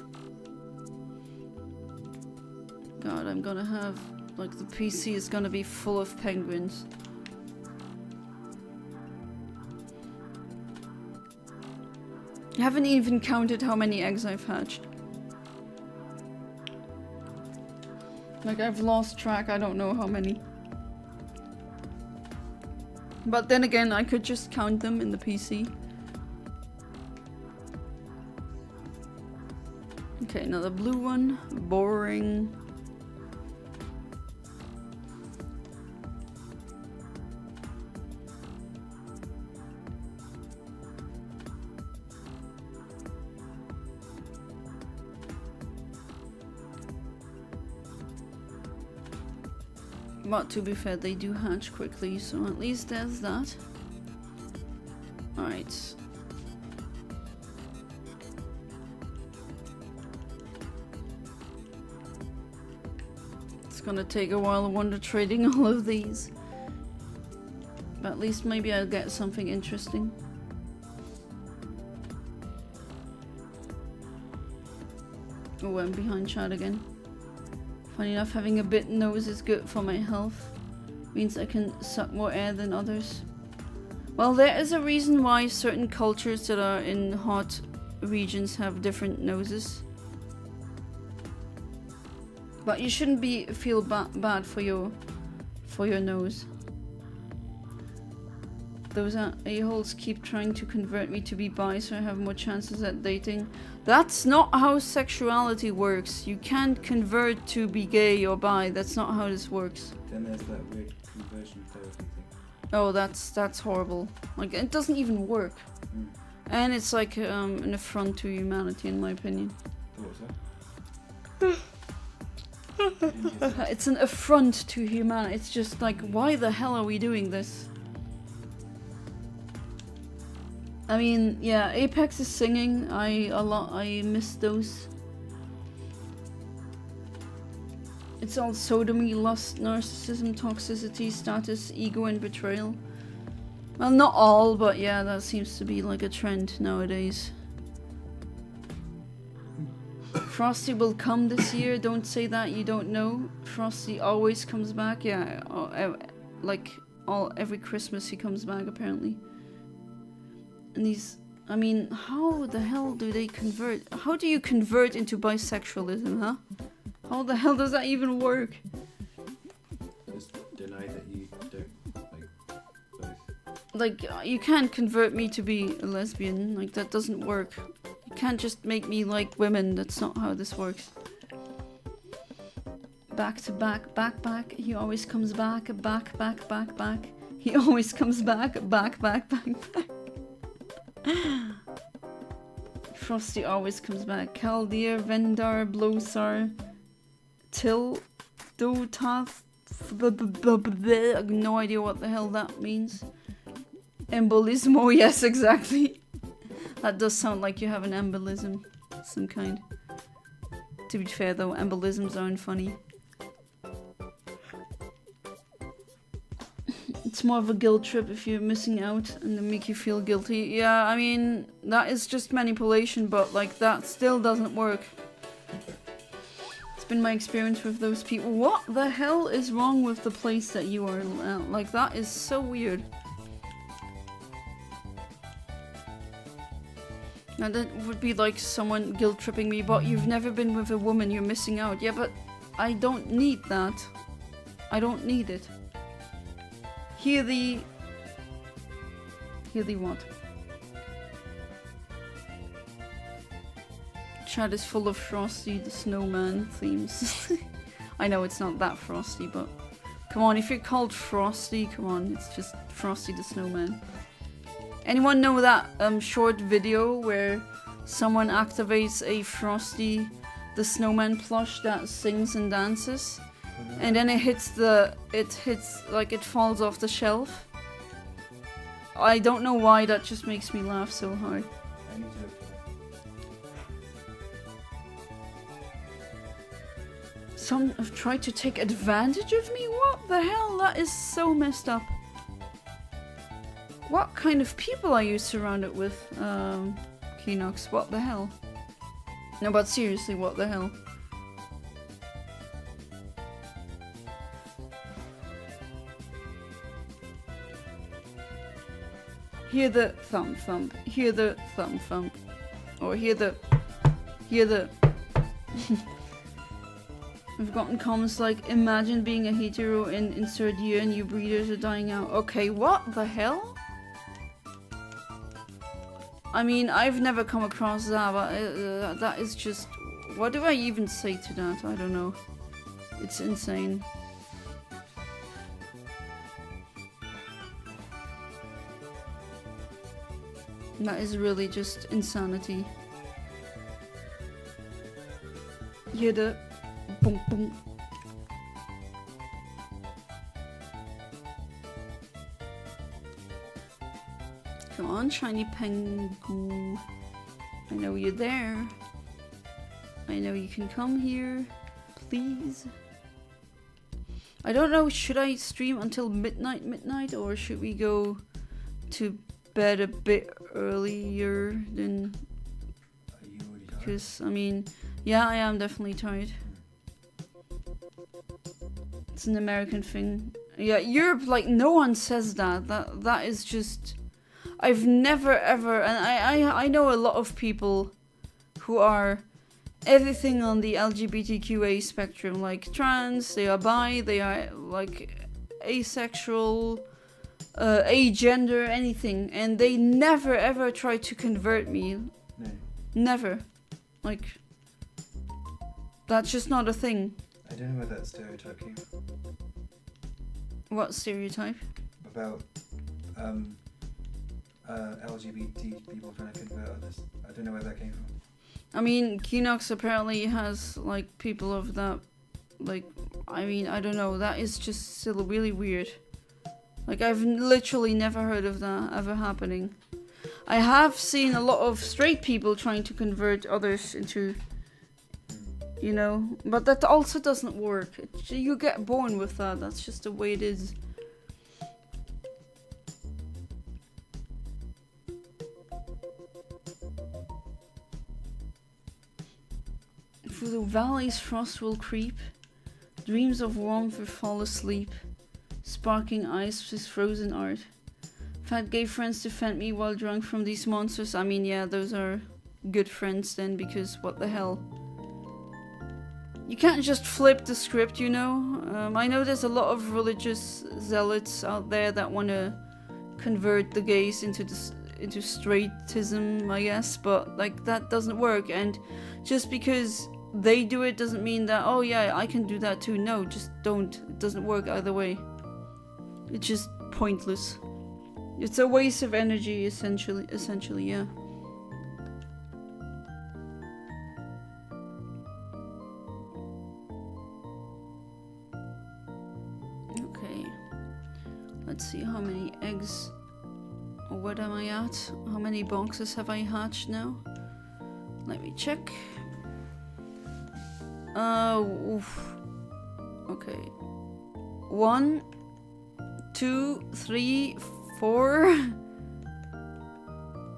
God, I'm gonna have... like, the PC is gonna be full of penguins. I haven't even counted how many eggs I've hatched. Like, I've lost track, I don't know how many. But then again, I could just count them in the PC. Okay, another blue one. Boring. But to be fair, they do hatch quickly, so at least there's that. Alright. It's gonna take a while wonder trading all of these. But at least maybe I'll get something interesting. Oh, I'm behind chat again. Funny enough, having a bit nose is good for my health. Means I can suck more air than others. Well, there is a reason why certain cultures that are in hot regions have different noses. But you shouldn't feel bad for your nose. Those a-holes keep trying to convert me to be bi so I have more chances at dating. That's not how sexuality works. You can't convert to be gay or bi. That's not how this works. Then there's that weird conversion therapy thing. Oh, that's horrible. Like, it doesn't even work. And it's like an affront to humanity, in my opinion. What was that? It's an affront to humanity. It's just like, why the hell are we doing this? I mean, yeah, Apex is singing. I miss those. It's all sodomy, lust, narcissism, toxicity, status, ego, and betrayal. Well, not all, but yeah, that seems to be like a trend nowadays. Frosty will come this year. Don't say that, you don't know. Frosty always comes back. Yeah, like every Christmas he comes back apparently. And these, I mean, how the hell do they convert? How do you convert into bisexualism, huh? How the hell does that even work? Just deny that you don't like both. Like, you can't convert me to be a lesbian. Like, that doesn't work. You can't just make me like women. That's not how this works. Back to back, back, back. He always comes back, back, back, back, back. He always comes back, back, back, back, back. Frosty always comes back. Chaldear, Vendar, Blosar, Till, Dotath. I have no idea what the hell that means. Embolismo, yes, exactly. That does sound like you have an embolism, some kind. To be fair though, embolisms aren't funny. It's more of a guilt trip if you're missing out and they make you feel guilty. Yeah, I mean, that is just manipulation, but like that still doesn't work. It's been my experience with those people. What the hell is wrong with the place that you are at? Like, that is so weird. Now that would be like someone guilt tripping me, but you've never been with a woman, you're missing out. Yeah, but I don't need that. I don't need it. Hear the what? Chat is full of Frosty the Snowman themes. I know it's not that frosty, but come on, if you're called Frosty, come on, it's just Frosty the Snowman. Anyone know that short video where someone activates a Frosty the Snowman plush that sings and dances? And then it falls off the shelf. I don't know why, that just makes me laugh so hard. I need to look for that. Some have tried to take advantage of me? What the hell? That is so messed up. What kind of people are you surrounded with, Keenox? What the hell? No, but seriously, what the hell? Hear the thump thump. Hear the thump thump. Or hear the... I've gotten comments like, imagine being a hetero in insert year and you breeders are dying out. Okay, what the hell? I mean, I've never come across that, but that is just... What do I even say to that? I don't know. It's insane. That is really just insanity. Hear the... Boom, boom. Come on, shiny Pengu. I know you're there. I know you can come here. Please. I don't know, should I stream until midnight, or should we go to bed a bit earlier than... Are you already tired? Because, I mean, yeah, I am definitely tired. It's an American thing. Yeah, Europe, like, no one says that. That is just... I've never ever... And I know a lot of people who are everything on the LGBTQA spectrum. Like, trans, they are bi, they are, like, asexual, agender, anything. And they never ever try to convert me. No. Never. Like, that's just not a thing. I don't know where that stereotype came from. What stereotype? About LGBT people trying to convert others. I don't know where that came from. I mean, Keenox apparently has, like, people of that, like, I mean, I don't know, that is just still really weird. Like, I've literally never heard of that ever happening. I have seen a lot of straight people trying to convert others into, you know, but that also doesn't work. You get born with that, that's just the way it is. Through the valleys frost will creep, dreams of warmth will fall asleep, sparking eyes with frozen art. Fat gay friends defend me while drunk from these monsters. I mean, yeah, those are good friends then, because what the hell. You can't just flip the script, you know? I know there's a lot of religious zealots out there that want to convert the gays into into straightism, I guess, but like that doesn't work. And just because they do it doesn't mean that, oh yeah, I can do that too. No, just don't. It doesn't work either way. It's just pointless. It's a waste of energy, essentially, yeah. Okay. Let's see how many eggs. What am I at? How many boxes have I hatched now? Let me check. Oof. Okay. 1, 2, 3, 4.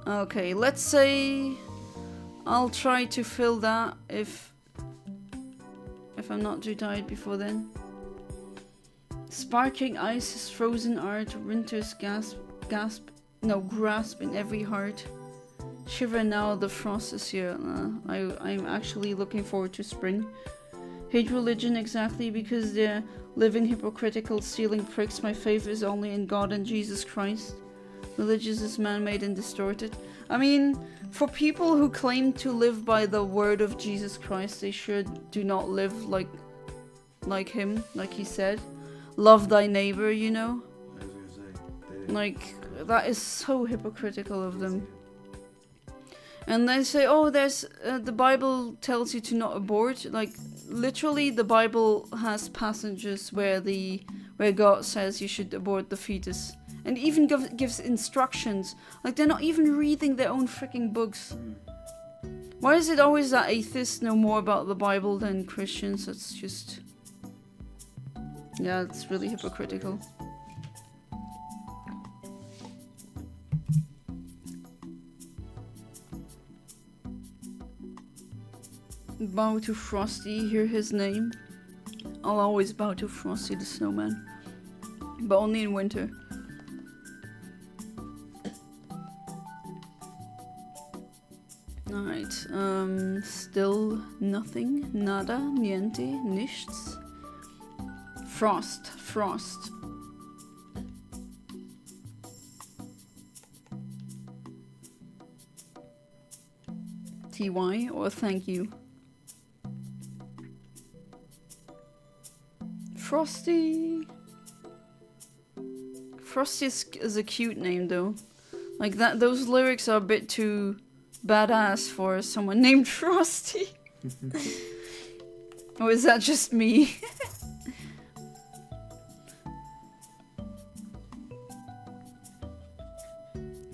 Okay, let's say I'll try to fill that if I'm not too tired before then. Sparkling ice is frozen art, winter's grasp in every heart. Shiver now, the frost is here. I'm actually looking forward to spring. Hate religion exactly because they're living hypocritical, stealing pricks. My faith is only in God and Jesus Christ. Religious is man-made and distorted. I mean, for people who claim to live by the word of Jesus Christ, they sure do not live like him, like he said. Love thy neighbor, you know? I was gonna say, Like, that is so hypocritical of them. And they say, oh, there's the Bible tells you to not abort. Like, literally, the Bible has passages where God says you should abort the fetus, and even gives instructions. Like, they're not even reading their own freaking books. Why is it always that atheists know more about the Bible than Christians? That's just, yeah, it's really hypocritical. Bow to Frosty, hear his name. I'll always bow to Frosty the Snowman. But only in winter. Alright, still nothing. Nada, niente, nichts. Frost. TY or thank you. Frosty. Frosty is a cute name though. Like that, those lyrics are a bit too badass for someone named Frosty. Or is that just me?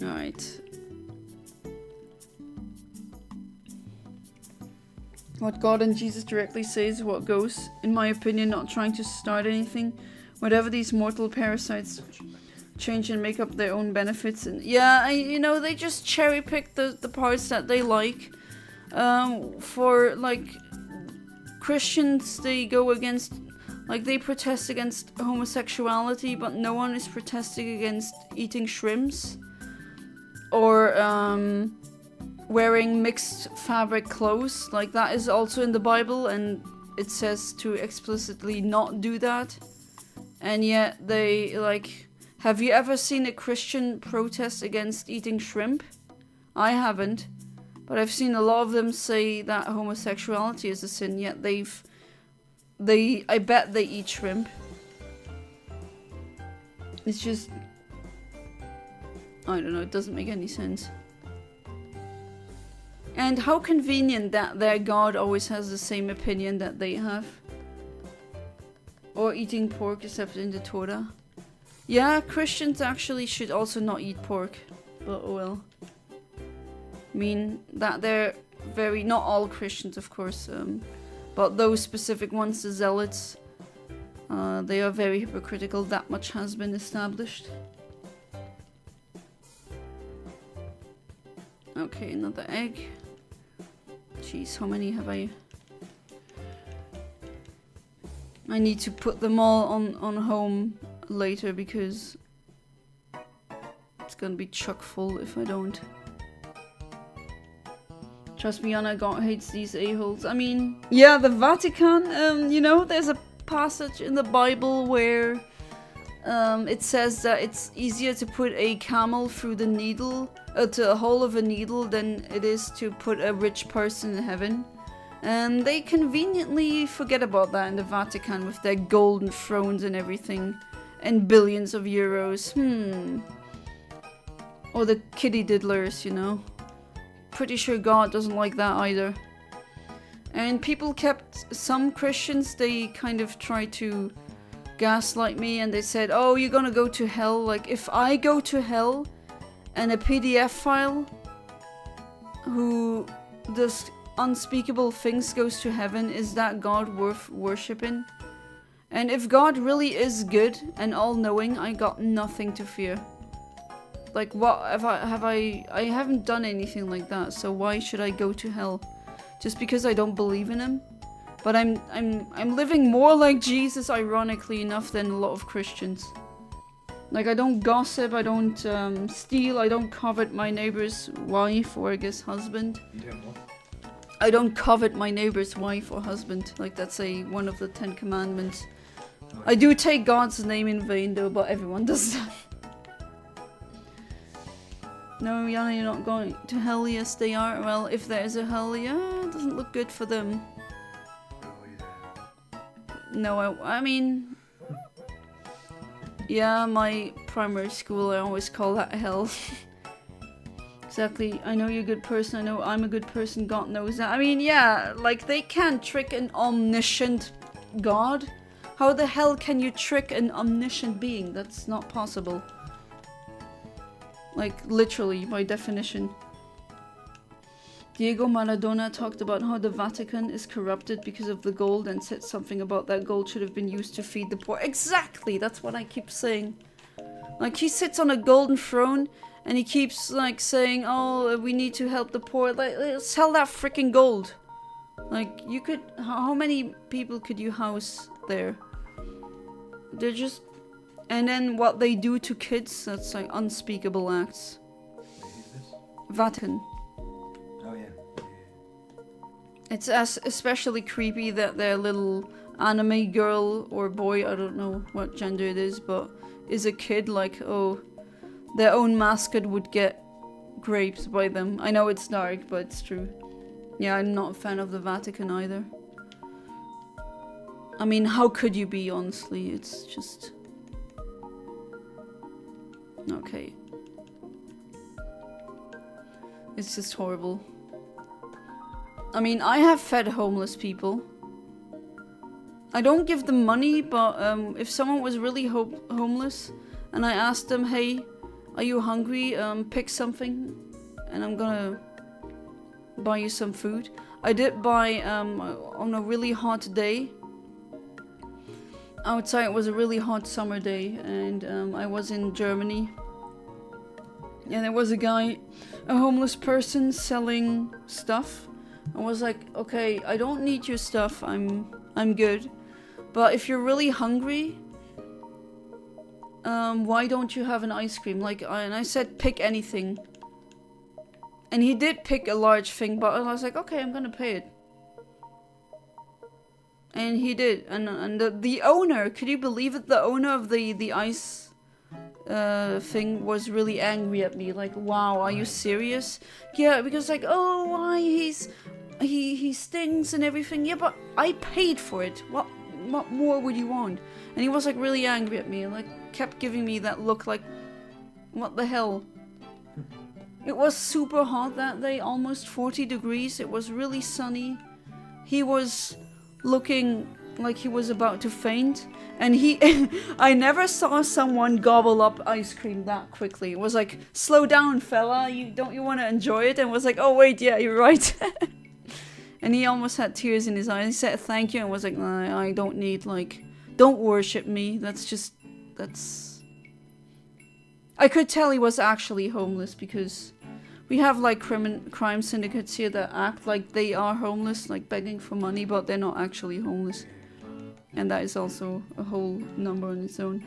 Alright. What God and Jesus directly says, what goes. In my opinion, not trying to start anything. Whatever these mortal parasites change and make up their own benefits. And yeah, you know, they just cherry pick the parts that they like. For, like, Christians, they go against, like, they protest against homosexuality, but no one is protesting against eating shrimps. Or, wearing mixed fabric clothes. Like, that is also in the Bible, and it says to explicitly not do that. And yet they, like, have you ever seen a Christian protest against eating shrimp? I haven't, but I've seen a lot of them say that homosexuality is a sin, yet I bet they eat shrimp. It's just, I don't know, it doesn't make any sense. And how convenient that their God always has the same opinion that they have. Or eating pork except in the Torah. Yeah, Christians actually should also not eat pork. But oh well. I mean, that they're very, not all Christians of course, but those specific ones, the zealots, they are very hypocritical, that much has been established. Okay, another egg. Jeez, how many have I need to put them all on home later because it's gonna be chock full if I don't. Trust me, Anna, God hates these a-holes. I mean, yeah, the Vatican, you know, there's a passage in the Bible where it says that it's easier to put a camel through the needle, to a hole of a needle, than it is to put a rich person in heaven. And they conveniently forget about that in the Vatican with their golden thrones and everything. And billions of euros. Or the kitty diddlers, you know. Pretty sure God doesn't like that either. And people kept, some Christians, they kind of tried to gaslight me, and they said, oh, you're gonna go to hell. Like, if I go to hell and a PDF file who does unspeakable things goes to heaven, is that God worth worshipping? And if God really is good and all-knowing, I got nothing to fear. Like, what I haven't done anything like that, so why should I go to hell? Just because I don't believe in him? But I'm living more like Jesus, ironically enough, than a lot of Christians. Like, I don't gossip, I don't steal, I don't covet my neighbor's wife, or I guess husband. You don't what? I don't covet my neighbor's wife or husband. Like, that's one of the 10 commandments. I do take God's name in vain though, but everyone does that. No, Yana, you're not going to hell. Yes, they are. Well, if there is a hell, yeah, it doesn't look good for them. No, I mean... Yeah, my primary school, I always call that hell. Exactly. I know you're a good person. I know I'm a good person. God knows that. I mean, yeah, like, they can't trick an omniscient God. How the hell can you trick an omniscient being? That's not possible. Like, literally, by definition. Diego Maradona talked about how the Vatican is corrupted because of the gold and said something about that gold should have been used to feed the poor. Exactly! That's what I keep saying. Like, he sits on a golden throne and he keeps, like, saying, oh, we need to help the poor. Like, sell that freaking gold. Like, you could... How many people could you house there? They're just... And then what they do to kids, that's like unspeakable acts. Who's this? Vatican. Oh yeah. It's especially creepy that their little anime girl or boy, I don't know what gender it is, but is a kid. Like, oh, their own mascot would get raped by them. I know it's dark, but it's true. Yeah, I'm not a fan of the Vatican either. I mean, how could you be, honestly? It's just... Okay. It's just horrible. I mean, I have fed homeless people. I don't give them money, but if someone was really homeless and I asked them, hey, are you hungry? Pick something and I'm gonna buy you some food. I did buy, on a really hot day. Outside it was a really hot summer day, and I was in Germany. And there was a guy, a homeless person, selling stuff. I was like, okay, I don't need your stuff, I'm good. But if you're really hungry, why don't you have an ice cream? Like, and I said, pick anything. And he did pick a large thing, but I was like, okay, I'm gonna pay it. And he did, and the owner, could you believe it? The owner of the ice thing was really angry at me. Like, wow, are you serious? Yeah, because like, oh, why he stings and everything. Yeah, but I paid for it. What more would you want? And he was like really angry at me, like kept giving me that look like, what the hell? It was super hot that day, almost 40 degrees. It was really sunny. He was looking like he was about to faint, and I never saw someone gobble up ice cream that quickly. It was like, slow down, fella, don't you want to enjoy it? And was like, oh wait, yeah, you're right. And he almost had tears in his eyes. He said thank you and was like, nah, I don't need, like, don't worship me. That's I could tell he was actually homeless, because we have like crime syndicates here that act like they are homeless, like begging for money, but they're not actually homeless. And that is also a whole number on its own.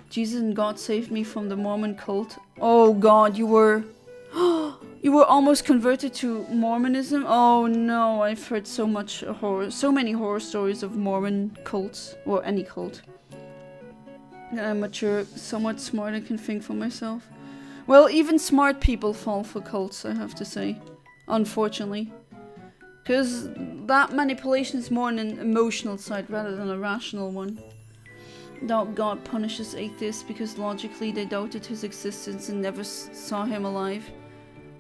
Jesus and God saved me from the Mormon cult. Oh God, you were almost converted to Mormonism? Oh no, I've heard so many horror stories of Mormon cults, or any cult. I'm mature, somewhat smart, and can think for myself. Well, even smart people fall for cults, I have to say. Unfortunately. Because that manipulation is more on an emotional side rather than a rational one. Doubt God punishes atheists because logically they doubted his existence and never saw him alive.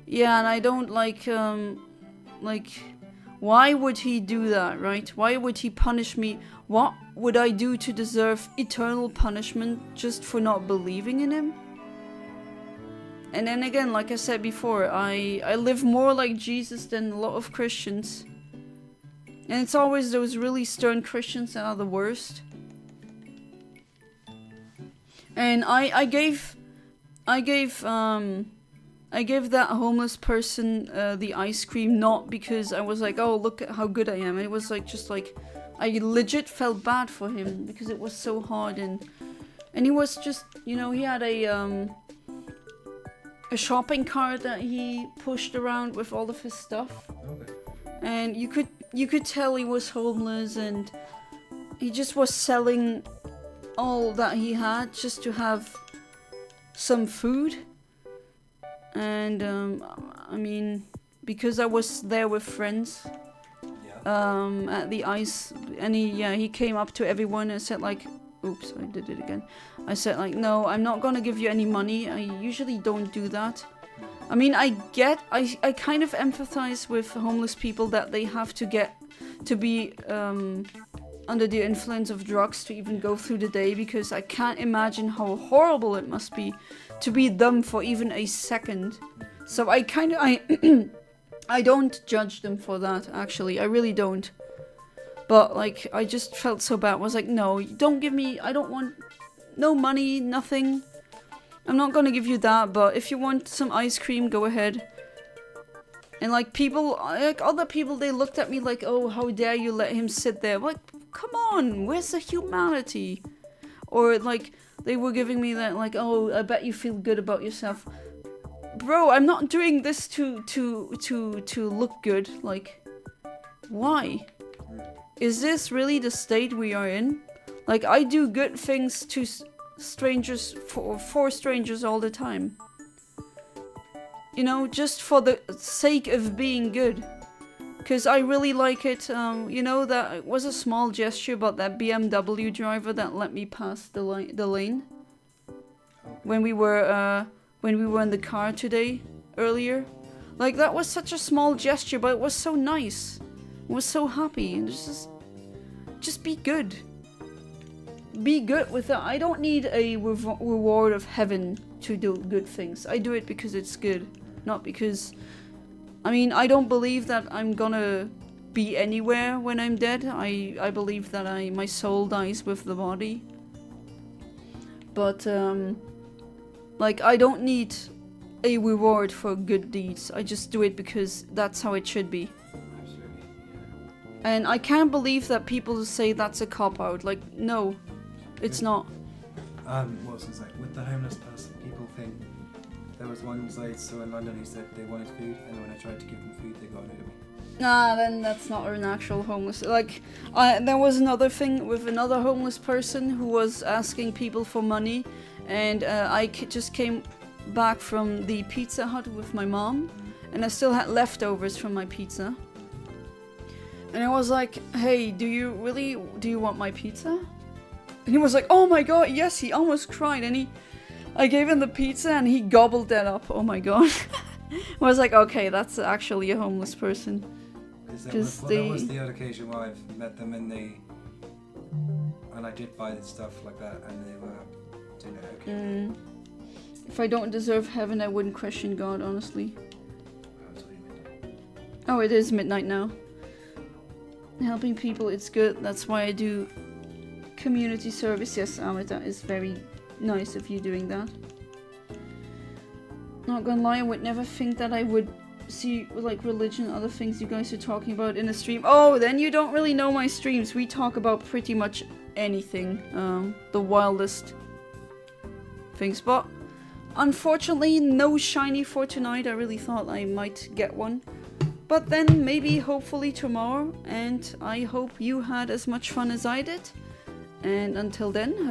Yeah, and I don't like, why would he do that, right? Why would he punish me? What would I do to deserve eternal punishment just for not believing in him? And then again, like I said before, I live more like Jesus than a lot of Christians. And it's always those really stern Christians that are the worst. And I gave that homeless person the ice cream not because I was like, oh, look at how good I am. It was like just like I legit felt bad for him because it was so hard, and he was just, you know, he had a shopping cart that he pushed around with all of his stuff. Okay. And you could tell he was homeless, and he just was selling all that he had just to have some food. And I mean, because I was there with friends at the ice, and he came up to everyone and said like, oops, I did it again. I said like, no, I'm not gonna give you any money. I usually don't do that. I mean, I kind of empathize with homeless people that they have to get to be under the influence of drugs to even go through the day, because I can't imagine how horrible it must be to be them for even a second. So I I don't judge them for that, actually. I really don't. But like, I just felt so bad. I was like, no, don't give me, I don't want no money, nothing. I'm not gonna give you that, but if you want some ice cream, go ahead. And like people, like other people, they looked at me like, oh, how dare you let him sit there. Like, come on, where's the humanity? Or like, they were giving me that like, oh, I bet you feel good about yourself. Bro, I'm not doing this to look good. Like, why? Is this really the state we are in? Like, I do good things to strangers, for strangers all the time. You know, just for the sake of being good. Because I really like it. You know, that it was a small gesture about that BMW driver that let me pass the lane. When we were in the car today, earlier. Like, that was such a small gesture, but it was so nice. I was so happy. And just be good. Be good with that. I don't need a reward of heaven to do good things. I do it because it's good. Not because... I mean, I don't believe that I'm gonna be anywhere when I'm dead. I believe that my soul dies with the body. But, like, I don't need a reward for good deeds. I just do it because that's how it should be. Absolutely. And I can't believe that people say that's a cop-out. Like, no, it's not. What was it like with the homeless person people thing? There was one I saw in London who said they wanted food, and when I tried to give them food, they got rid of me. Nah, then that's not an actual homeless. Like, there was another thing with another homeless person who was asking people for money, and I just came back from the Pizza Hut with my mom, and I still had leftovers from my pizza. And I was like, hey, do you want my pizza? And he was like, oh my god, yes, he almost cried, and I gave him the pizza and he gobbled that up. Oh my god. I was like, okay, that's actually a homeless person. That was the other occasion where I've met them and I did buy stuff like that and they were doing it okay. If I don't deserve heaven, I wouldn't question God, honestly. Oh, it is midnight now. Helping people, it's good. That's why I do community service. Yes, Amit, that is very nice of you doing that. Not gonna lie, I would never think that I would see like religion and other things you guys are talking about in a stream. Oh, then you don't really know my streams. We talk about pretty much anything. The wildest things. But unfortunately, no shiny for tonight. I really thought I might get one. But then maybe hopefully tomorrow. And I hope you had as much fun as I did. And until then, have